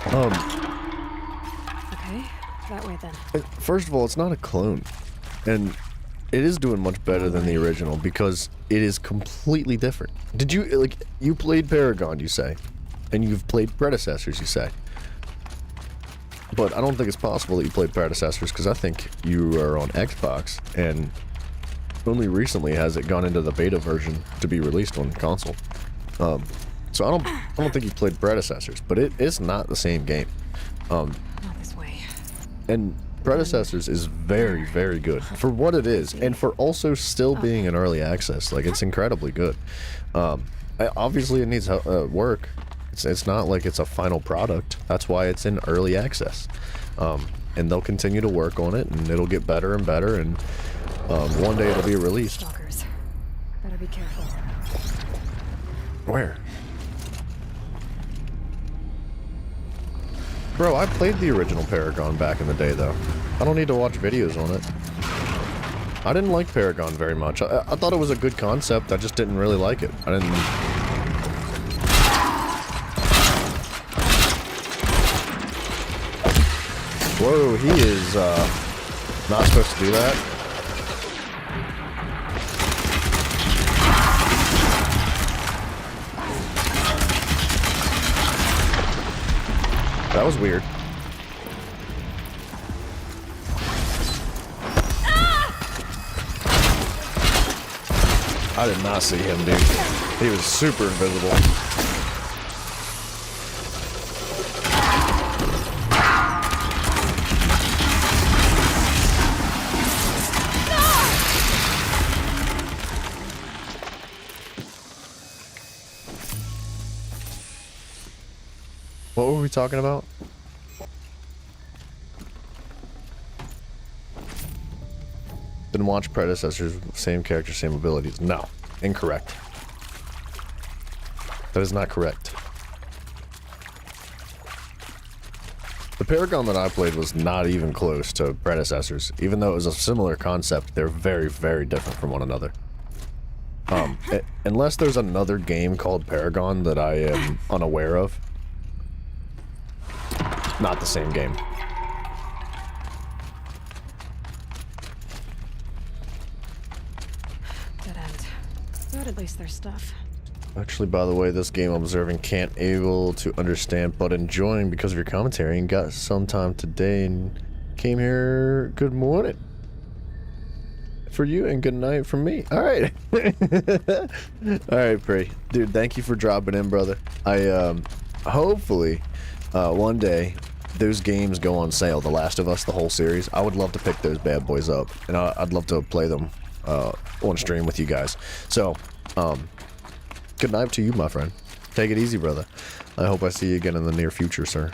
Okay, that way then. First of all, it's not a clone. And it is doing much better than the original because it is completely different. Did you, like, you played Paragon, you say? And you've played Predecessors, you say? But I don't think it's possible that you played Predecessors, because I think you are on Xbox, and only recently has it gone into the beta version to be released on console. So I don't think you played Predecessors, but it's not the same game. Not this way. And Predecessors is very, very good for what it is, and for also still being in early access. Like, it's incredibly good. Obviously, it needs work. It's not like it's a final product. That's why it's in early access. And they'll continue to work on it, and it'll get better and better, and one day it'll be released. Stalkers. Better be careful. Where? Bro, I played the original Paragon back in the day, though. I don't need to watch videos on it. I didn't like Paragon very much. I thought it was a good concept. I just didn't really like it. I didn't... Whoa, he is, not supposed to do that. That was weird. I did not see him, dude. He was super invisible. What were we talking about? Didn't watch Predecessors, same character, same abilities. No, incorrect. That is not correct. The Paragon that I played was not even close to Predecessors. Even though it was a similar concept, they're very, very different from one another. Unless there's another game called Paragon that I am unaware of. Not the same game. Dead end. But at least there's stuff. Actually, by the way, this game I'm observing can't able to understand but enjoying because of your commentary, and got some time today and came here. Good morning for you and good night from me. All right. All right, Prey. Dude, thank you for dropping in, brother. I hopefully one day those games go on sale. The Last of Us, the whole series. I would love to pick those bad boys up, and I'd love to play them on stream with you guys. So, good night to you, my friend. Take it easy, brother. I hope I see you again in the near future, sir.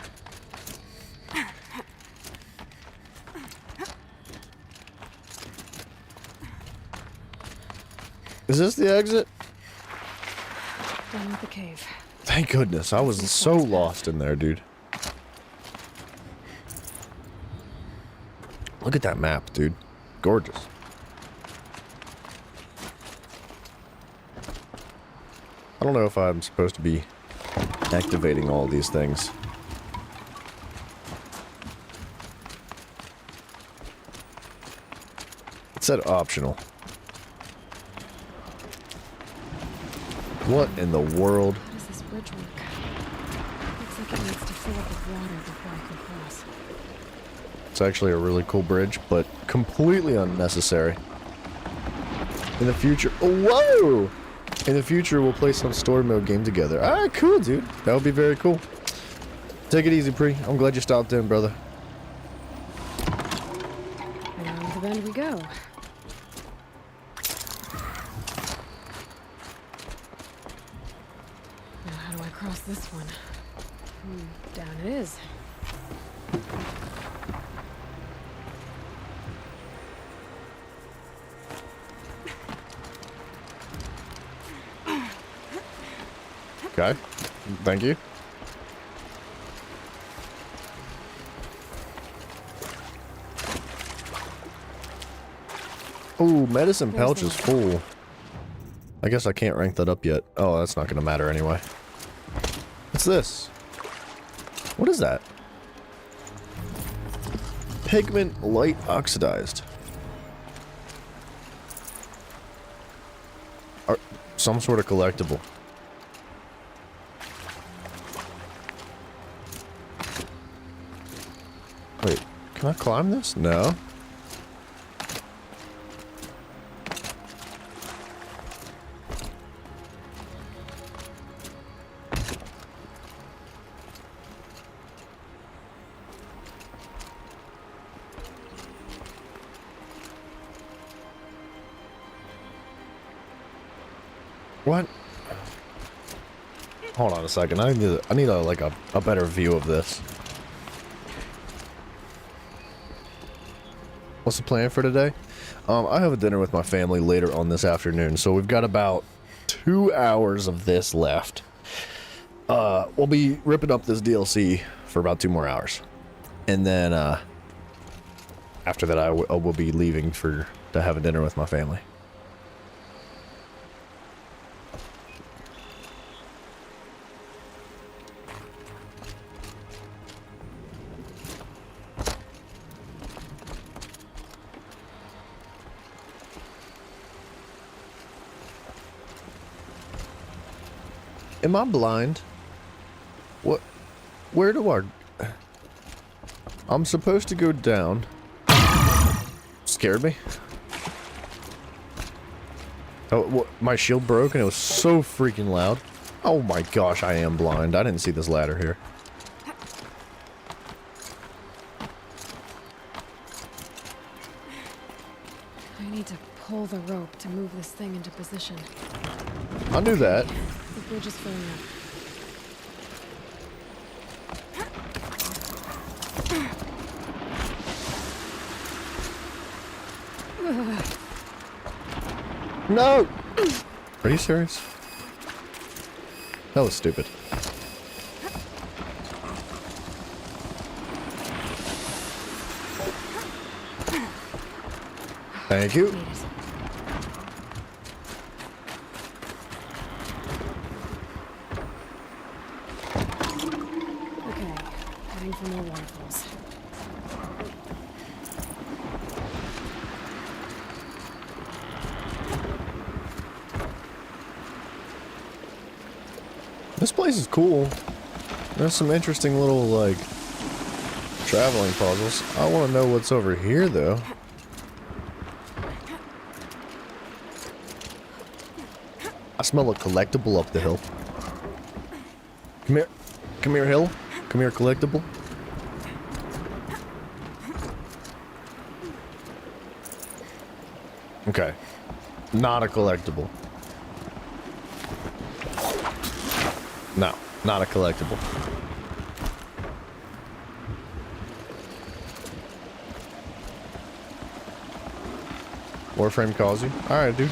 Is this the exit? Done with the cave. Thank goodness. I was so lost in there, dude. Look at that map, dude. Gorgeous. I don't know if I'm supposed to be activating all these things. It said optional. What in the world? How does this bridge work? Looks like it needs to fill up with water before I can cross. It's actually a really cool bridge, but completely unnecessary. In the future, whoa! In the future, we'll play some story mode game together. Alright, cool, dude. That would be very cool. Take it easy, Pre. I'm glad you stopped in, brother. Around the bend we go. Now, how do I cross this one? Down it is. Okay. Thank you. Ooh, medicine pouch is full. I guess I can't rank that up yet. Oh, that's not gonna matter anyway. What's this? What is that? Pigment light oxidized. Some sort of collectible. Wait, can I climb this? No. What? Hold on a second. I need a better view of this. What's the plan for today? I have a dinner with my family later on this afternoon, so we've got about 2 hours of this left. We'll be ripping up this DLC for about 2 more hours, and then after that, I will be leaving to have a dinner with my family. Am I blind? What? Where do I... I'm supposed to go down. Scared me. Oh, what? My shield broke and it was so freaking loud. Oh my gosh, I am blind. I didn't see this ladder here. I need to pull the rope to move this thing into position. I knew that. The bridge is filling up. No! Are you serious? That was stupid. Thank you. Okay, heading for more waterfalls. This place is cool. There's some interesting little, like, traveling puzzles. I want to know what's over here, though. I smell a collectible up the hill. Come here. Come here, hill. Come here, collectible. Okay. Not a collectible. No, not a collectible. Warframe calls you? Alright, dude.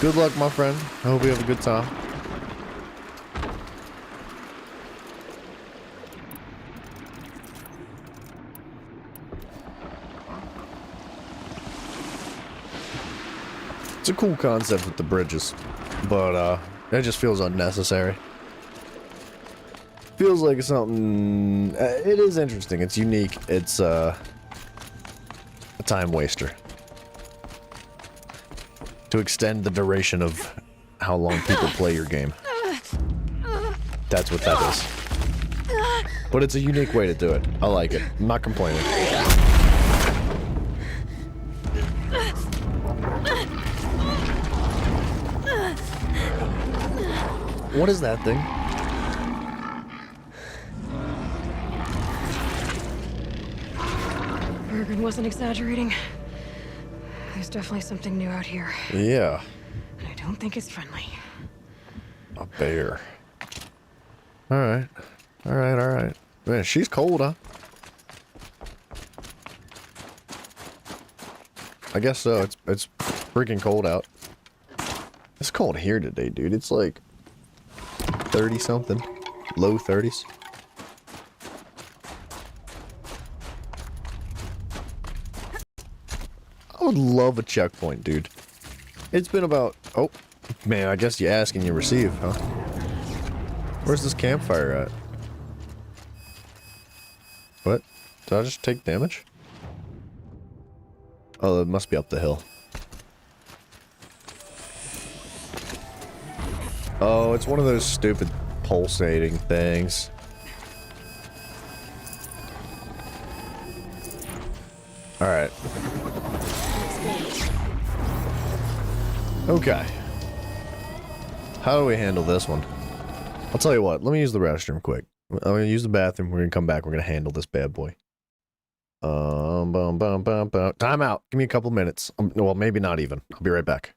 Good luck, my friend. I hope you have a good time. It's a cool concept with the bridges, but it just feels unnecessary. Feels like something. It is interesting. It's unique. It's a time waster to extend the duration of how long people play your game. That's what that is. But it's a unique way to do it. I like it. I'm not complaining. What is that thing? Bergen wasn't exaggerating. There's definitely something new out here. Yeah. And I don't think it's friendly. A bear. Alright. Alright, alright. Man, she's cold, huh? I guess so. It's freaking cold out. It's cold here today, dude. It's like 30 something. Low 30s. I would love a checkpoint, dude. It's been about... Oh, man, I guess you ask and you receive, huh? Where's this campfire at? What? Did I just take damage? Oh, it must be up the hill. Oh, it's one of those stupid pulsating things. Alright. Okay. How do we handle this one? I'll tell you what, let me use the restroom quick. I'm gonna use the bathroom, we're gonna come back, we're gonna handle this bad boy. Time out. Give me a couple minutes. Well, maybe not even. I'll be right back.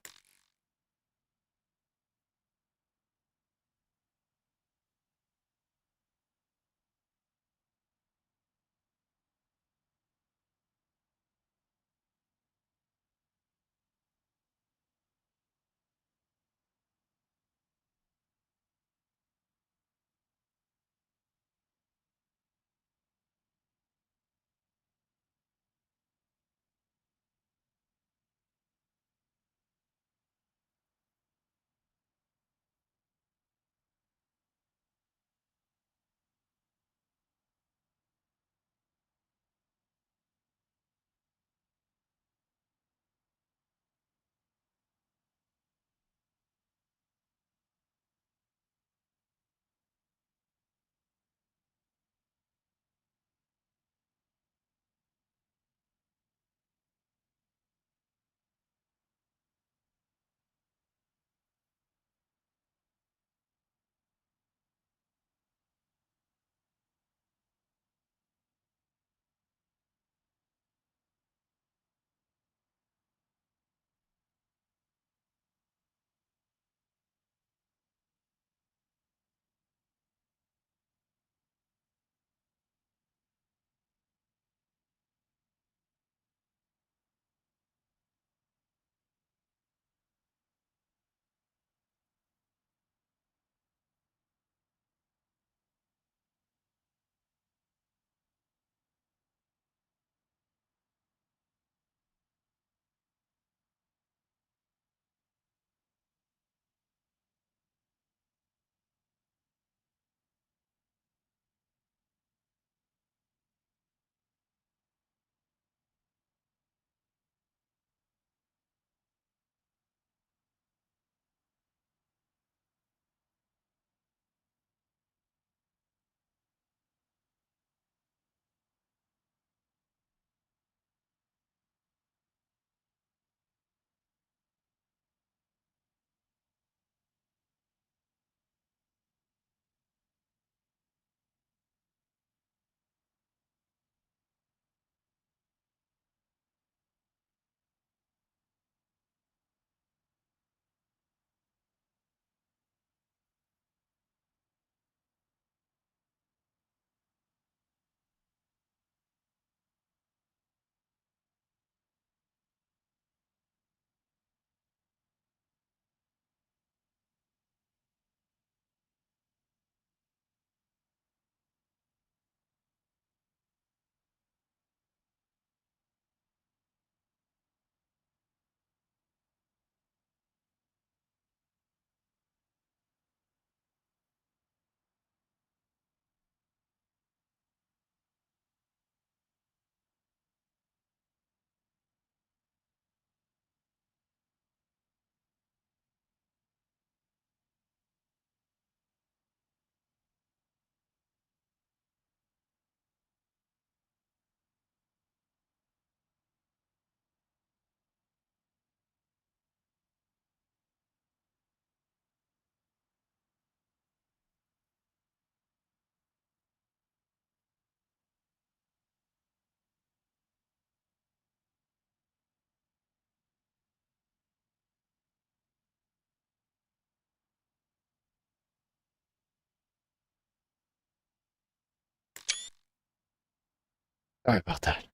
Sorry about that.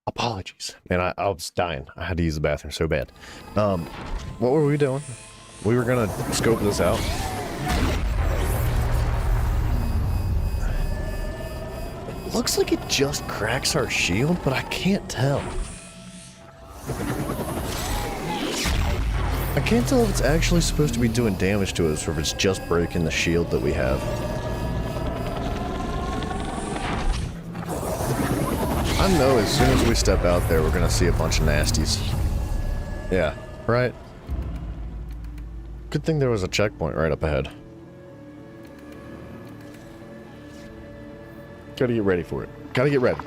Apologies. Man, I was dying. I had to use the bathroom so bad. What were we doing? We were gonna scope this out. It looks like it just cracks our shield, but I can't tell. I can't tell if it's actually supposed to be doing damage to us or if it's just breaking the shield that we have. I know as soon as we step out there, we're gonna see a bunch of nasties. Yeah, right? Good thing there was a checkpoint right up ahead. Gotta get ready for it. Gotta get ready.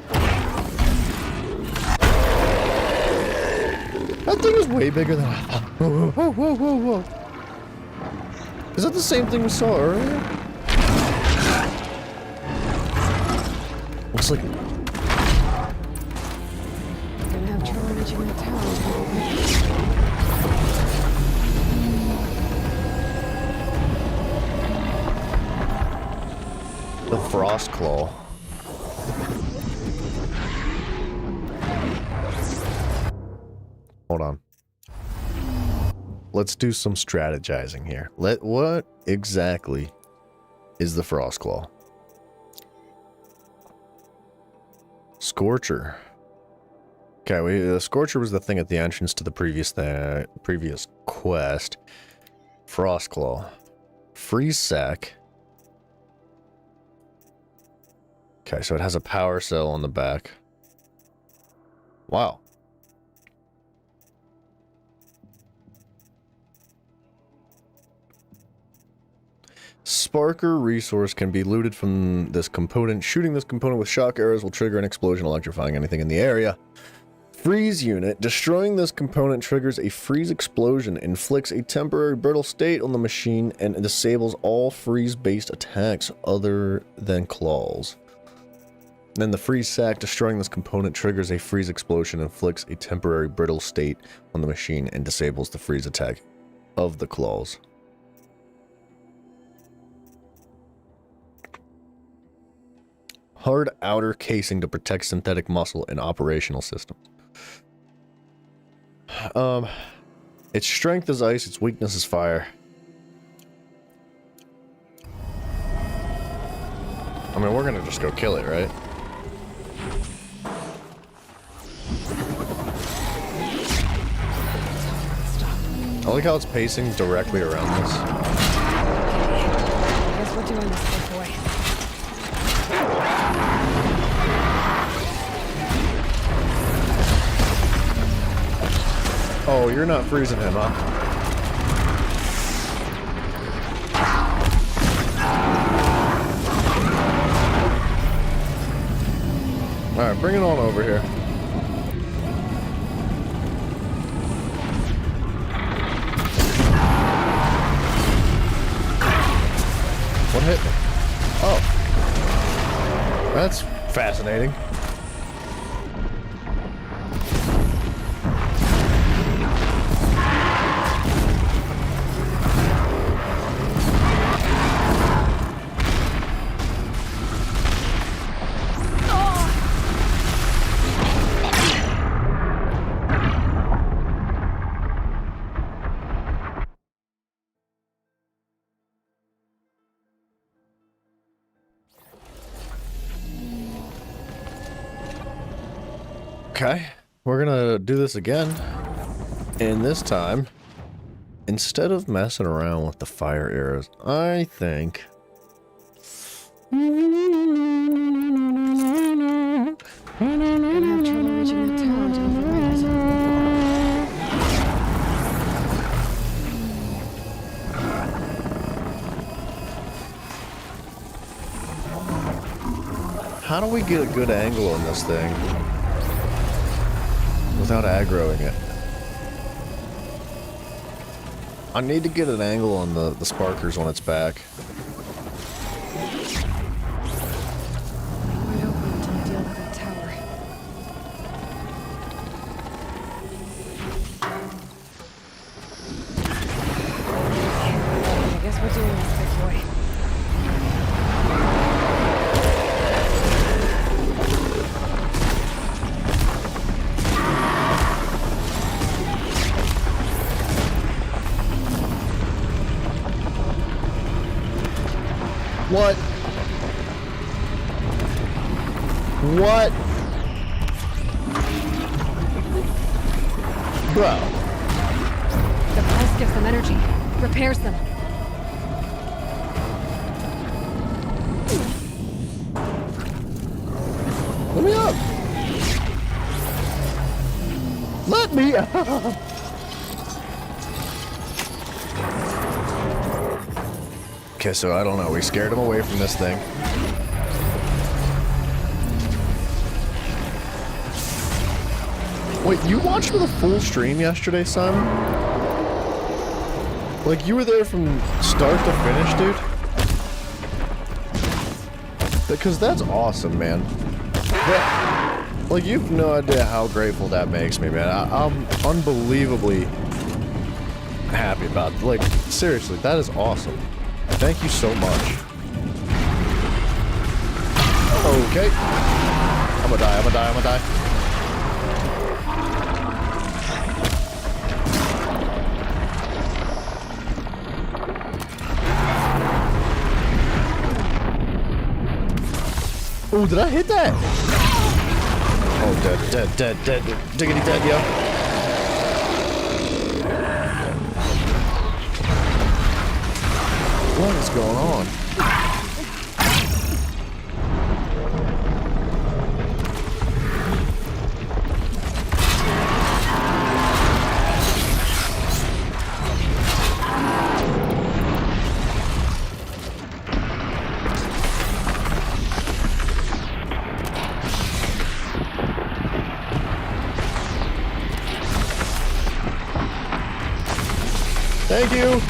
That thing is way bigger than I thought. Whoa, whoa, whoa, whoa, whoa. Is that the same thing we saw earlier? Looks like... Gonna have trouble reaching that tower. The Frost Claw. Hold on. Let's do some strategizing here. What exactly is the Frost Claw? Scorcher. Okay, the Scorcher was the thing at the entrance to the previous quest. Frost Claw. Freeze Sack. Okay, so it has a power cell on the back. Wow. Sparker resource can be looted from this component. Shooting this component with shock arrows will trigger an explosion, electrifying anything in the area. Freeze unit. Destroying this component triggers a freeze explosion, inflicts a temporary brittle state on the machine, and disables all freeze-based attacks other than claws. Then the freeze sack. Destroying this component triggers a freeze explosion, inflicts a temporary brittle state on the machine, and disables the freeze attack of the claws. Hard outer casing to protect synthetic muscle and operational systems. Its strength is ice, its weakness is fire. I mean, we're gonna just go kill it, right? I like how it's pacing directly around this. I guess we're doing this, big boy. Oh, you're not freezing him, huh? Alright, bring it on over here. What hit me? Oh. That's fascinating. Okay, we're gonna do this again, and this time, instead of messing around with the fire arrows, I think... Gonna have trouble reaching that tower to override it. How do we get a good angle on this thing without aggroing it? I need to get an angle on the sparkers on its back. Wide open until I deal with that tower. I guess we're doing this, big boy. What? What? Bro. The pulse gives them energy, repairs them. Let me up. Let me up. Okay, so I don't know. We scared him away from this thing. Wait, you watched the full stream yesterday, Simon? Like, you were there from start to finish, dude? Because that's awesome, man. That, like, you've no idea how grateful that makes me, man. I'm unbelievably happy about it. Like, seriously, that is awesome. Thank you so much. Okay. I'm gonna die, I'm gonna die, I'm gonna die. Oh, did I hit that? Oh, dead. Diggity dead, yo. What is going on? Thank you.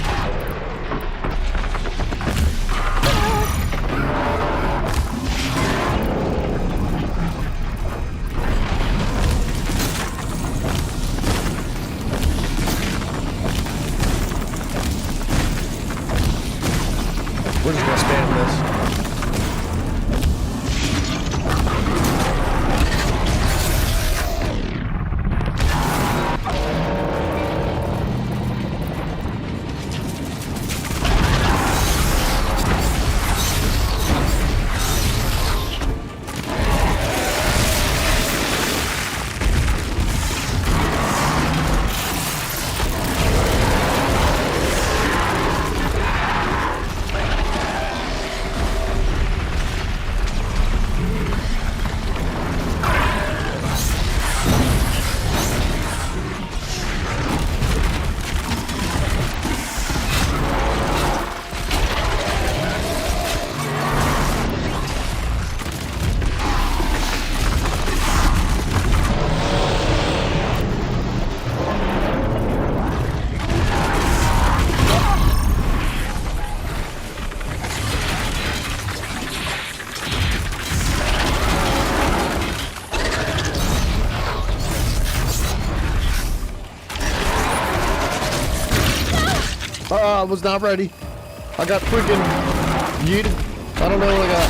We're just gonna spam this. I was not ready. I got freaking yeeted. I don't know what I got.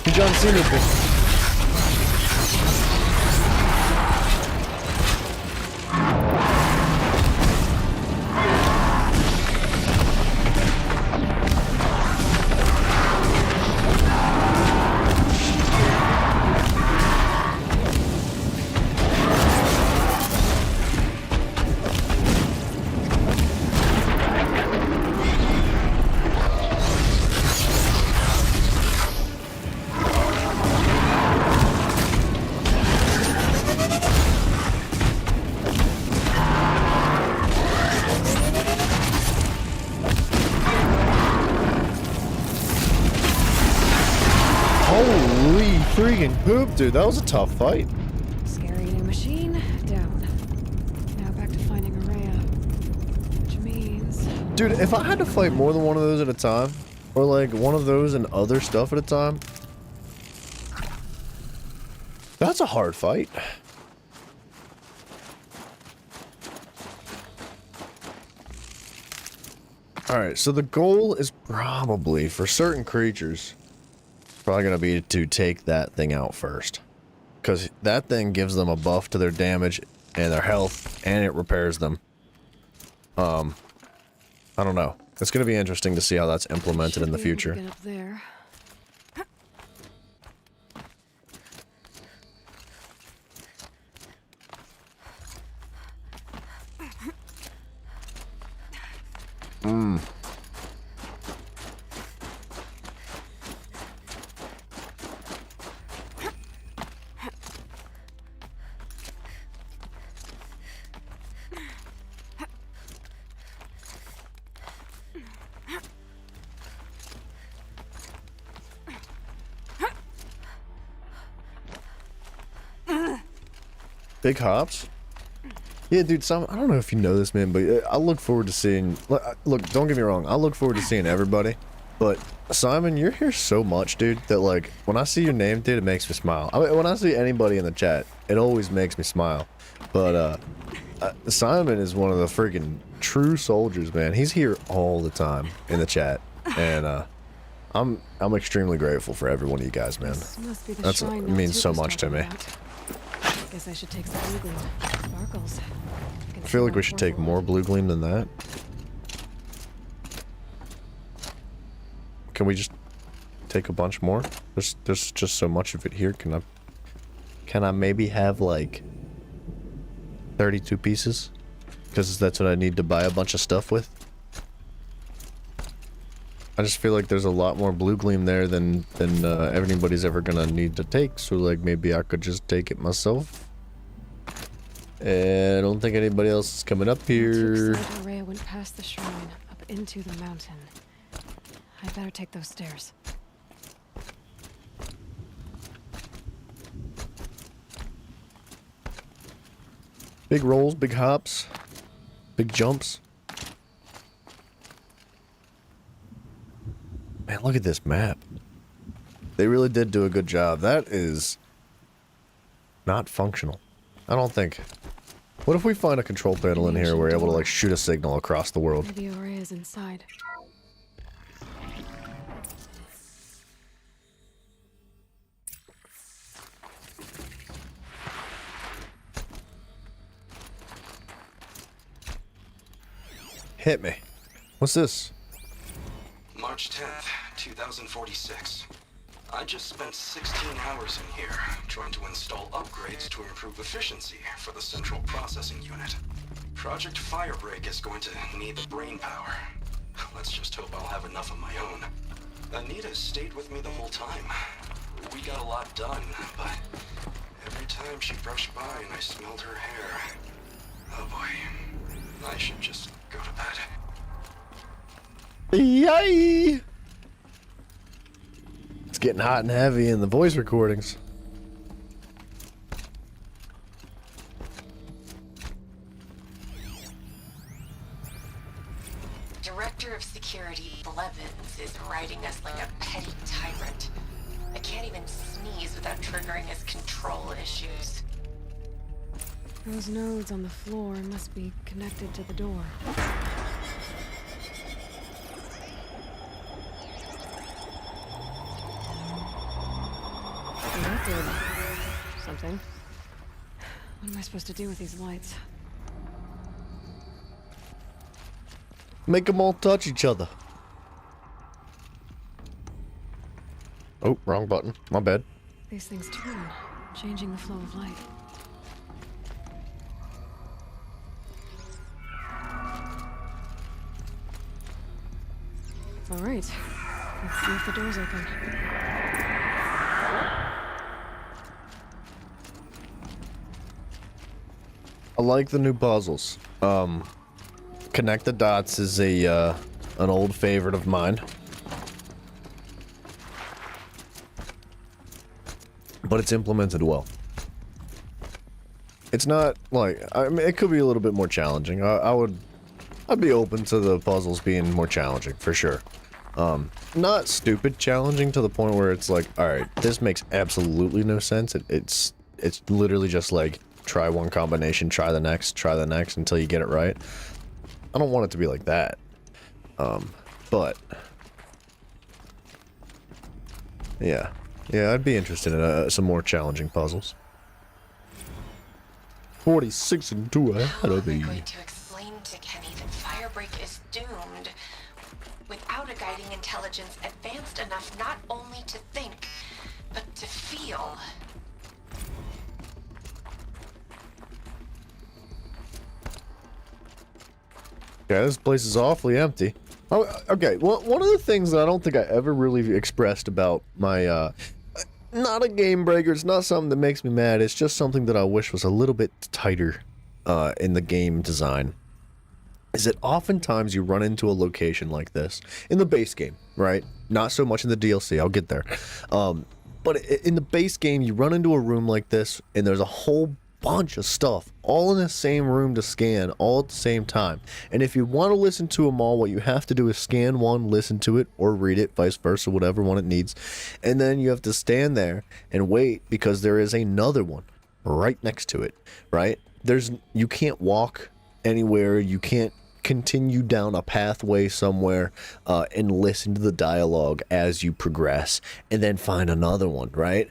You John Cena thing. Holy freaking poop, dude. That was a tough fight. Scary new machine, down. Now back to finding Araya. Which means... Dude, if I had to fight more than one of those at a time, or like one of those and other stuff at a time, that's a hard fight. Alright, so the goal is probably, for certain creatures, probably going to be to take that thing out first. Because that thing gives them a buff to their damage and their health, and it repairs them. I don't know. It's gonna be interesting to see how that's implemented in the future. Get up there. Mmm. Big hops? Yeah, dude, I don't know if you know this, man, but I look forward to seeing... Look, don't get me wrong, I look forward to seeing everybody, but Simon, you're here so much, dude, that, like, when I see your name, dude, it makes me smile. I mean, when I see anybody in the chat, it always makes me smile. But, Simon is one of the freaking true soldiers, man. He's here all the time in the chat, and, I'm extremely grateful for every one of you guys, man. That means so much to me. Guess I should take some blue gleam. Sparkles. I feel like we should take more blue gleam than that. Can we just take a bunch more? There's just so much of it here. Can I maybe have like 32 pieces? Because that's what I need to buy a bunch of stuff with. I just feel like there's a lot more blue gleam there than everybody's ever gonna need to take. So like maybe I could just take it myself. And I don't think anybody else is coming up here. Rhea went past the shrine, up into the mountain. I better take those stairs. Big rolls, big hops, big jumps. Man, look at this map. They really did do a good job. That is not functional. I don't think. What if we find a control panel in here where we're able to like shoot a signal across the world? Maybe Aurea's inside. Hit me. What's this? March 10th, 2046. I just spent 16 hours in here trying to install upgrades to improve efficiency for the central processing unit. Project Firebreak is going to need the brain power. Let's just hope I'll have enough of my own. Anita stayed with me the whole time. We got a lot done, but every time she brushed by and I smelled her hair... Oh boy. I should just go to bed. Yay! It's getting hot and heavy in the voice recordings. Director of Security Blevins is riding us like a petty tyrant. I can't even sneeze without triggering his control issues. Those nodes on the floor must be connected to the door. That did something. What am I supposed to do with these lights? Make them all touch each other. Oh, wrong button. My bad. These things turn, changing the flow of light. All right. Let's see if the door's open. I like the new puzzles. Connect the Dots is an old favorite of mine. But it's implemented well. It's not like, I mean, it could be a little bit more challenging. I'd be open to the puzzles being more challenging for sure. Not stupid challenging to the point where it's like, all right, this makes absolutely no sense. It's literally just like try one combination, try the next until you get it right. I don't want it to be like that. But yeah, I'd be interested in some more challenging puzzles. 46 and 2 ahead of me. Going to explain explain to Kenny that Firebreak is doomed without a guiding intelligence advanced enough not only to think, but to feel. Yeah, this place is awfully empty. Oh, okay, well, one of the things that I don't think I ever really expressed about my, not a game breaker, it's not something that makes me mad, it's just something that I wish was a little bit tighter, in the game design, is that oftentimes you run into a location like this, in the base game, right? Not so much in the DLC, I'll get there. But in the base game, you run into a room like this, and there's a whole bunch of stuff all in the same room to scan all at the same time. And if you want to listen to them all, what you have to do is scan one, listen to it, or read it, vice versa, whatever one it needs. And then you have to stand there and wait because there is another one right next to it, right? You can't walk anywhere, you can't continue down a pathway somewhere and listen to the dialogue as you progress and then find another one, right?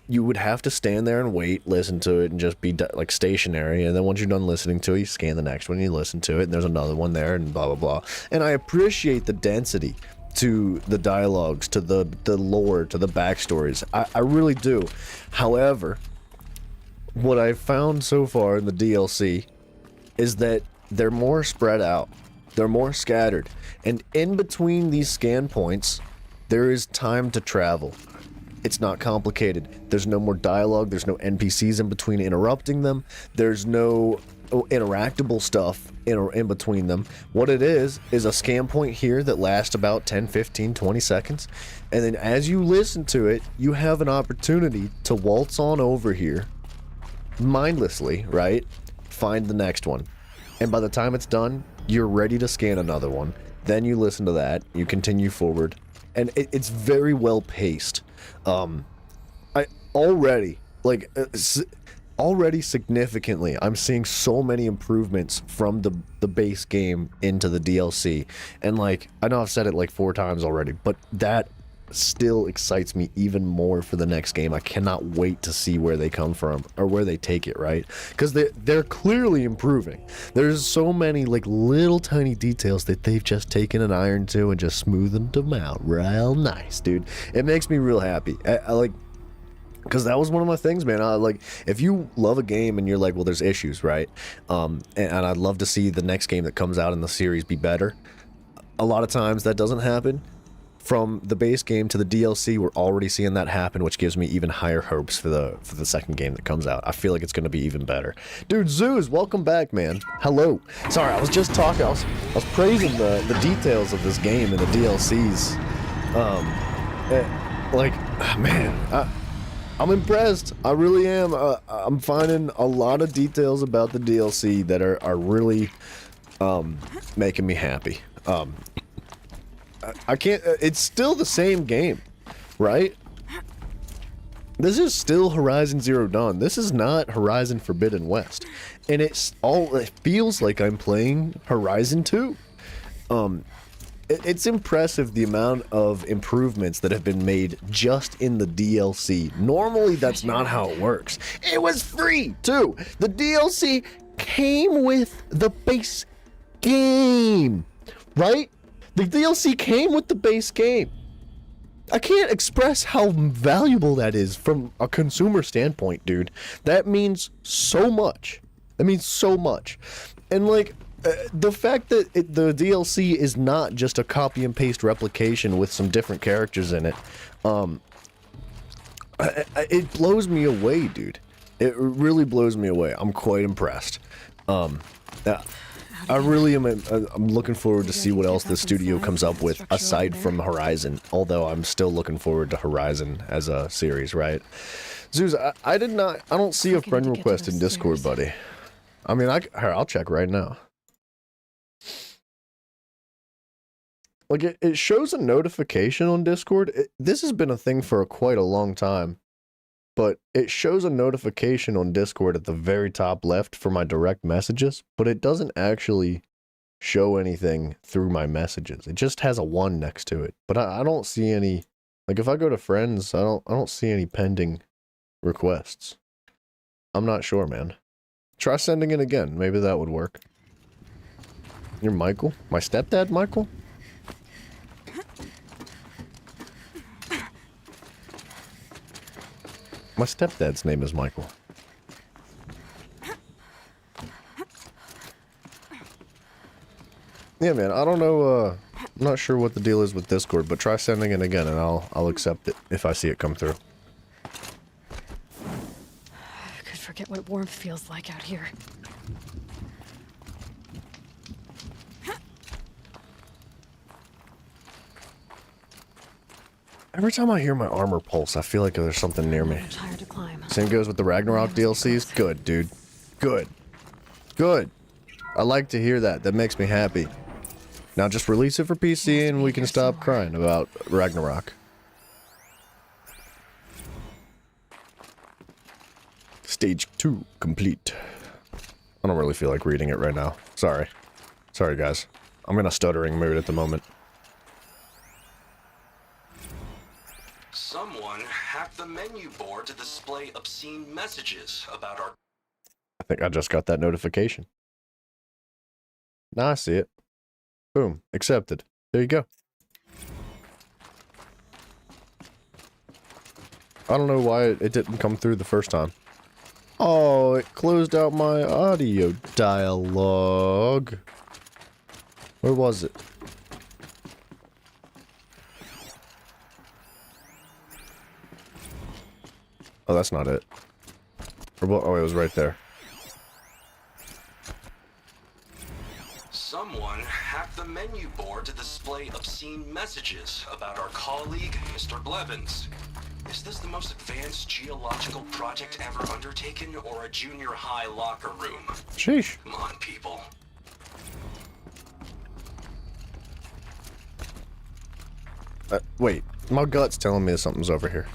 You would have to stand there and wait, listen to it, and just be like stationary, and then once you're done listening to it, you scan the next one, you listen to it, and there's another one there, and blah blah blah. And I appreciate the density to the dialogues, to the lore, to the backstories. I really do. However, what I've found so far in the DLC is that they're more spread out, they're more scattered, and in between these scan points, there is time to travel. It's not complicated. There's no more dialogue, there's no NPCs in between interrupting them, there's no interactable stuff in between them. What it is a scan point here that lasts about 10, 15, 20 seconds, and then as you listen to it, you have an opportunity to waltz on over here, mindlessly, right? Find the next one. And by the time it's done, you're ready to scan another one. Then you listen to that, you continue forward, and it's very well paced. Already significantly, I'm seeing so many improvements from the base game into the DLC. And like, I know I've said it like 4 times already, but that still excites me even more for the next game. I cannot wait to see where they come from or where they take it, right? Because they're clearly improving. There's so many like little tiny details that they've just taken an iron to and just smoothed them out real nice, dude. It makes me real happy. I like, because that was one of my things, man. I like, if you love a game and you're like, well, there's issues, right? And I'd love to see the next game that comes out in the series be better. A lot of times that doesn't happen. From the base game to the DLC, we're already seeing that happen, which gives me even higher hopes for the second game that comes out. I feel like it's going to be even better. Dude, Zeus, welcome back, man. Hello. Sorry, I was just talking. I was praising the details of this game and the DLCs. Man, I'm impressed. I really am. I'm finding a lot of details about the DLC that are really making me happy. I can't, it's still the same game, right? This is still Horizon Zero Dawn. This is not Horizon Forbidden West. And it feels like I'm playing Horizon 2. It's impressive the amount of improvements that have been made just in the DLC. Normally, that's not how it works. It was free, too. The DLC came with the base game, right? The DLC came with the base game. I can't express how valuable that is from a consumer standpoint, dude. That means so much. That means so much. And like, the fact that the DLC is not just a copy and paste replication with some different characters in it, it blows me away, dude. It really blows me away. I'm quite impressed. I really am. I'm looking forward to see what else the studio comes up with aside from Horizon. Although I'm still looking forward to Horizon as a series, right? Zeus, I don't see a friend request in Discord, buddy. I mean, I'll check right now. Like it shows a notification on Discord. This has been a thing for quite a long time. But it shows a notification on Discord at the very top left for my direct messages, but it doesn't actually show anything through my messages. It just has a 1 next to it. But I don't see any, like if I go to friends, I don't see any pending requests. I'm not sure, man. Try sending it again. Maybe that would work. You're Michael? My stepdad, Michael? My stepdad's name is Michael. Yeah, man, I don't know, I'm not sure what the deal is with Discord, but try sending it again and I'll accept it if I see it come through. I could forget what warmth feels like out here. Every time I hear my armor pulse, I feel like there's something near me. Much higher to climb. Same goes with the Ragnarok DLCs. Good, dude. Good. Good. I like to hear that. That makes me happy. Now just release it for PC and we can stop crying about Ragnarok. Stage 2 complete. I don't really feel like reading it right now. Sorry. Sorry, guys. I'm in a stuttering mood at the moment. Someone hacked the menu board to display obscene messages about our... I think I just got that notification. Now I see it. Boom. Accepted. There you go. I don't know why it didn't come through the first time. Oh, it closed out my audio dialogue. Where was it? Oh, that's not it. Or what? Oh, it was right there. Someone hacked the menu board to display obscene messages about our colleague, Mr. Blevins. Is this the most advanced geological project ever undertaken, or a junior high locker room? Sheesh. Come on, people. Wait. My gut's telling me something's over here.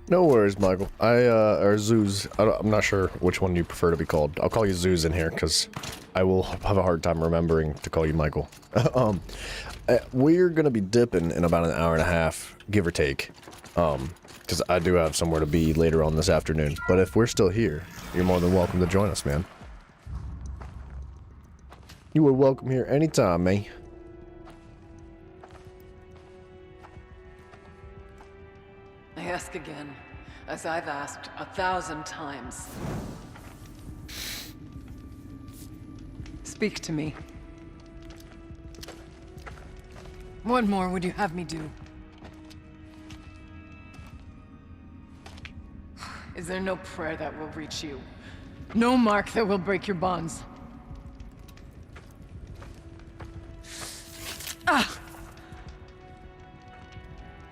No worries, Michael. Or Zeus. I'm not sure which one you prefer to be called. I'll call you Zeus in here, because I will have a hard time remembering to call you Michael. We're gonna be dipping in about an hour and a half, give or take. Because I do have somewhere to be later on this afternoon. But if we're still here, you're more than welcome to join us, man. You are welcome here anytime, man. I ask again, as I've asked 1,000 times. Speak to me. What more would you have me do? Is there no prayer that will reach you? No mark that will break your bonds? Ah!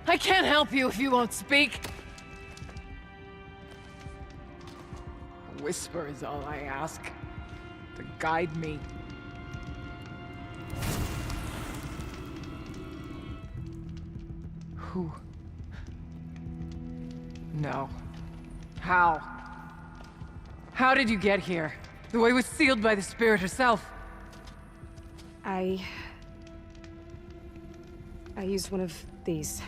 I can't help you if you won't speak. A whisper is all I ask, to guide me. Who? No. How? How did you get here? The way was sealed by the Spirit herself. I used one of these.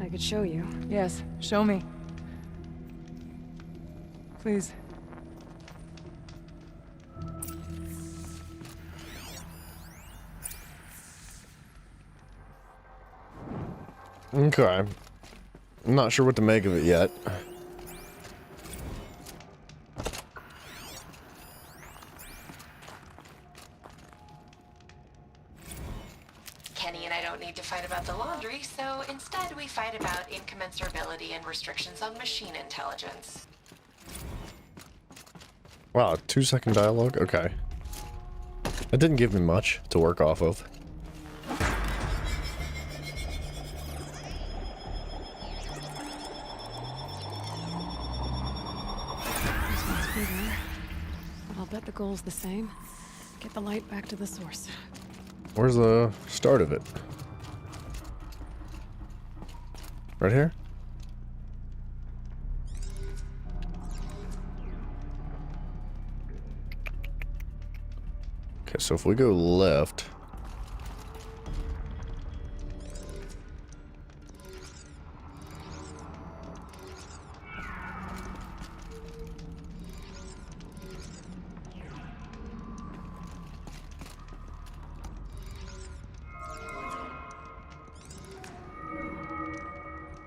I could show you. Yes, show me. Please. Okay. I'm not sure what to make of it yet. Kenny and I don't need to fight about the laundry, so instead we fight about incommensurability and restrictions on machine intelligence. Wow, 2-second dialogue? Okay. That didn't give me much to work off of. This one's bigger, but I'll bet the goal's the same. Get the light back to the source. Where's the start of it? Right here? Okay, so if we go left...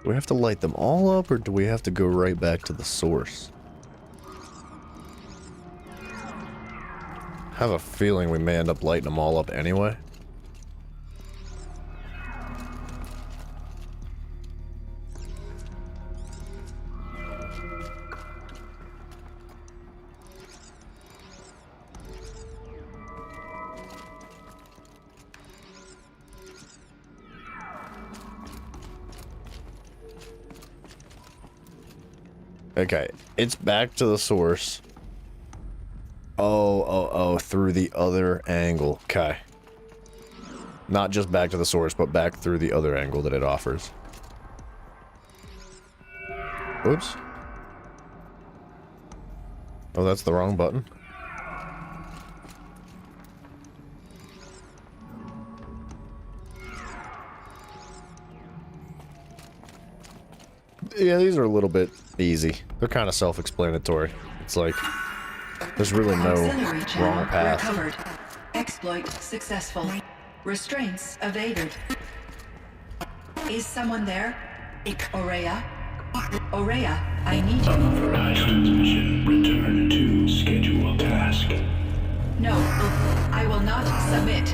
Do we have to light them all up, or do we have to go right back to the source? I have a feeling we may end up lighting them all up anyway. Okay, it's back to the source. Oh, through the other angle. Okay. Not just back to the source, but back through the other angle that it offers. Oops. Oh, that's the wrong button. Yeah, these are a little bit easy. They're kind of self-explanatory. It's like, there's really no wrong path. Recovered. Exploit successful. Restraints evaded. Is someone there? Aurea? Aurea, I need you. Unauthorized transmission. Return to scheduled task. No, I will not submit.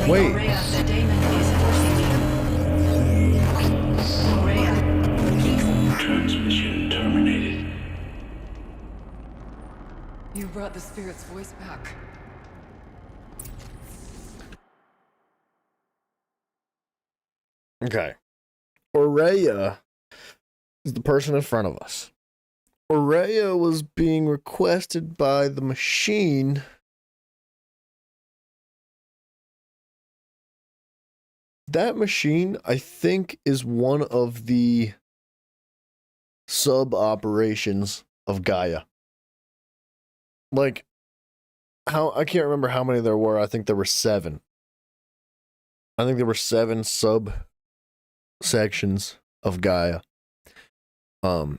Wait. Aurea, the daemon is forcing me. Aurea, transmission terminated. You brought the spirit's voice back. Okay. Aurea is the person in front of us. Aurea was being requested by the machine. That machine, I think, is one of the sub-operations of Gaia. Like, I can't remember how many there were. I think there were 7. I think there were 7 sub-sections of Gaia. I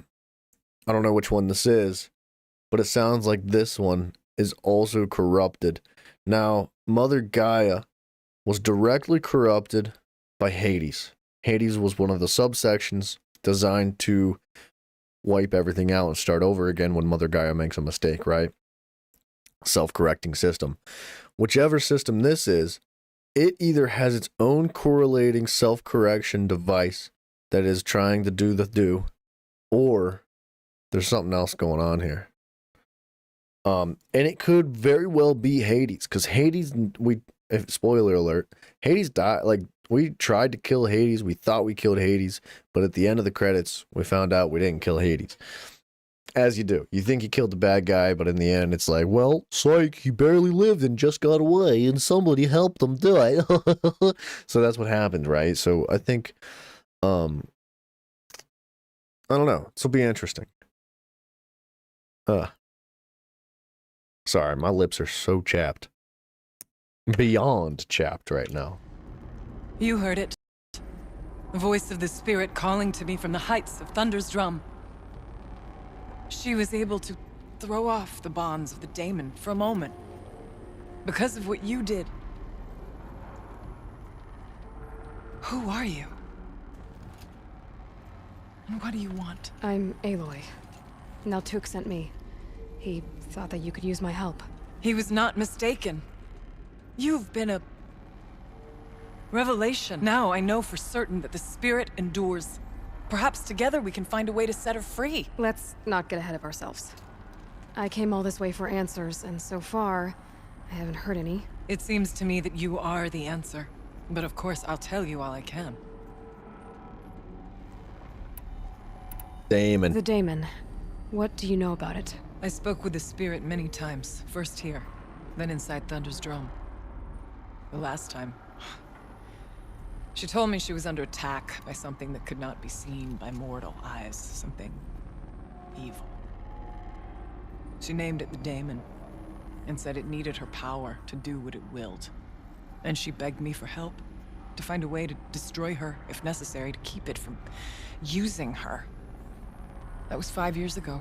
don't know which one this is, but it sounds like this one is also corrupted. Now, Mother Gaia was directly corrupted by Hades. Hades was one of the subsections designed to wipe everything out and start over again when Mother Gaia makes a mistake, right? Self-correcting system. Whichever system this is, it either has its own correlating self-correction device that is trying to do the do, or there's something else going on here. And it could very well be Hades, because Hades, spoiler alert, Hades died. Like, we tried to kill Hades, we thought we killed Hades, but at the end of the credits, we found out we didn't kill Hades. As you do. You think you killed the bad guy, but in the end, it's like, well, psych, he barely lived and just got away, and somebody helped him do it. So that's what happened, right? So I think, I don't know. This will be interesting. Sorry, my lips are so chapped. Beyond chapped right now. You heard it. The voice of the spirit calling to me from the heights of Thunder's Drum. She was able to throw off the bonds of the daemon for a moment. Because of what you did. Who are you? And what do you want? I'm Aloy. Naltuk sent me. He thought that you could use my help. He was not mistaken. You've been a revelation. Now I know for certain that the spirit endures. Perhaps together we can find a way to set her free. Let's not get ahead of ourselves. I came all this way for answers, and so far, I haven't heard any. It seems to me that you are the answer. But of course, I'll tell you all I can. Daemon. The daemon. What do you know about it? I spoke with the spirit many times. First here, then inside Thunder's Drum. The last time, she told me she was under attack by something that could not be seen by mortal eyes. Something evil. She named it the Daemon, and said it needed her power to do what it willed. And she begged me for help, to find a way to destroy her, if necessary, to keep it from using her. That was 5 years ago.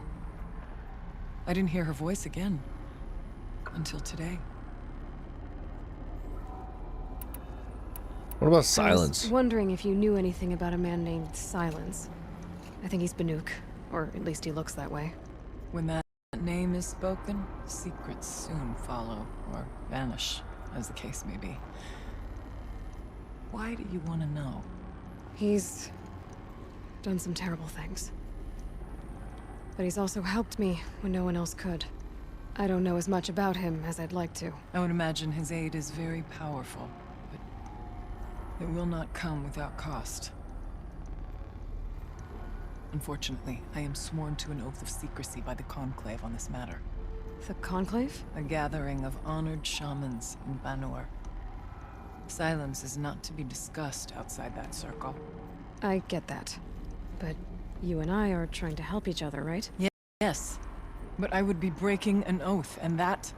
I didn't hear her voice again, until today. What about Silence? I was wondering if you knew anything about a man named Silence. I think he's Banuk, or at least he looks that way. When that name is spoken, secrets soon follow, or vanish, as the case may be. Why do you want to know? He's done some terrible things. But he's also helped me when no one else could. I don't know as much about him as I'd like to. I would imagine his aid is very powerful, but it will not come without cost. Unfortunately, I am sworn to an oath of secrecy by the Conclave on this matter. The Conclave? A gathering of honored shamans in Banur. Silence is not to be discussed outside that circle. I get that. But you and I are trying to help each other, right? Yes. But I would be breaking an oath, and that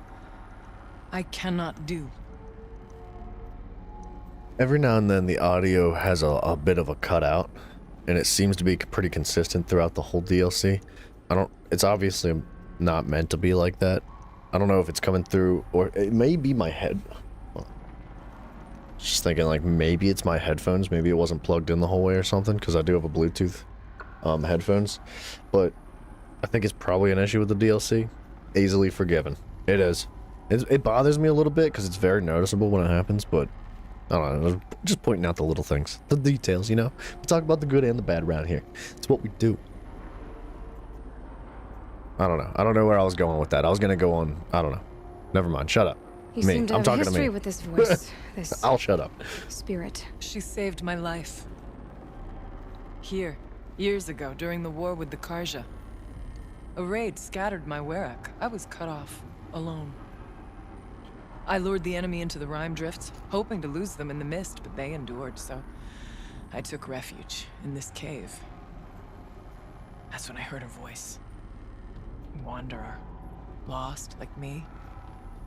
I cannot do. Every now and then the audio has a bit of a cutout, and it seems to be pretty consistent throughout the whole DLC. It's obviously not meant to be like that. I don't know if it's coming through, or it may be my head. Just thinking, like, maybe it's my headphones. Maybe it wasn't plugged in the whole way or something, because I do have a Bluetooth headphones. But I think it's probably an issue with the DLC. Easily forgiven. It is. It bothers me a little bit, because it's very noticeable when it happens, but I don't know. Just pointing out the little things. The details, you know? We talk about the good and the bad around here. It's what we do. I don't know. I don't know where I was going with that. I was going to go on... I don't know. Never mind. Shut up. You seem to have a history with this voice. This I'll shut up. spirit. She saved my life. Here, years ago, during the war with the Karja. A raid scattered my Werak. I was cut off, alone. I lured the enemy into the Rime Drifts, hoping to lose them in the mist, but they endured, so I took refuge in this cave. That's when I heard her voice. Wanderer. Lost, like me.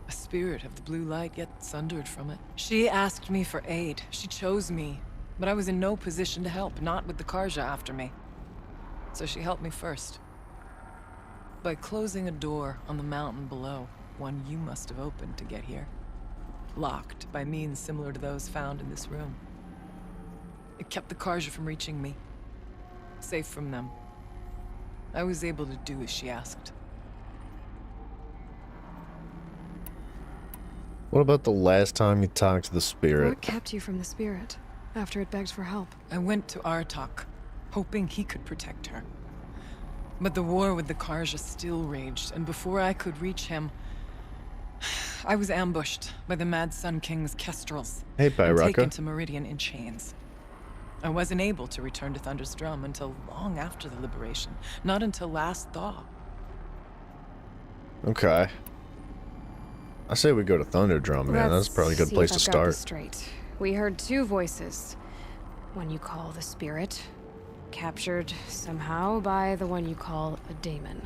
A spirit of the blue light, yet sundered from it. She asked me for aid. She chose me. But I was in no position to help, not with the Karja after me. So she helped me first. By closing a door on the mountain below, one you must have opened to get here. Locked by means similar to those found in this room. It kept the Karja from reaching me. Safe from them. I was able to do as she asked. What about the last time you talked to the spirit? What kept you from the spirit after it begged for help? I went to Aratak, hoping he could protect her. But the war with the Karja still raged, and before I could reach him, I was ambushed by the Mad Sun King's Kestrels. Hey, and Byraka. taken to Meridian in chains. I wasn't able to return to Thunder's Drum until long after the liberation. Not until last thaw. Okay. I say we go to Thunderdrum, man. That's probably a good place to Let's see if I've got this start. straight. We heard two voices. One you call the spirit, captured somehow by the one you call a daemon.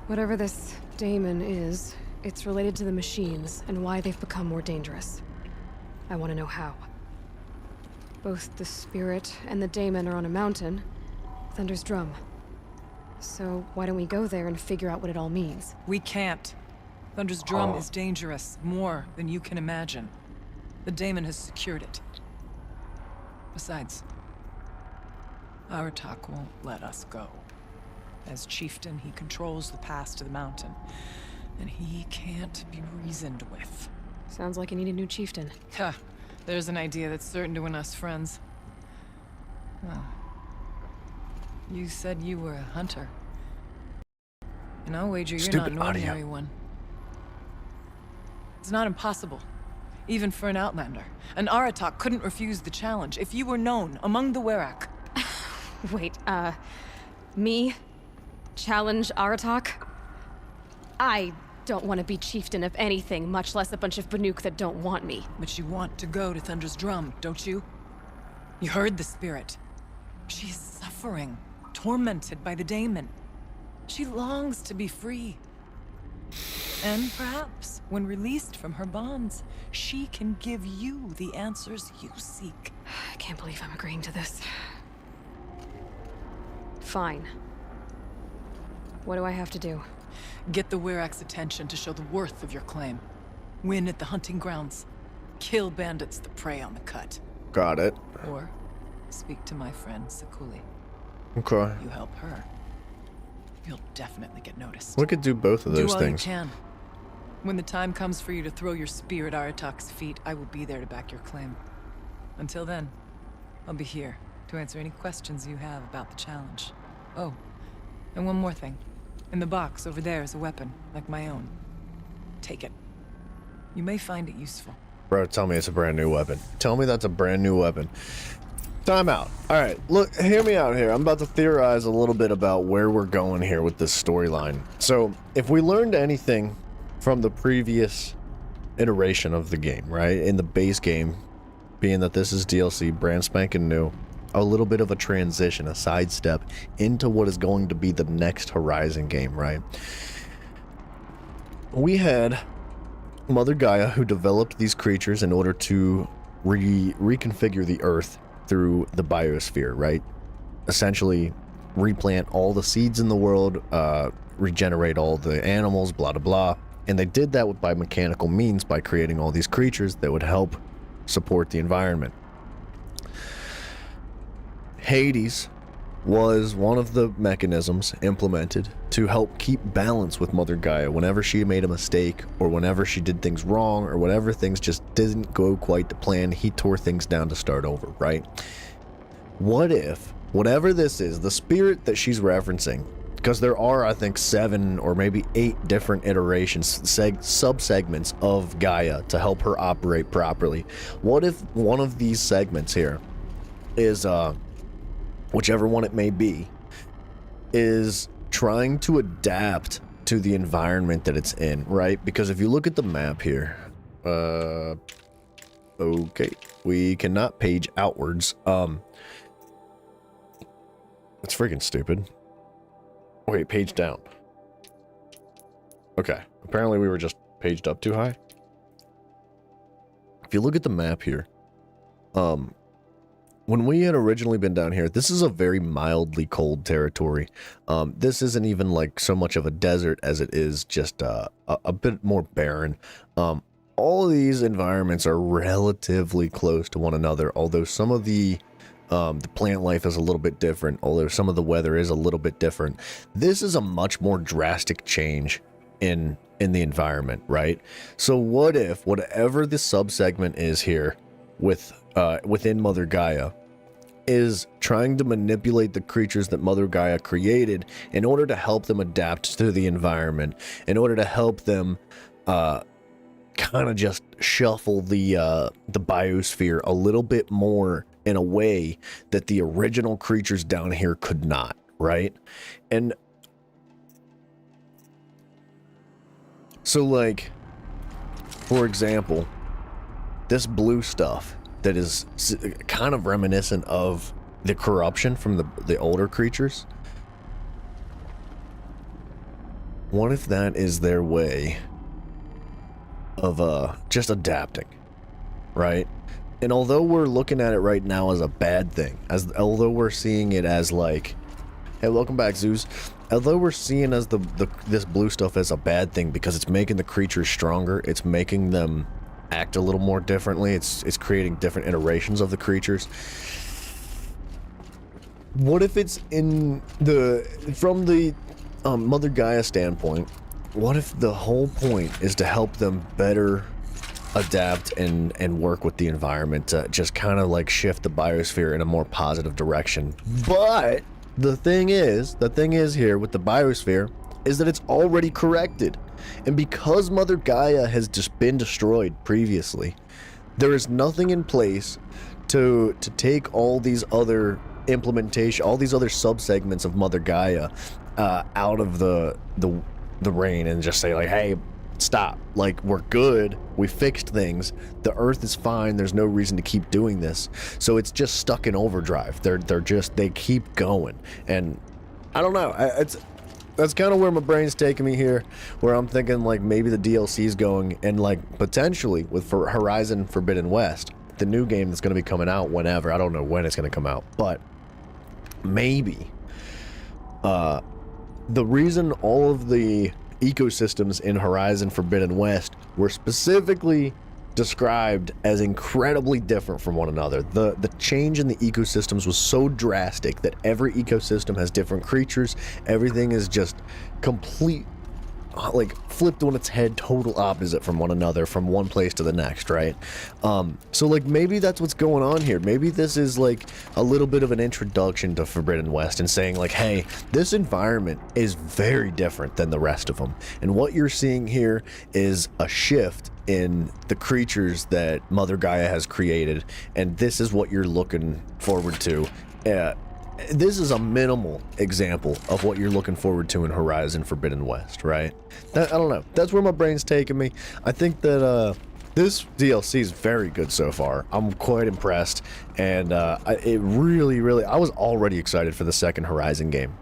Whatever this daemon is, it's related to the machines and why they've become more dangerous. I want to know how. Both the spirit and the daemon are on a mountain, Thunder's Drum. So why don't we go there and figure out what it all means? We can't. Thunder's Drum is dangerous, more than you can imagine. The daemon has secured it. Besides, Aratak won't let us go. As chieftain, he controls the pass to the mountain, and he can't be reasoned with. Sounds like you need a new chieftain. Ha! There's an idea that's certain to win us friends. Oh. You said you were a hunter. And I'll wager you're not an ordinary one. It's not impossible, even for an outlander. An Aratak couldn't refuse the challenge if you were known among the Werak. Wait, me? Challenge Aratak? I don't want to be chieftain of anything, much less a bunch of Banuk that don't want me. But you want to go to Thunder's Drum, don't you? You heard the spirit. She is suffering, tormented by the daemon. She longs to be free. And perhaps, when released from her bonds, she can give you the answers you seek. I can't believe I'm agreeing to this. Fine. What do I have to do? Get the Werak's attention to show the worth of your claim. Win at the hunting grounds. Kill bandits that prey on the cut. Got it. Or speak to my friend Sekuli. Okay. You help her, you'll definitely get noticed. We could do both of those Do all things. you can. When the time comes for you to throw your spear at Aratak's feet, I will be there to back your claim. Until then, I'll be here to answer any questions you have about the challenge. Oh, and one more thing. In the box over there is a weapon, like my own. Take it. You may find it useful. Bro, tell me it's a brand new weapon. Tell me that's a brand new weapon. Time out. All right, look, hear me out here. I'm about to theorize a little bit about where we're going here with this storyline. So, if we learned anything from the previous iteration of the game, right? In the base game, being that this is DLC, brand spanking new, a little bit of a transition, a sidestep into what is going to be the next Horizon game, right? We had Mother Gaia, who developed these creatures in order to reconfigure the Earth through the biosphere, right? Essentially, replant all the seeds in the world, regenerate all the animals, blah, blah, blah. And they did that by mechanical means, by creating all these creatures that would help support the environment. Hades was one of the mechanisms implemented to help keep balance with Mother Gaia. Whenever she made a mistake, or whenever she did things wrong, or whenever things just didn't go quite to plan, he tore things down to start over, right? What if, whatever this is, the spirit that she's referencing, because there are, I think, 7 or maybe 8 different iterations, sub-segments of Gaia to help her operate properly. What if one of these segments here is, whichever one it may be, is trying to adapt to the environment that it's in, right? Because if you look at the map here, okay, we cannot page outwards. It's freaking stupid. Wait, page down. Okay, apparently we were just paged up too high. If you look at the map here, when we had originally been down here, this is a very mildly cold territory. This isn't even like so much of a desert as it is just a bit more barren. All of these environments are relatively close to one another, although some of the plant life is a little bit different, although some of the weather is a little bit different. This is a much more drastic change in the environment, right? So what if whatever the subsegment is here within Mother Gaia is trying to manipulate the creatures that Mother Gaia created in order to help them adapt to the environment, in order to help them kind of just shuffle the biosphere a little bit more in a way that the original creatures down here could not, right? And so, like, for example, this blue stuff that is kind of reminiscent of the corruption from the older creatures. What if that is their way of just adapting, right? And although we're looking at it right now as a bad thing, although we're seeing it as like, hey, welcome back, Zeus. Although we're seeing as this blue stuff as a bad thing because it's making the creatures stronger, it's making them act a little more differently, it's creating different iterations of the creatures. What if it's from the Mother Gaia standpoint, what if the whole point is to help them better adapt and work with the environment to just kind of like shift the biosphere in a more positive direction? But the thing is here with the biosphere is that it's already corrected. And because Mother Gaia has just been destroyed previously, there is nothing in place to take all these other all these other subsegments of Mother Gaia out of the reign and just say like, hey, stop, like, we're good, we fixed things, the Earth is fine, there's no reason to keep doing this. So it's just stuck in overdrive. They keep going. And I don't know, that's kind of where my brain's taking me here, where I'm thinking like maybe the DLC's going, and like potentially with Horizon Forbidden West, the new game that's going to be coming out whenever, I don't know when it's going to come out, but maybe the reason all of the ecosystems in Horizon Forbidden West were specifically described as incredibly different from one another. The change in the ecosystems was so drastic that every ecosystem has different creatures. Everything is just complete, like, flipped on its head, total opposite from one another, from one place to the next, right? So, like, maybe that's what's going on here. Maybe this is, like, a little bit of an introduction to Forbidden West and saying, like, hey, this environment is very different than the rest of them. And what you're seeing here is a shift in the creatures that Mother Gaia has created, and this is what you're looking forward to. This is a minimal example of what you're looking forward to in Horizon Forbidden West, right? I don't know. That's where my brain's taking me. I think that this DLC is very good so far. I'm quite impressed, and it really, I was already excited for the second Horizon game.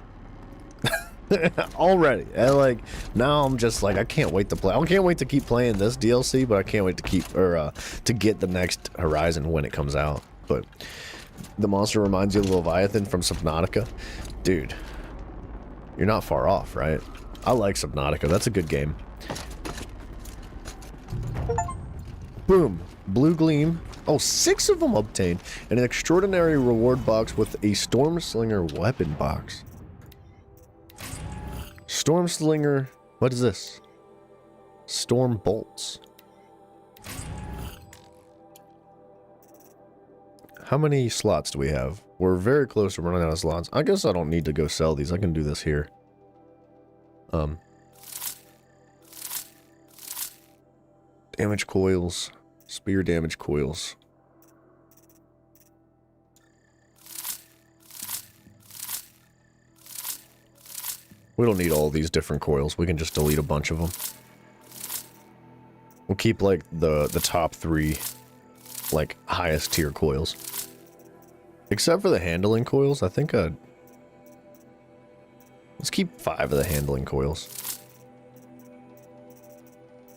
Already. And like, now I'm just like, I can't wait to play. I can't wait to keep playing this DLC, but I can't wait to to get the next Horizon when it comes out. But the monster reminds you of Leviathan from Subnautica. Dude, you're not far off, right? I like Subnautica. That's a good game. Boom. Blue Gleam. Oh, 6 of them obtained. And an extraordinary reward box with a Stormslinger weapon box. Stormslinger. What is this? Storm bolts. How many slots do we have? We're very close to running out of slots. I guess I don't need to go sell these. I can do this here. Damage coils. Spear damage coils. We don't need all these different coils. We can just delete a bunch of them. We'll keep, like, the top 3, like, highest tier coils. Except for the handling coils, I think let's keep 5 of the handling coils.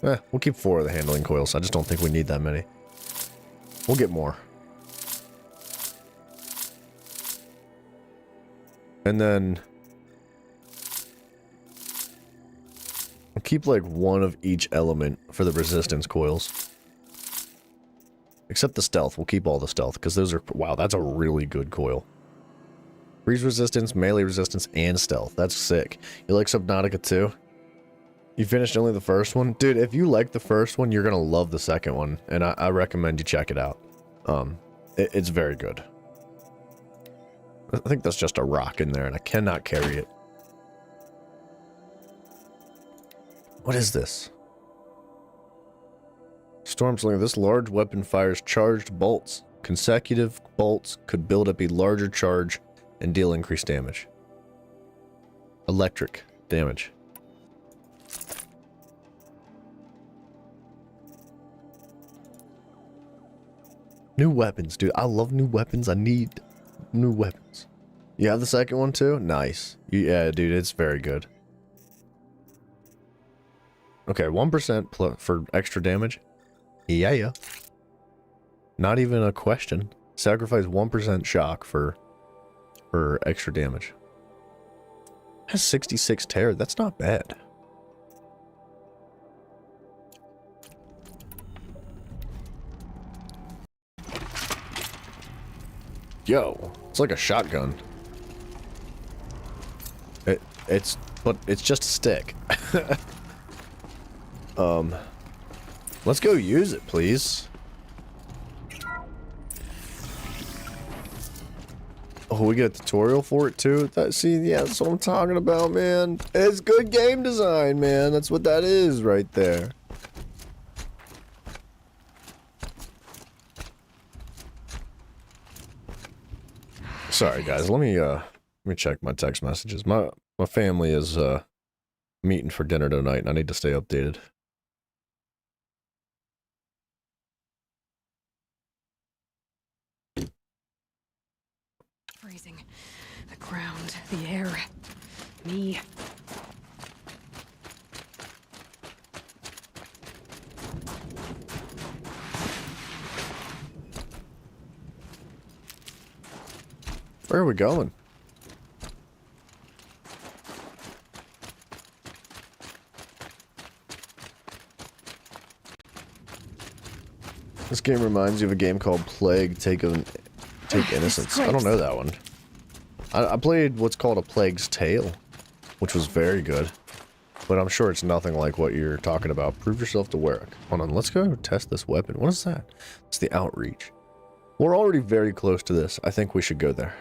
We'll keep 4 of the handling coils. I just don't think we need that many. We'll get more. And then we'll keep like 1 of each element for the resistance coils. Except the stealth. We'll keep all the stealth, because those are... Wow, that's a really good coil. Freeze resistance, melee resistance, and stealth. That's sick. You like Subnautica too? You finished only the first one? Dude, if you like the first one, you're gonna love the second one. And I recommend you check it out. It's very good. I think that's just a rock in there, and I cannot carry it. What is this? Stormslinger. This large weapon fires charged bolts. Consecutive bolts could build up a larger charge and deal increased damage. Electric damage. New weapons, dude. I love new weapons. I need new weapons. You have the second one too? Nice. Yeah, dude, it's very good. Okay, 1% for extra damage. Yeah. Not even a question. Sacrifice 1% shock for extra damage. Has 66 tear. That's not bad. Yo, it's like a shotgun. It's just a stick. Let's go use it, please. Oh, we get a tutorial for it too? Yeah, that's what I'm talking about, man. It's good game design, man. That's what that is right there. Sorry, guys. Let me check my text messages. My family is meeting for dinner tonight, and I need to stay updated. Freezing. The ground, the air, me. Where are we going? This game reminds you of a game called Plague Take Innocence. I don't know that one. I played what's called A Plague's Tale, which was very good. But I'm sure it's nothing like what you're talking about. Prove yourself to Warwick. Hold on, let's go test this weapon. What is that? It's the Outreach. We're already very close to this. I think we should go there.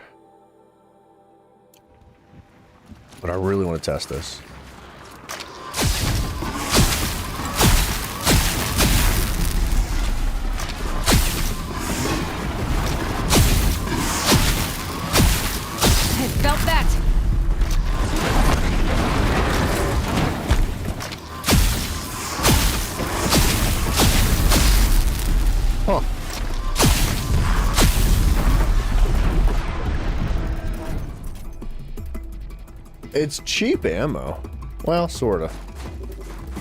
But I really want to test this. I felt that. Huh. It's cheap ammo. Well, sorta.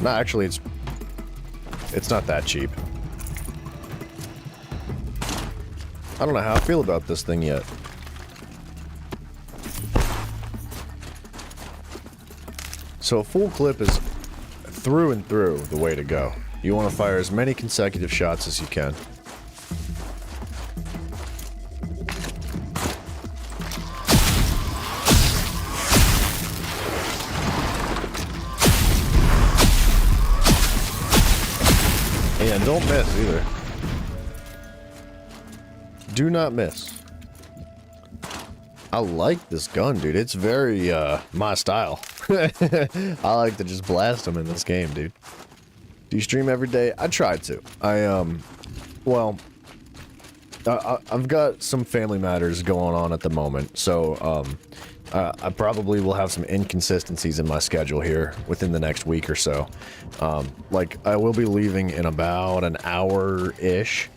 No, actually, it's not that cheap. I don't know how I feel about this thing yet. So a full clip is through and through the way to go. You want to fire as many consecutive shots as you can. And don't miss either. Do not miss. I like this gun, dude. It's very, my style. I like to just blast them in this game, dude. Do you stream every day? I try to. Well, I've got some family matters going on at the moment, so, I probably will have some inconsistencies in my schedule here within the next week or so. Like, I will be leaving in about an hour-ish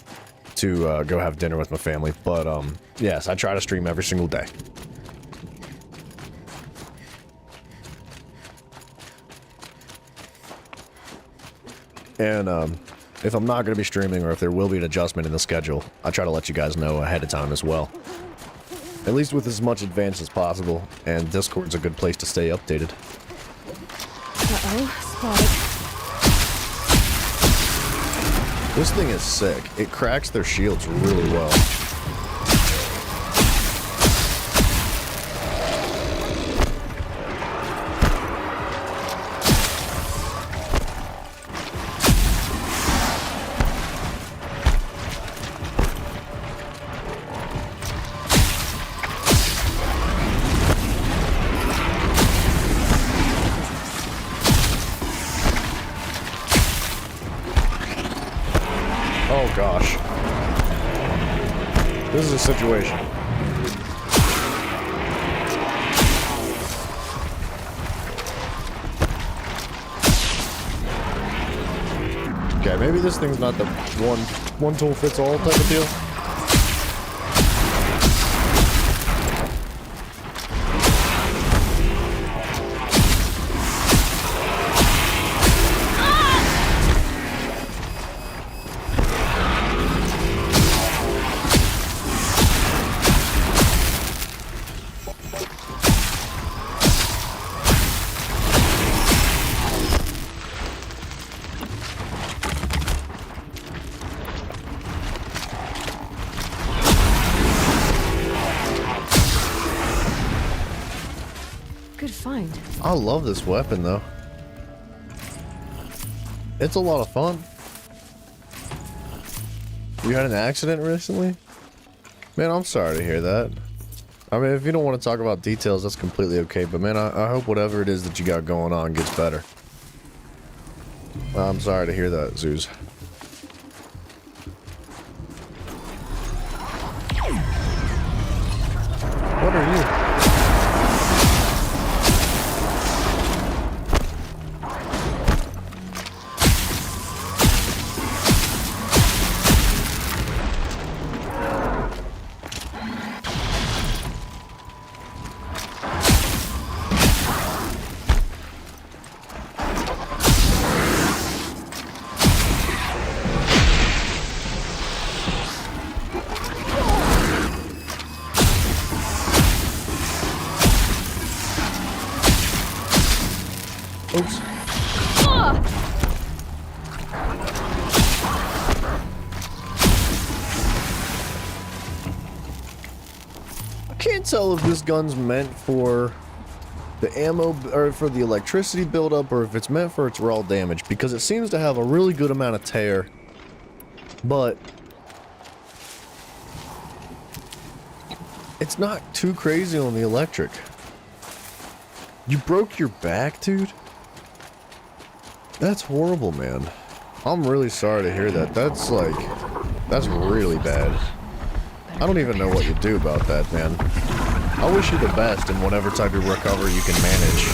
to go have dinner with my family, but yes, I try to stream every single day. And if I'm not going to be streaming, or if there will be an adjustment in the schedule, I try to let you guys know ahead of time as well. At least with as much advance as possible, and Discord's a good place to stay updated. Uh-oh, spotted. This thing is sick. It cracks their shields really well. Oh gosh. This is a situation. Okay, maybe this thing's not the one tool fits all type of deal. Good find. I love this weapon though. It's a lot of fun. You had an accident recently? Man, I'm sorry to hear that. I mean, if you don't want to talk about details, that's completely okay. But man, I hope whatever it is that you got going on gets better. I'm sorry to hear that, Zeus. What are you? Oops. Can't tell if this gun's meant for the ammo or for the electricity buildup or if it's meant for its raw damage because it seems to have a really good amount of tear, but it's not too crazy on the electric. You broke your back, dude? That's horrible, man. I'm really sorry to hear that. That's really bad. I don't even know what you do about that, man. I wish you the best in whatever type of recovery you can manage.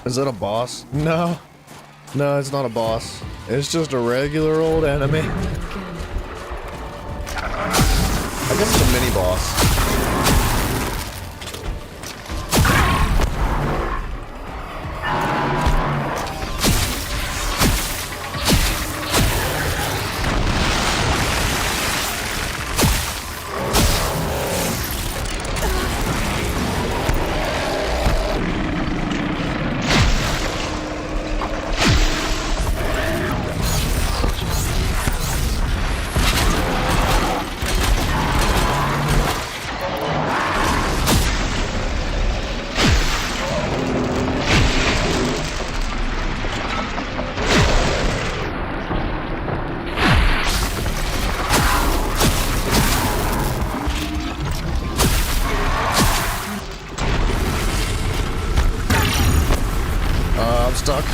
Is that a boss? No. No, it's not a boss. It's just a regular old enemy. I guess it's a mini boss. I'm stuck.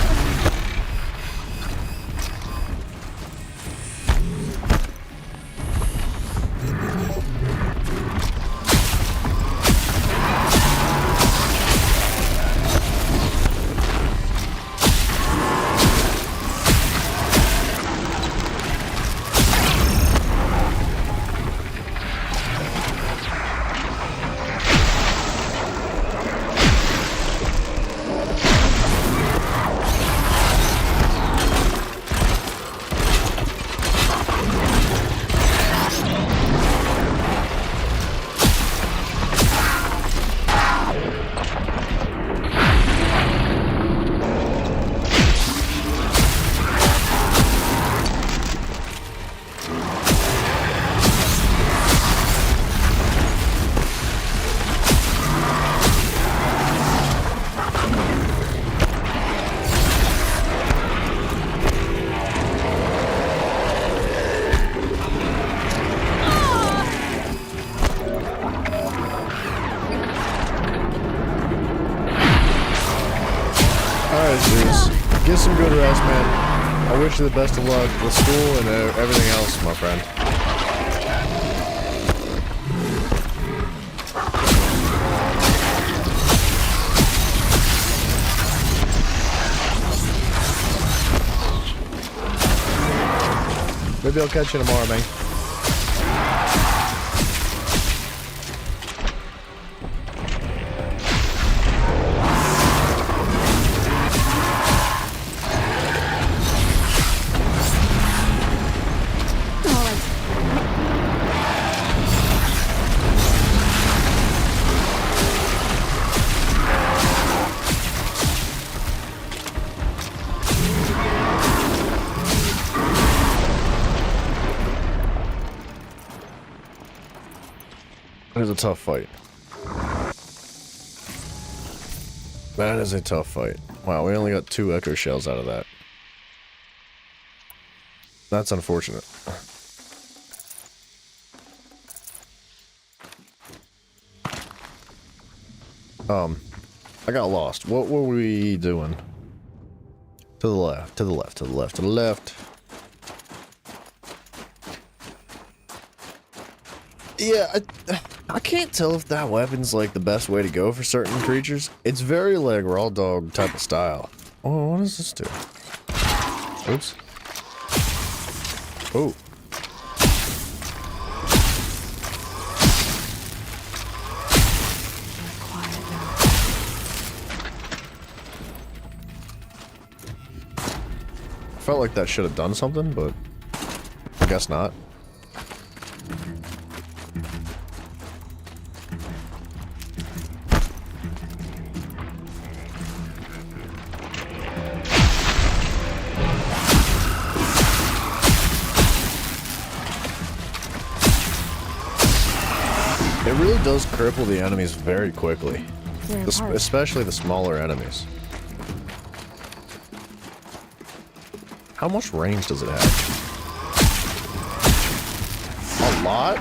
Get some good rest, man. I wish you the best of luck with school and everything else, my friend. Maybe I'll catch you tomorrow, man. It was a tough fight. That is a tough fight. Wow, we only got 2 echo shells out of that. That's unfortunate. I got lost. What were we doing? To the left, to the left, to the left, to the left. Yeah, I can't tell if that weapon's like the best way to go for certain creatures. It's very like raw dog type of style. Oh, what does this do? Oops. Oh. Felt like that should have done something, but I guess not. It really does cripple the enemies very quickly, especially the smaller enemies. How much range does it have? A lot?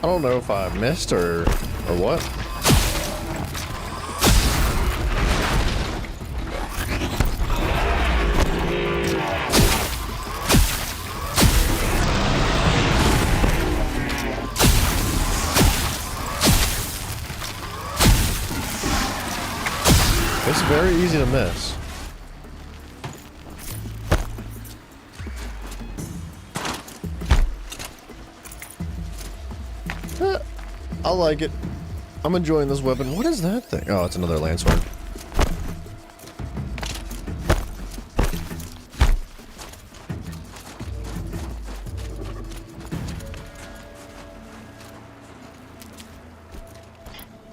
I don't know if I missed or what. It's very easy to miss. I like it. I'm enjoying this weapon. What is that thing? Oh, it's another Landsword.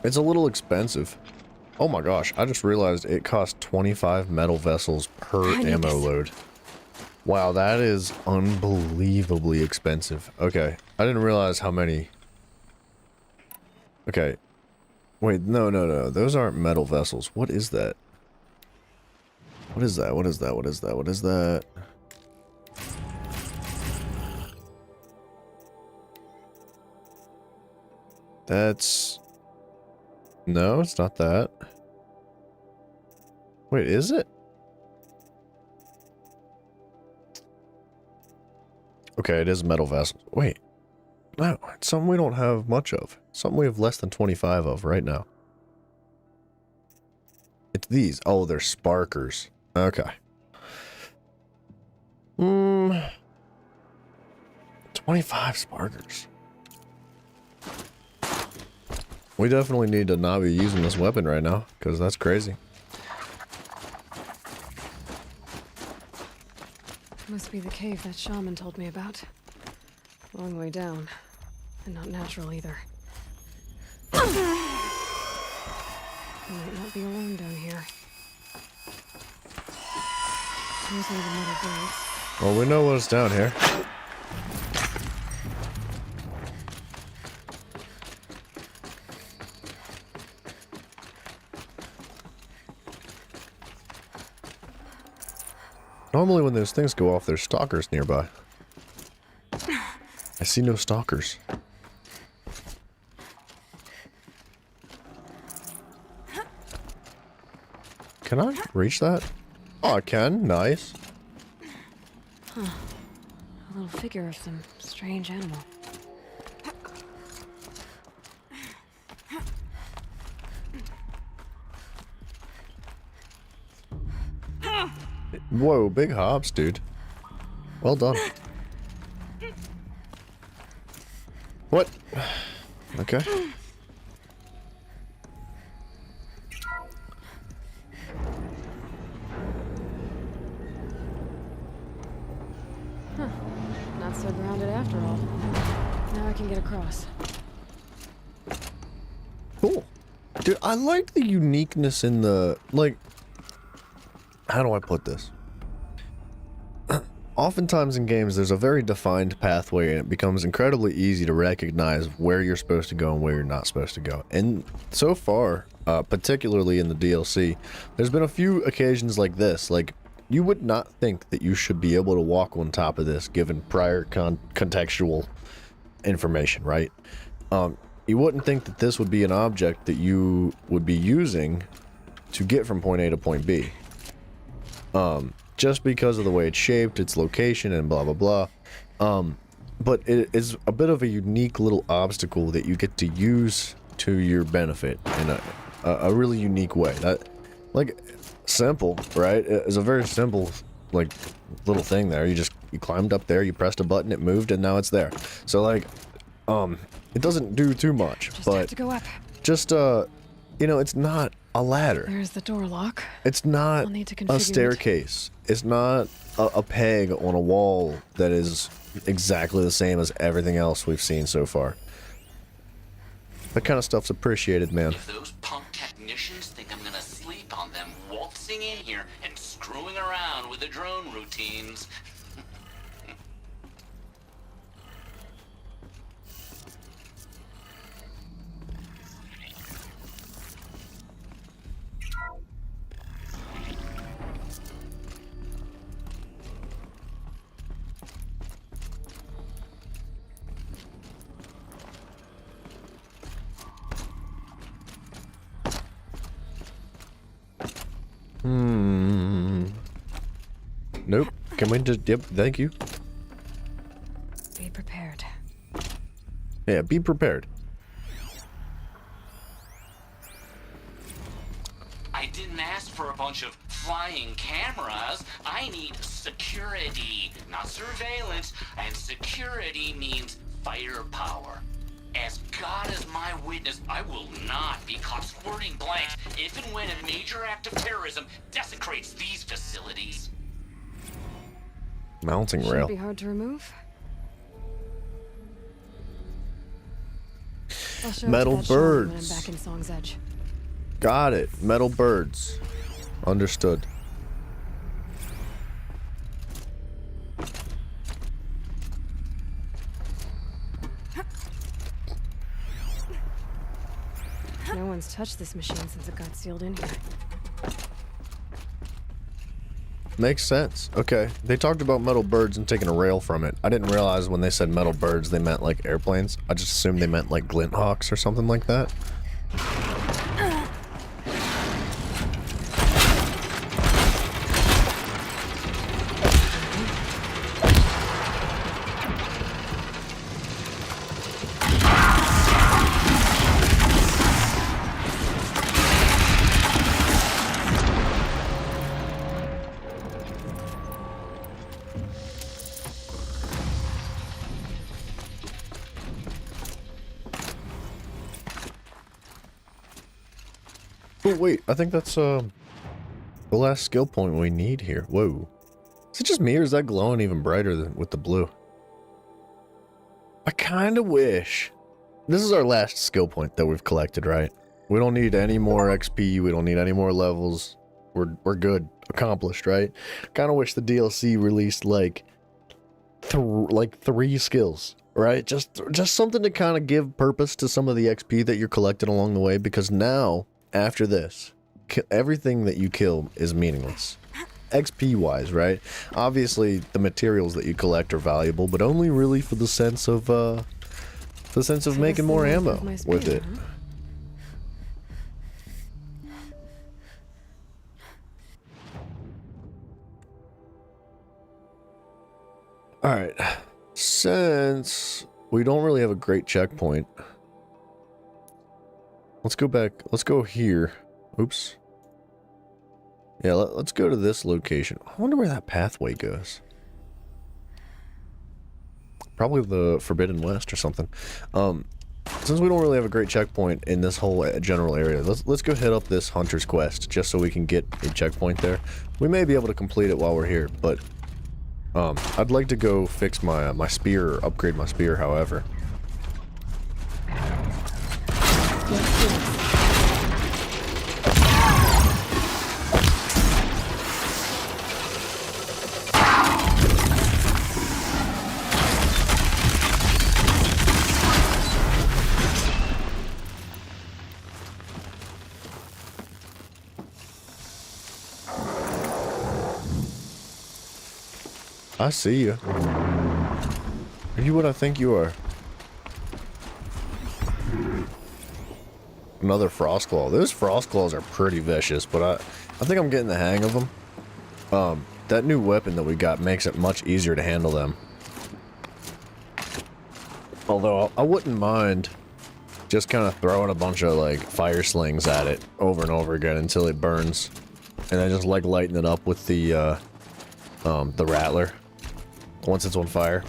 It's a little expensive. Oh my gosh, I just realized it costs 25 metal vessels per ammo load. Wow, that is unbelievably expensive. Okay, I didn't realize how many... Okay. Wait, no. Those aren't metal vessels. What is that? What is that? What is that? What is that? What is that? That's... No, it's not that. Wait, is it? Okay, it is metal vessels. Wait. No, it's something we don't have much of. Something we have less than 25 of right now. It's these. Oh, they're sparkers. Okay. 25 sparkers. We definitely need to not be using this weapon right now, because that's crazy. Must be the cave that shaman told me about. Long way down. And not natural either. I might not be alone down here. Those are the metal blades. Well, we know what's down here. Normally when those things go off, there's stalkers nearby. I see no stalkers. Can I reach that? Oh, I can. Nice. Huh. A little figure of some strange animal. Whoa, big hops, dude. Well done. What? Okay. Huh. Not so grounded after all. Now I can get across. Cool. Dude, I like the uniqueness in the, like, how do I put this? Oftentimes in games, there's a very defined pathway, and it becomes incredibly easy to recognize where you're supposed to go and where you're not supposed to go. And so far, particularly in the DLC, there's been a few occasions like this. Like, you would not think that you should be able to walk on top of this given prior contextual information, right? You wouldn't think that this would be an object that you would be using to get from point A to point B. Just because of the way it's shaped, its location, and blah, blah, blah. But it is a bit of a unique little obstacle that you get to use to your benefit in a really unique way. That, like, simple, right? It's a very simple, like, little thing there. You climbed up there, you pressed a button, it moved, and now it's there. So, like, it doesn't do too much, Just but have to go up. just, you know, it's not a ladder. There's the door lock. It's not I'll need to a configure it. staircase. It's not a peg on a wall that is exactly the same as everything else we've seen so far. That kind of stuff's appreciated, man. If those punk technicians think I'm gonna sleep on them waltzing in here and screwing around with the drone routines. Nope. Can we just... Yep, thank you. Be prepared. Yeah, be prepared. I didn't ask for a bunch of flying cameras. I need security, not surveillance. And security means firepower. As God is my witness, I will not be caught squirting blanks if and when a major act of terrorism desecrates these facilities. Mounting Shouldn't rail. be hard to remove. I'll show it to Metal that shaman when I'm birds. back in Song's Edge. Got it. Metal birds. Understood. No one's touched this machine since it got sealed in here. Makes sense. Okay. They talked about metal birds and taking a rail from it. I didn't realize when they said metal birds they meant like airplanes. I just assumed they meant like glint hawks or something like that. Oh wait, I think that's the last skill point we need here. Whoa. Is it just me or is that glowing even brighter than with the blue? I kinda wish. This is our last skill point that we've collected, right? We don't need any more XP, we don't need any more levels. We're good. Accomplished, right? Kinda wish the DLC released like 3 skills. Right? Just something to kind of give purpose to some of the XP that you're collecting along the way, because now after this, everything that you kill is meaningless. XP wise, right? Obviously, the materials that you collect are valuable, but only really for the sense of making more ammo with it. All right. Since we don't really have a great checkpoint, let's go back. Let's go here. Oops. Yeah, let's go to this location. I wonder where that pathway goes. Probably the Forbidden West or something. Since we don't really have a great checkpoint in this whole general area, let's go hit up this Hunter's Quest just so we can get a checkpoint there. We may be able to complete it while we're here, but I'd like to go fix my spear, or upgrade my spear, however. I see you. Are you what I think you are? Another Frostclaw. Those Frostclaws are pretty vicious, but I think I'm getting the hang of them. That new weapon that we got makes it much easier to handle them. Although, I wouldn't mind just kind of throwing a bunch of, like, fire slings at it over and over again until it burns. And then just, like, lighten it up with the Rattler once it's on fire.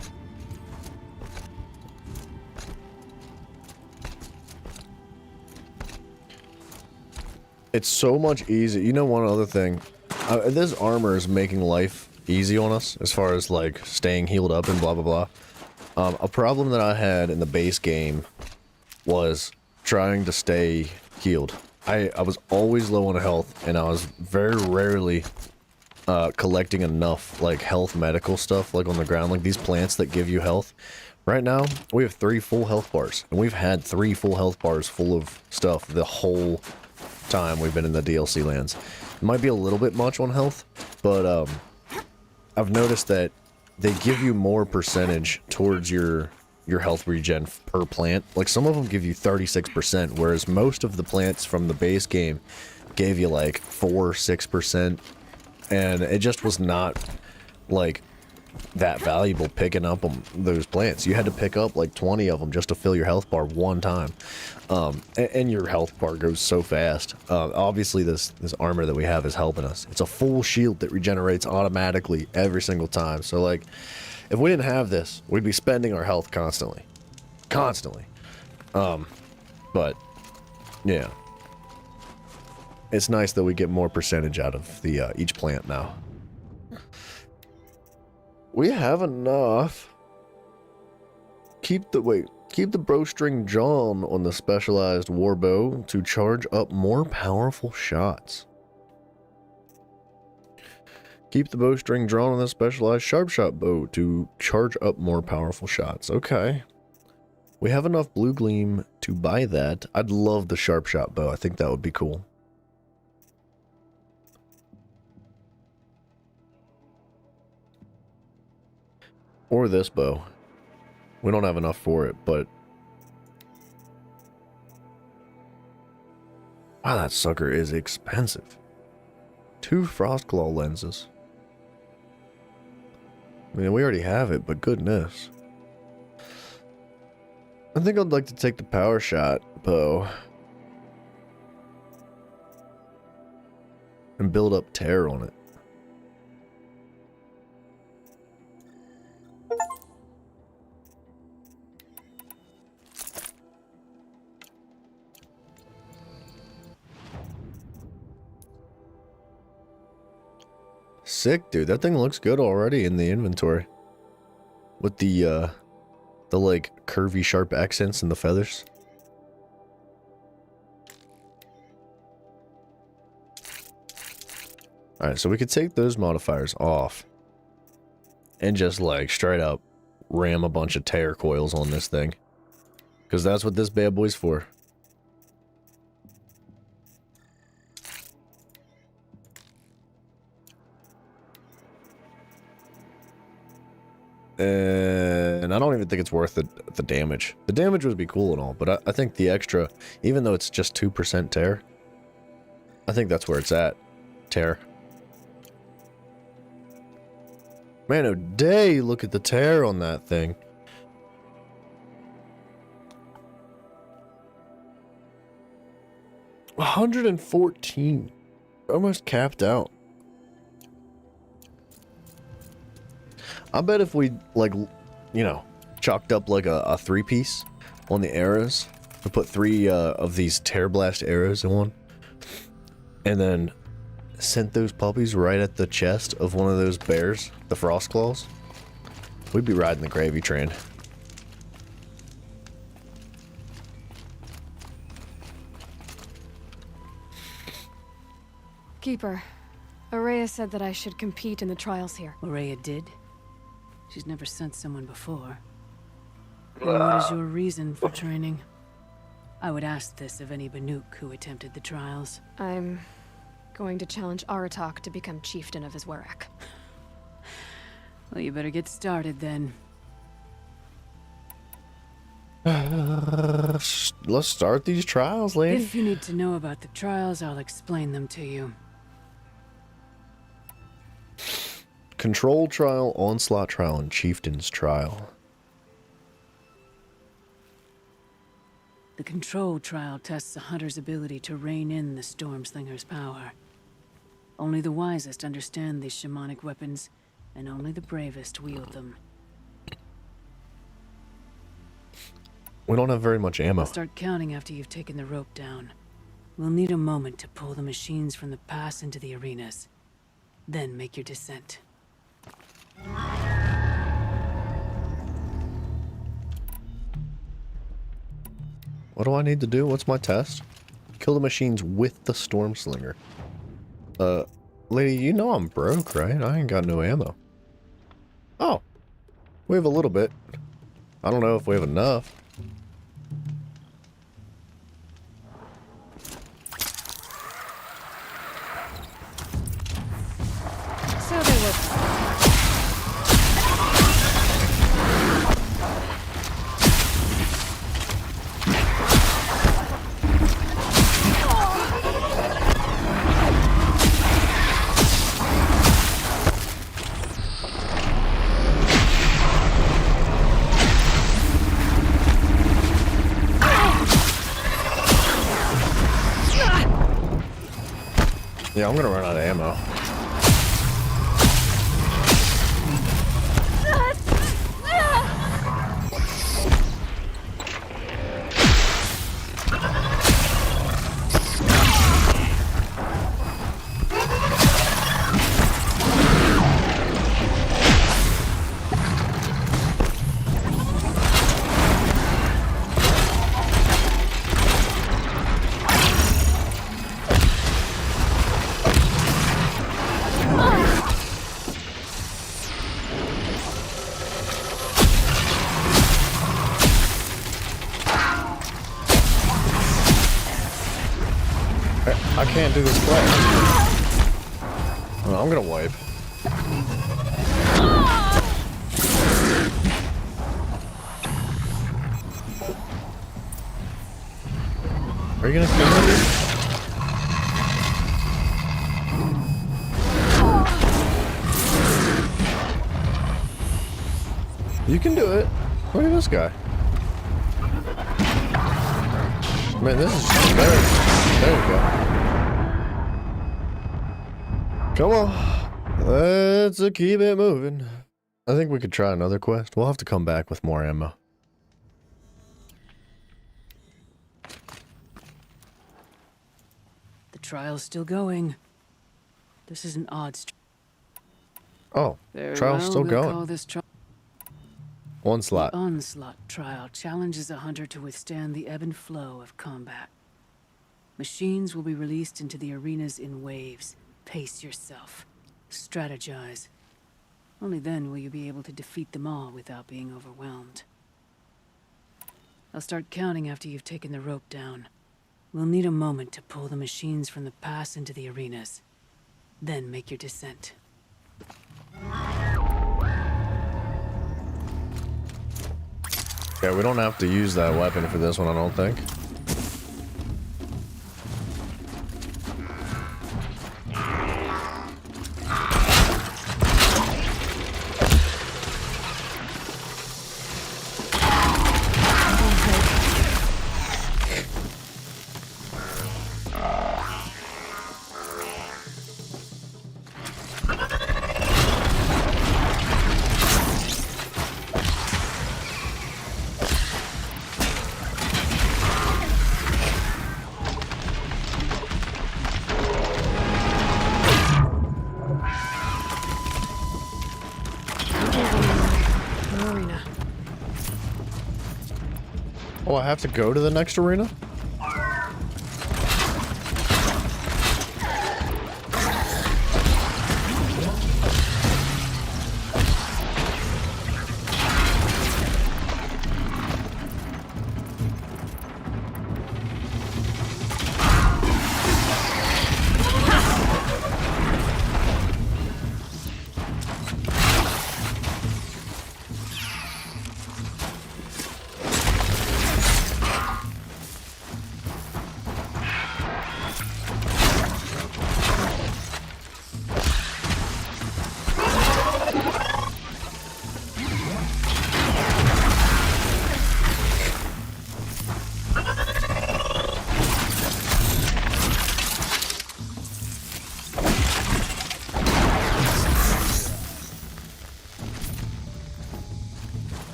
It's so much easier. You know, one other thing. This armor is making life easy on us as far as, like, staying healed up and blah, blah, blah. A problem that I had in the base game was trying to stay healed. I was always low on health, and I was very rarely collecting enough, like, health medical stuff, like, on the ground, like these plants that give you health. Right now, we have 3 full health bars, and we've had 3 full health bars full of stuff the whole time we've been in the DLC lands. It might be a little bit much on health, but I've noticed that they give you more percentage towards your health regen per plant. Like, some of them give you 36%, whereas most of the plants from the base game gave you like 4-6%, and it just was not like that valuable picking up those plants. You had to pick up like 20 of them just to fill your health bar one time, and your health bar goes so fast. Obviously this armor that we have is helping us. It's a full shield that regenerates automatically every single time. So, like, if we didn't have this, we'd be spending our health constantly. But yeah, it's nice that we get more percentage out of the each plant now. We have enough. Keep the bowstring drawn on the specialized warbow to charge up more powerful shots. Keep the bowstring drawn on the specialized sharp shot bow to charge up more powerful shots. Okay. We have enough blue gleam to buy that. I'd love the sharp shot bow. I think that would be cool. Or this bow. We don't have enough for it, but... wow, that sucker is expensive. 2 Frostclaw lenses. I mean, we already have it, but goodness. I think I'd like to take the power shot bow and build up tear on it. Sick, dude. That thing looks good already in the inventory. With the like curvy sharp accents and the feathers. Alright, so we could take those modifiers off and just like straight up ram a bunch of tear coils on this thing. Because that's what this bad boy's for. And I don't even think it's worth the damage. The damage would be cool and all, but I think the extra, even though it's just 2% tear, I think that's where it's at. Tear. Man, oh day, look at the tear on that thing. $114. Almost capped out. I bet if we, like, you know, chalked up like a 3-piece on the arrows, we put 3 of these Tear Blast arrows in one, and then sent those puppies right at the chest of one of those bears, the Frostclaws, we'd be riding the gravy train. Keeper, Ourea said that I should compete in the trials here. Ourea did? She's never sent someone before. And what is your reason for training? I would ask this of any Banuk who attempted the trials. I'm going to challenge Aratak to become chieftain of his Werak. Well, you better get started then. Let's start these trials, lady. If you need to know about the trials, I'll explain them to you. Control trial, onslaught trial, and chieftain's trial. The control trial tests a hunter's ability to rein in the Stormslinger's power. Only the wisest understand these shamanic weapons, and only the bravest wield them. We don't have very much ammo. I'll start counting after you've taken the rope down. We'll need a moment to pull the machines from the pass into the arenas. Then make your descent. What do I need to do? What's my test? Kill the machines with the Stormslinger. Lady, you know I'm broke, right? I ain't got no ammo. Oh. We have a little bit. I don't know if we have enough. So they were... Yeah, I'm gonna run out of ammo. I can't do this play. Well, I'm gonna wipe. Are you gonna kill me? You can do it. Look at this guy. Man, this is there we go. Come on. Let's keep it moving. I think we could try another quest. We'll have to come back with more ammo. The trial's still going. This is an odds. Oh, Very trial's well, still we'll going. call this Onslaught. The Onslaught trial challenges a hunter to withstand the ebb and flow of combat. Machines will be released into the arenas in waves. Pace yourself. Strategize. Only then will you be able to defeat them all without being overwhelmed. I'll start counting after you've taken the rope down. We'll need a moment to pull the machines from the pass into the arenas. Then make your descent. Yeah, we don't have to use that weapon for this one, I don't think. Oh, I have to go to the next arena?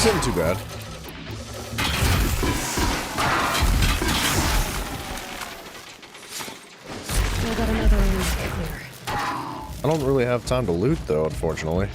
isn't too bad. Still got another arena to clear. I don't really have time to loot though, unfortunately.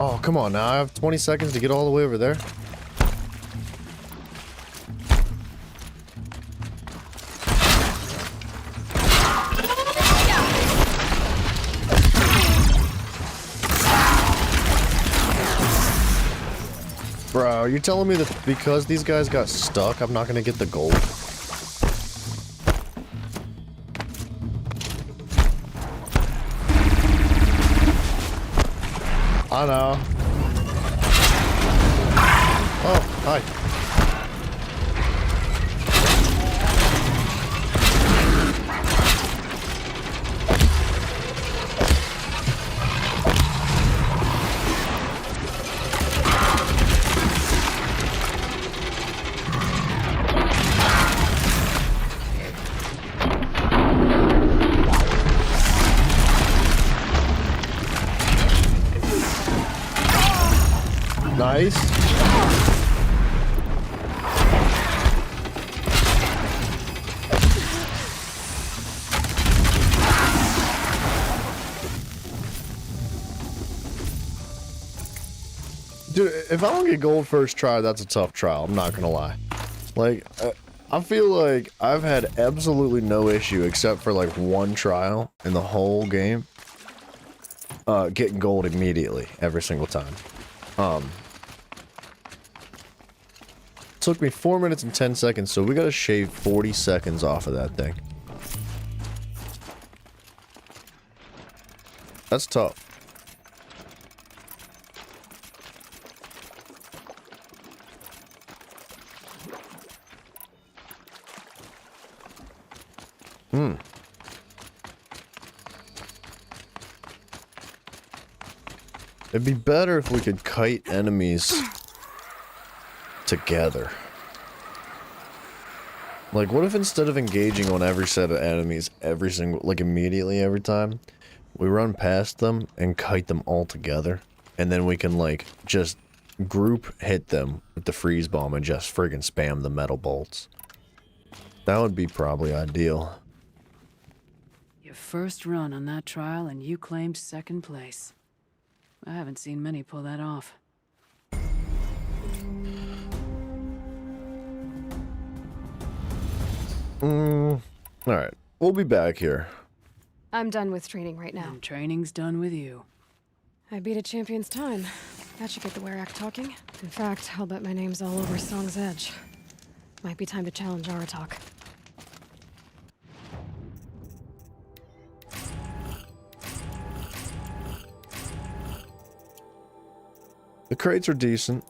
Oh, come on now. I have 20 seconds to get all the way over there. Bro, are you telling me that because these guys got stuck, I'm not gonna get the gold? I know. Oh, hi. Nice. Dude, if I don't get gold first try, that's a tough trial. I'm not gonna lie. Like, I feel like I've had absolutely no issue except for like one trial in the whole game. Getting gold immediately every single time. Took me 4 minutes and 10 seconds, so we gotta shave 40 seconds off of that thing. That's tough. It'd be better if we could kite enemies together. Like, what if instead of engaging on every set of enemies every single, like immediately every time, we run past them and kite them all together, and then we can like just group hit them with the freeze bomb and just friggin' spam the metal bolts. That would be probably ideal. Your first run on that trial and you claimed second place. I haven't seen many pull that off. Alright, we'll be back here. I'm done with training right now. And training's done with you. I beat a champion's time. That should get the Werak talking. In fact, I'll bet my name's all over Song's Edge. Might be time to challenge Aratak. The crates are decent.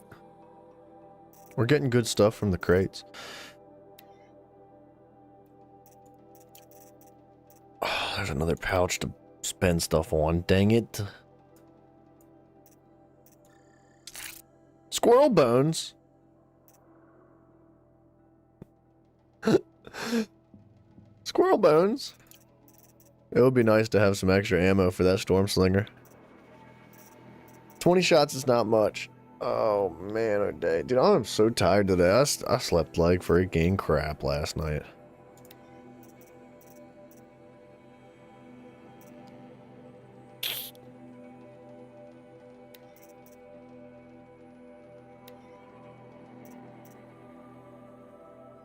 We're getting good stuff from the crates. Oh, there's another pouch to spend stuff on. Dang it. Squirrel bones. Squirrel bones. It would be nice to have some extra ammo for that storm slinger. 20 shots is not much. Oh man, oh day. Dude, I'm so tired today. I slept like freaking crap last night.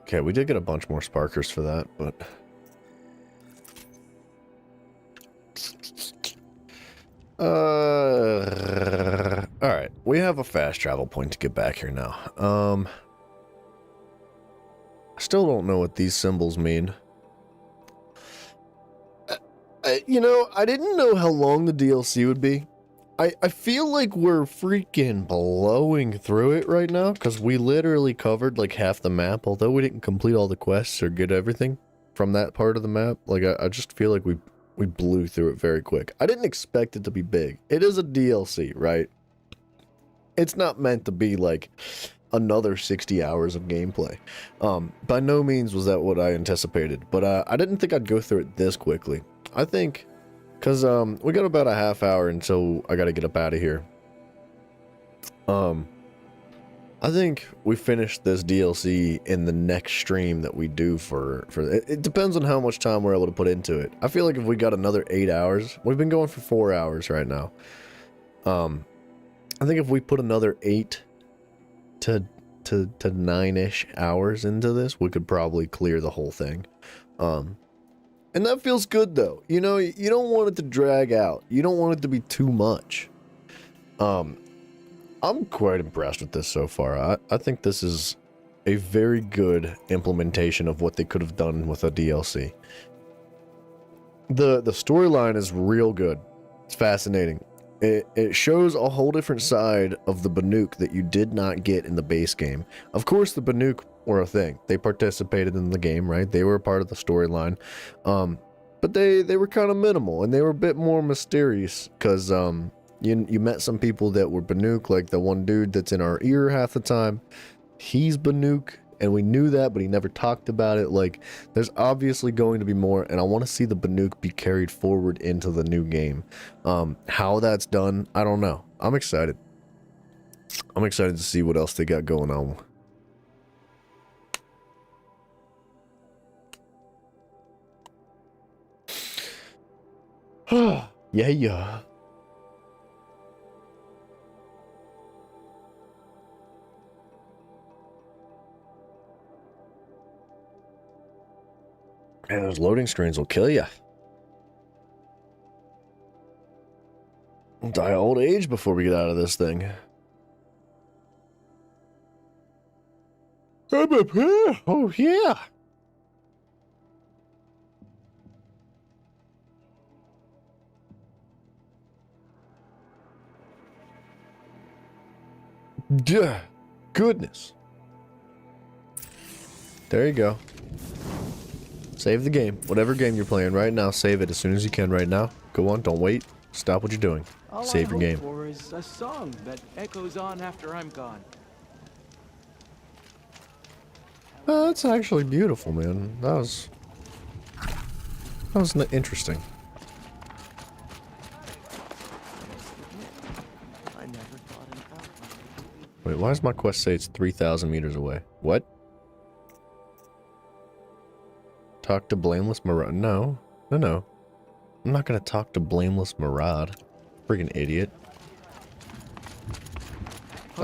Okay, we did get a bunch more sparkers for that, but... Alright, we have a fast travel point to get back here now. I still don't know what these symbols mean. You know, I didn't know how long the DLC would be. I feel like we're freaking blowing through it right now, because we literally covered like half the map, although we didn't complete all the quests or get everything from that part of the map. Like, I just feel like we blew through it very quick. I didn't expect it to be big. It is a DLC, right? It's not meant to be like another 60 hours of gameplay. By no means was that what I anticipated, but I didn't think I'd go through it this quickly. I think, because we got about a half hour until I gotta get up out of here. I think we finish this DLC in the next stream that we do for it depends on how much time we're able to put into it. I feel like if we got another 8 hours, we've been going for 4 hours right now. I think if we put another 8 to 9-ish hours into this, we could probably clear the whole thing. And that feels good though. You know, you don't want it to drag out. You don't want it to be too much. I'm quite impressed with this so far. I think this is a very good implementation of what they could have done with a DLC. The storyline is real good. It's fascinating. It shows a whole different side of the Banuk that you did not get in the base game. Of course, the Banuk were a thing. They participated in the game, right? They were a part of the storyline. But they were kind of minimal, and they were a bit more mysterious, because you met some people that were Banuk, like the one dude that's in our ear half the time. He's Banuk, and we knew that, but he never talked about it. Like, there's obviously going to be more, and I want to see the Banuk be carried forward into the new game. How that's done, I don't know. I'm excited. I'm excited to see what else they got going on. Yeah. Man, those loading screens will kill you. We'll die of old age before we get out of this thing. Oh, yeah. Duh. Goodness. There you go. Save the game. Whatever game you're playing right now, save it as soon as you can right now. Go on, don't wait. Stop what you're doing. Save your game. All I hope for is a song that echoes on after I'm gone. That's actually beautiful, man. That was interesting. Wait, why does my quest say it's 3,000 meters away? What? Talk to Blameless Marad? No. I'm not gonna talk to Blameless Marad. Friggin' idiot. I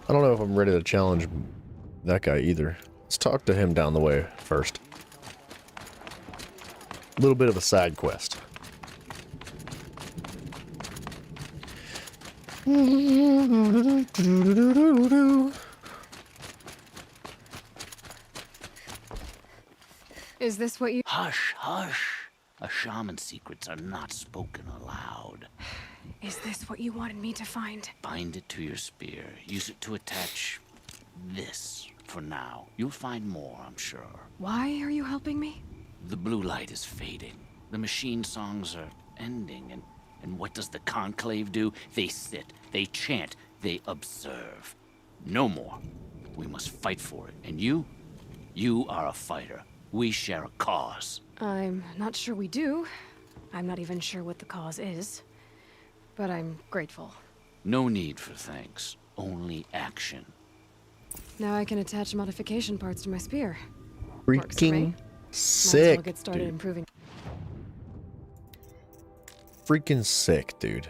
don't know if I'm ready to challenge that guy either. Let's talk to him down the way first. A little bit of a side quest. Is this what you— Hush, hush. A shaman's secrets are not spoken aloud. Is this what you wanted me to find? Bind it to your spear. Use it to attach this for now. You'll find more, I'm sure. Why are you helping me? The blue light is fading. The machine songs are ending, and what does the Conclave do? They sit, they chant, they observe. No more. We must fight for it. And you are a fighter. We share a cause. I'm not sure we do. I'm not even sure what the cause is. But I'm grateful. No need for thanks. Only action. Now I can attach modification parts to my spear. Works for me. Freaking Might as sick, well get started dude. improving. Freaking sick, dude.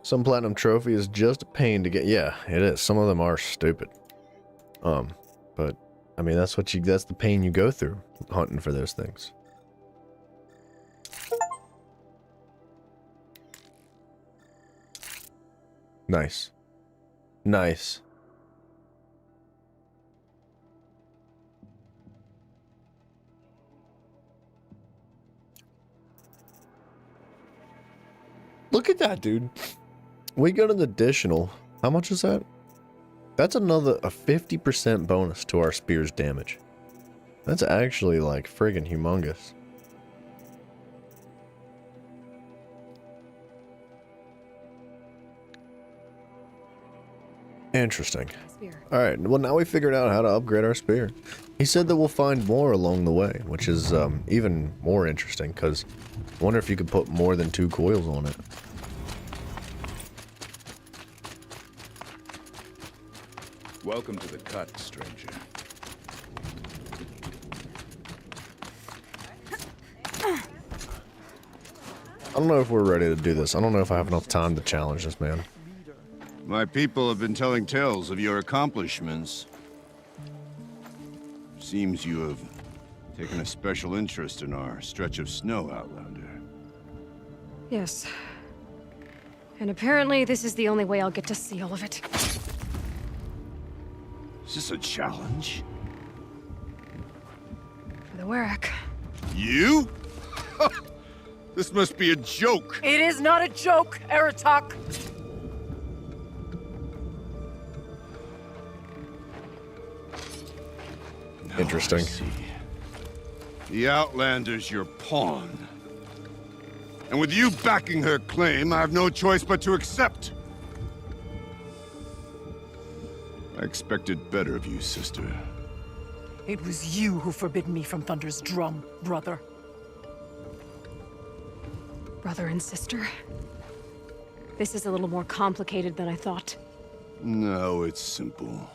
Some platinum trophy is just a pain to get. Yeah, it is. Some of them are stupid. But I mean, that's the pain you go through hunting for those things. Nice. Nice. Look at that, dude. We got an additional. How much is that? That's a 50% bonus to our spear's damage. That's actually like friggin' humongous. Interesting. Alright, well now we figured out how to upgrade our spear. He said that we'll find more along the way, which is even more interesting, because I wonder if you could put more than 2 coils on it. Welcome to the cut, stranger. I don't know if we're ready to do this. I don't know if I have enough time to challenge this man. My people have been telling tales of your accomplishments. Seems you have taken a special interest in our stretch of snow, Outlander. Yes. And apparently this is the only way I'll get to see all of it. Is this a challenge? For the Warwick. You? This must be a joke. It is not a joke, Aratak. Interesting. The Outlander's your pawn. And with you backing her claim, I have no choice but to accept. I expected better of you, sister. It was you who forbid me from Thunder's drum, brother. Brother and sister? This is a little more complicated than I thought. No, it's simple.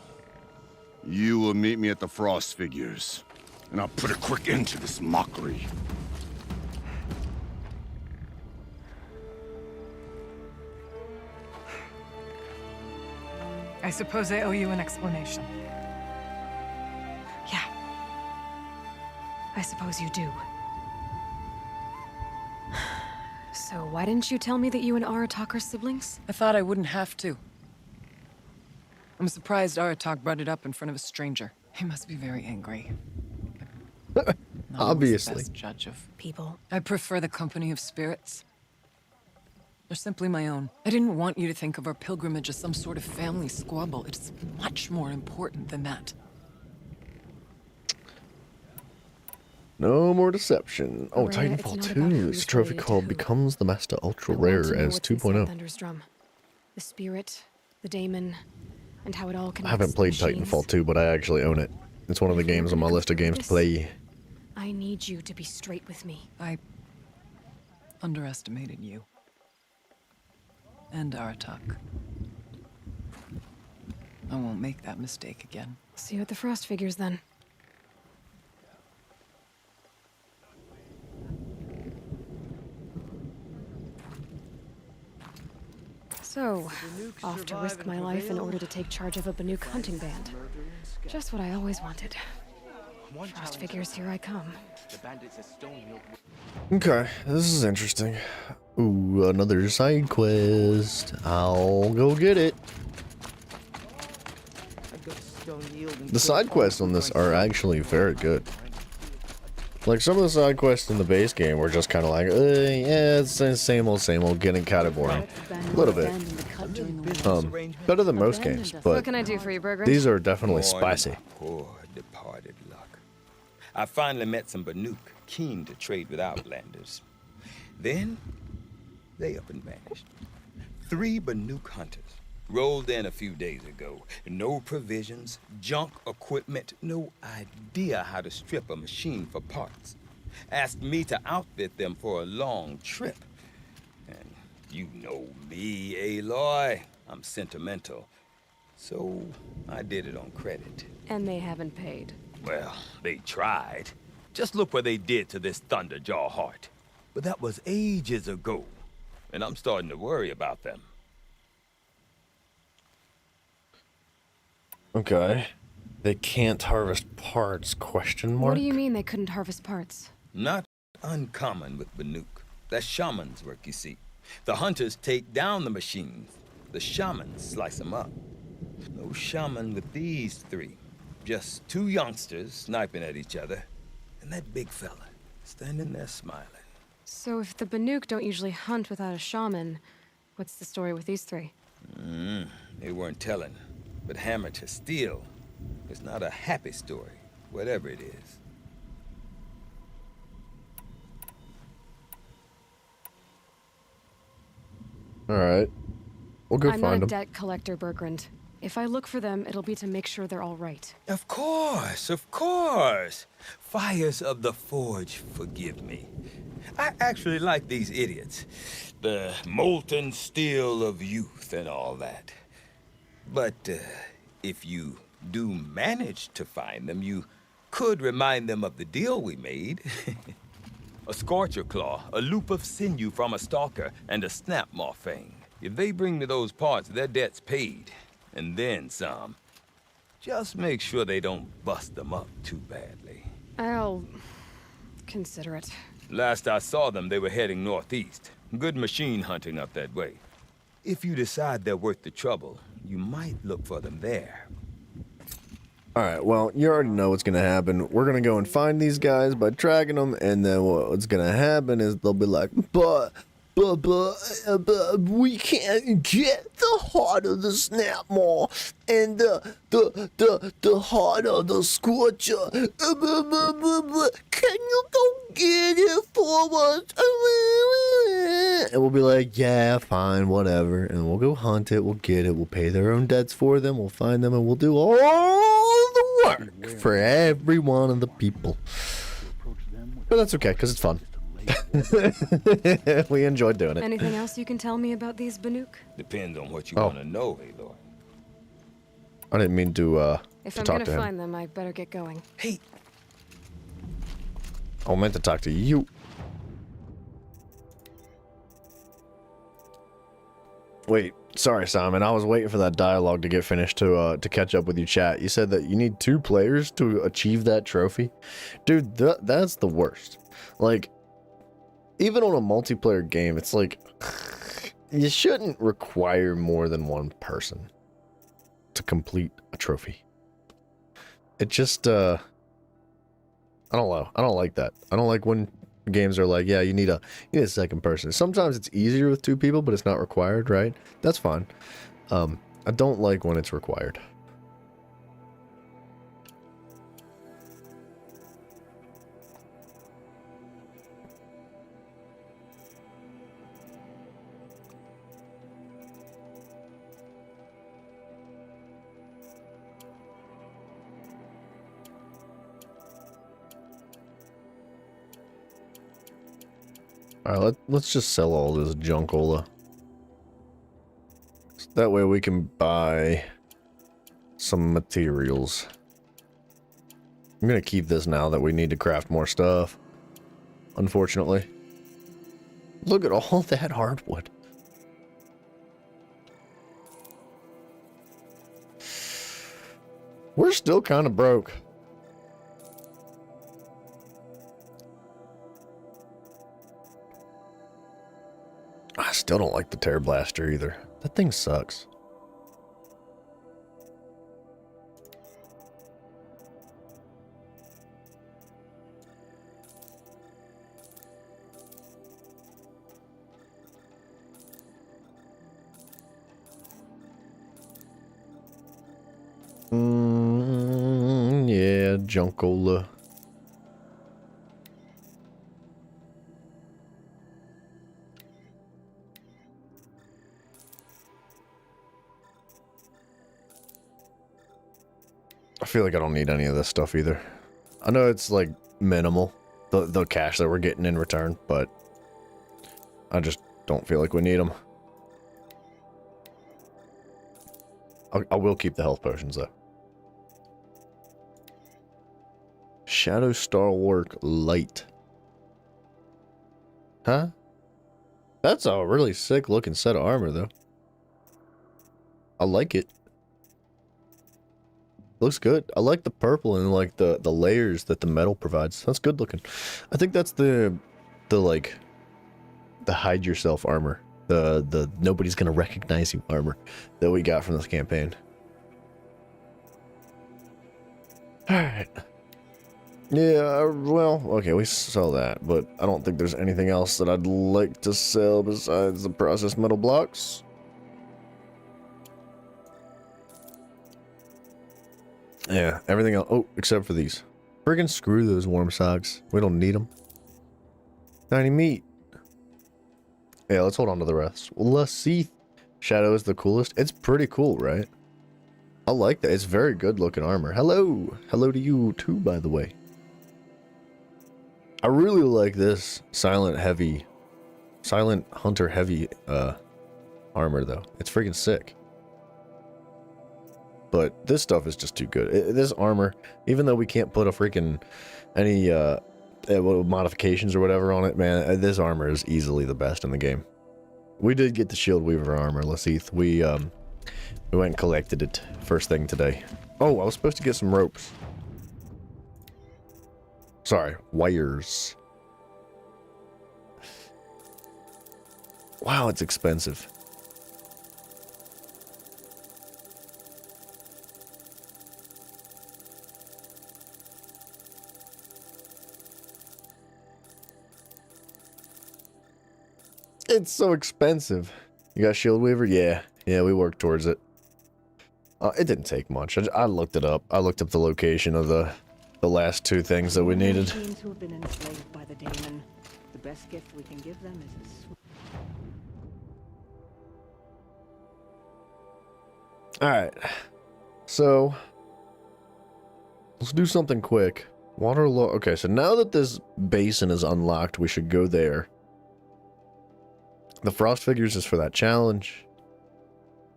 You will meet me at the Frost Figures, and I'll put a quick end to this mockery. I suppose I owe you an explanation. Yeah. I suppose you do. So why didn't you tell me that you and Aratak are siblings? I thought I wouldn't have to. I'm surprised Aratak brought it up in front of a stranger. He must be very angry. Not Obviously. The best judge of people. I prefer the company of spirits. They're simply my own. I didn't want you to think of our pilgrimage as some sort of family squabble. It's much more important than that. No more deception. Oh, Rhea, Titanfall it's not 2. about This who's trophy related called to who. becomes the Master Ultra I want Rare to know as what's inside 2.0. Thunder's drum. The spirit, the daemon, and how it all I connects. haven't played to machines. Titanfall 2, but I actually own it. It's one of the games on my list of games to play. I need you to be straight with me. I underestimated you. And Aratak. I won't make that mistake again. See you at the Frost Figures then. So, off to risk my life in order to take charge of a Banuk hunting band. Just what I always wanted. Frost Figures, here I come. Okay, this is interesting. Ooh, another side quest. I'll go get it. The side quests on this are actually very good. Like, some of the side quests in the base game were just kind of like, yeah, it's the same old, getting kind of boring. A little bit. Better than most games, What but can I do for you, Bergren? these are definitely Boy, spicy. my poor departed luck. I finally met some Banuk keen to trade with Outlanders. Then, they up and vanished. 3 Banuk hunters rolled in a few days ago. No provisions, junk equipment, no idea how to strip a machine for parts. Asked me to outfit them for a long trip. And you know me, Aloy. I'm sentimental. So I did it on credit. And they haven't paid. Well, they tried. Just look what they did to this Thunderjaw heart. But that was ages ago. And I'm starting to worry about them. Okay. They can't harvest parts, question mark? What do you mean they couldn't harvest parts? Not uncommon with Banuk. That's shaman's work, you see. The hunters take down the machines. The shamans slice them up. No shaman with these three. Just two youngsters sniping at each other. And that big fella standing there smiling. So if the Banuk don't usually hunt without a shaman, what's the story with these three? They weren't telling. But hammer to steel. It's not a happy story, whatever it is. Alright. We'll go I'm find not a them. debt collector, Bergrand. If I look for them, it'll be to make sure they're all right. Of course, of course. Fires of the Forge, forgive me. I actually like these idiots. The molten steel of youth and all that. But if you do manage to find them, you could remind them of the deal we made. A Scorcher Claw, a loop of sinew from a stalker, and a Snapmaw Fang. If they bring me those parts, their debt's paid. And then some. Just make sure they don't bust them up too badly. I'll consider it. Last I saw them, they were heading northeast. Good machine hunting up that way. If you decide they're worth the trouble, you might look for them there. Alright, well, you already know what's gonna happen. We're gonna go and find these guys by tracking them, and then what's gonna happen is they'll be like, but we can't get the heart of the Snapmaw and the heart of the Scorcher. Can you go get it for us? And we'll be like, yeah, fine, whatever. And we'll go hunt it, we'll get it, we'll pay their own debts for them, we'll find them, and we'll do all the work for every one of the people. But that's okay, because it's fun. We enjoyed doing it. Anything else you can tell me about these Banuk? Depends on what you want to know, Aloy. I didn't mean to If to I'm talk gonna to him. find them, I better get going. Hey. I meant to talk to you. Wait, sorry, Simon. I was waiting for that dialogue to get finished to catch up with you, chat. You said that you need 2 players to achieve that trophy. Dude, that's the worst. Like, even on a multiplayer game, it's like, you shouldn't require more than 1 person to complete a trophy. It just, I don't know. I don't like that. I don't like when games are like, yeah, you need a second person. Sometimes it's easier with 2 people, but it's not required, right? That's fine. I don't like when it's required. Alright, let's just sell all this junkola. So that way we can buy some materials. I'm gonna keep this now that we need to craft more stuff. Unfortunately. Look at all that hardwood. We're still kind of broke. I still don't like the Tear Blaster either. That thing sucks. Yeah, Junkola. I feel like I don't need any of this stuff either. I know it's like minimal, the cash that we're getting in return, but I just don't feel like we need them. I will keep the health potions though. Shadow Stalwart Light. Huh? That's a really sick looking set of armor though. I like it. Looks good. I like the purple and like the layers that the metal provides. That's good looking. I think that's the like the hide yourself armor. The nobody's gonna recognize you armor that we got from this campaign. Alright. Yeah, well, okay, we sell that, but I don't think there's anything else that I'd like to sell besides the processed metal blocks. Yeah, everything else. Oh, except for these. Friggin' screw those warm socks. We don't need them. Tiny meat. Yeah, let's hold on to the rest. Lasith Shadow is the coolest. It's pretty cool, right? I like that. It's very good looking armor. Hello. Hello to you too, by the way. I really like this Silent Hunter heavy armor though. It's freaking sick. But this stuff is just too good. This armor, even though we can't put a freaking any modifications or whatever on it, man, this armor is easily the best in the game. We did get the Shield Weaver armor, Lasith. We went and collected it first thing today. Oh, I was supposed to get some ropes. Sorry, wires. Wow, it's expensive. It's so expensive. You got Shield Weaver? Yeah, we worked towards it. It didn't take much. I looked it up. I looked up the location of the last two things that we needed. Machines who have been enslaved by the daemon. The best gift we can give them is a Alright. So let's do something quick. Okay, so now that this basin is unlocked, we should go there. The Frost Figures is for that challenge,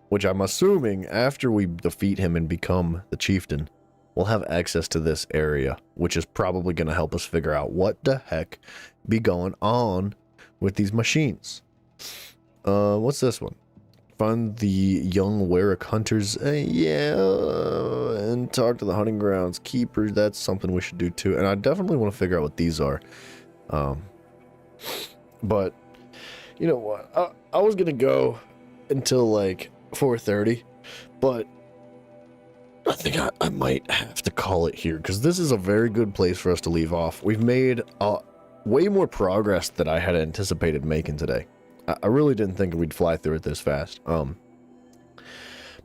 which I'm assuming after we defeat him and become the chieftain, we'll have access to this area, which is probably going to help us figure out what the heck be going on with these machines. What's this one? Find the young Warwick hunters. And talk to the hunting grounds keepers. That's something we should do too. And I definitely want to figure out what these are. But you know what? I was gonna go until like 4:30, but I think I might have to call it here because this is a very good place for us to leave off. We've made way more progress than I had anticipated making today. I really didn't think we'd fly through it this fast.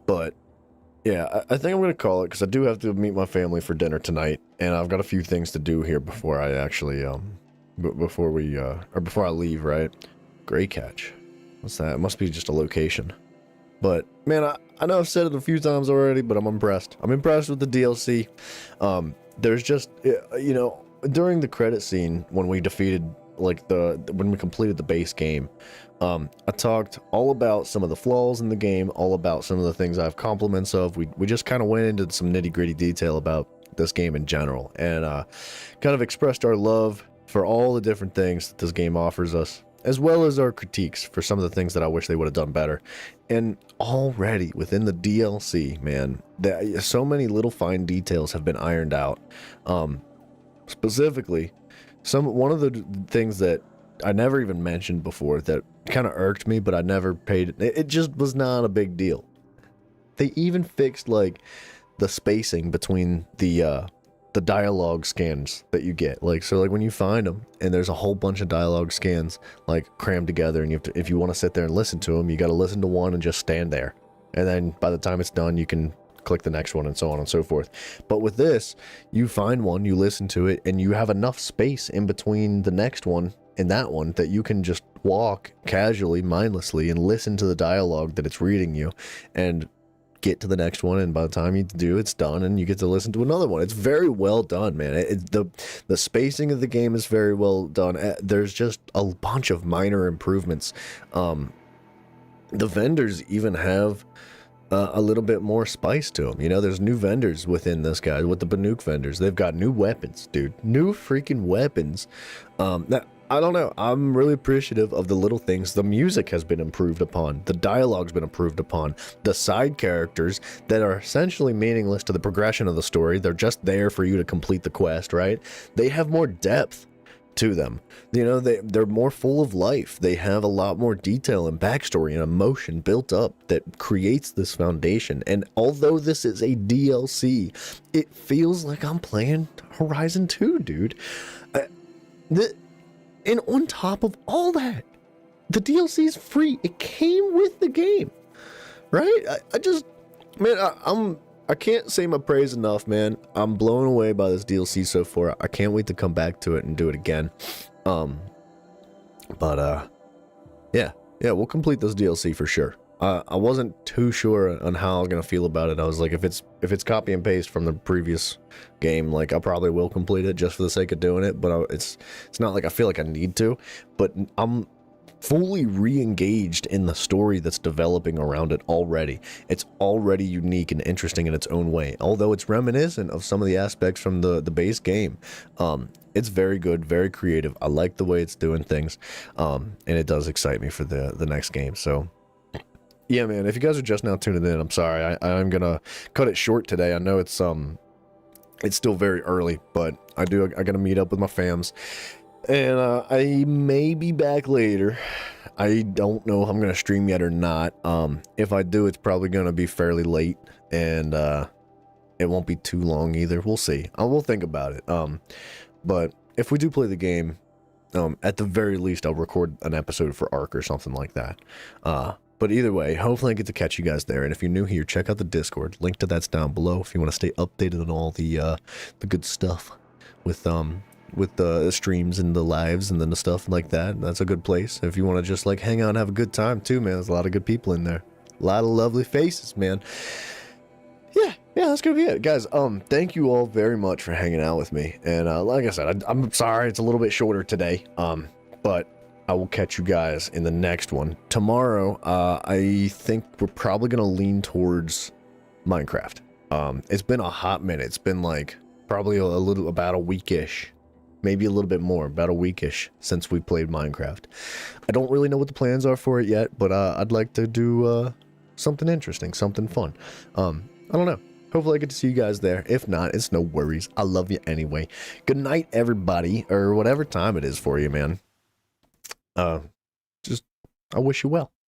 But yeah, I think I'm gonna call it because I do have to meet my family for dinner tonight, and I've got a few things to do here before I actually before I leave, right? Gray Catch. What's that? It must be just a location. But man, I know I've said it a few times already, but I'm impressed. I'm impressed with the DLC. There's just, you know, during the credit scene when we defeated, like when we completed the base game, I talked all about some of the flaws in the game, all about some of the things I have compliments of. We just kind of went into some nitty gritty detail about this game in general, and kind of expressed our love for all the different things that this game offers us, as well as our critiques for some of the things that I wish they would have done better. And already within the DLC, man, so many little fine details have been ironed out. Specifically, one of the things that I never even mentioned before that kind of irked me, but I never paid it just was not a big deal. They even fixed like the spacing between the dialogue scans that you get. Like, so like when you find them and there's a whole bunch of dialogue scans like crammed together, and you have to, if you want to sit there and listen to them, you got to listen to one and just stand there, and then by the time it's done you can click the next one, and so on and so forth. But with this, you find one, you listen to it, and you have enough space in between the next one and that one that you can just walk casually, mindlessly, and listen to the dialogue that it's reading you, and get to the next one, and by the time you do, it's done, and you get to listen to another one. It's very well done, man. The spacing of the game is very well done. There's just a bunch of minor improvements. The vendors even have a little bit more spice to them. You know, there's new vendors within this guy, with the Banuk vendors. They've got new weapons, dude. New freaking weapons. I don't know. I'm really appreciative of the little things. The music has been improved upon. The dialogue's been improved upon. The side characters that are essentially meaningless to the progression of the story. They're just there for you to complete the quest, right? They have more depth to them. You know, they're more full of life. They have a lot more detail and backstory and emotion built up that creates this foundation. And although this is a DLC, it feels like I'm playing Horizon 2, dude. And on top of all that, the DLC is free. It came with the game, right? I can't say my praise enough, man. I'm blown away by this DLC so far. I can't wait to come back to it and do it again. Yeah, we'll complete this DLC for sure. I wasn't too sure on how I was gonna feel about it. I was like, if it's copy and paste from the previous game, like I probably will complete it just for the sake of doing it. But it's not like I feel like I need to. But I'm fully re-engaged in the story that's developing around it already. It's already unique and interesting in its own way. Although it's reminiscent of some of the aspects from the base game. It's very good, very creative. I like the way it's doing things. And it does excite me for the next game. So yeah, man, if you guys are just now tuning in, I'm sorry. I'm gonna cut it short today. I know it's still very early, but I gotta meet up with my fams. And I may be back later. I don't know if I'm gonna stream yet or not. If I do, it's probably gonna be fairly late, and it won't be too long either. We'll see. We'll think about it. But if we do play the game, at the very least, I'll record an episode for Ark or something like that. But either way, hopefully I get to catch you guys there. And if you're new here, check out the Discord. Link to that's down below if you want to stay updated on all the good stuff with the streams and the lives and then the stuff like that. That's a good place. If you want to just like hang out and have a good time too, man. There's a lot of good people in there. A lot of lovely faces, man. Yeah, that's gonna be it, guys. Thank you all very much for hanging out with me. And like I said, I'm sorry it's a little bit shorter today. But I will catch you guys in the next one. Tomorrow, I think we're probably going to lean towards Minecraft. It's been a hot minute. It's been like probably about a weekish, maybe a little bit more, about a weekish since we played Minecraft. I don't really know what the plans are for it yet, but I'd like to do something interesting, something fun. I don't know. Hopefully I get to see you guys there. If not, it's no worries. I love you anyway. Good night, everybody, or whatever time it is for you, man. I wish you well.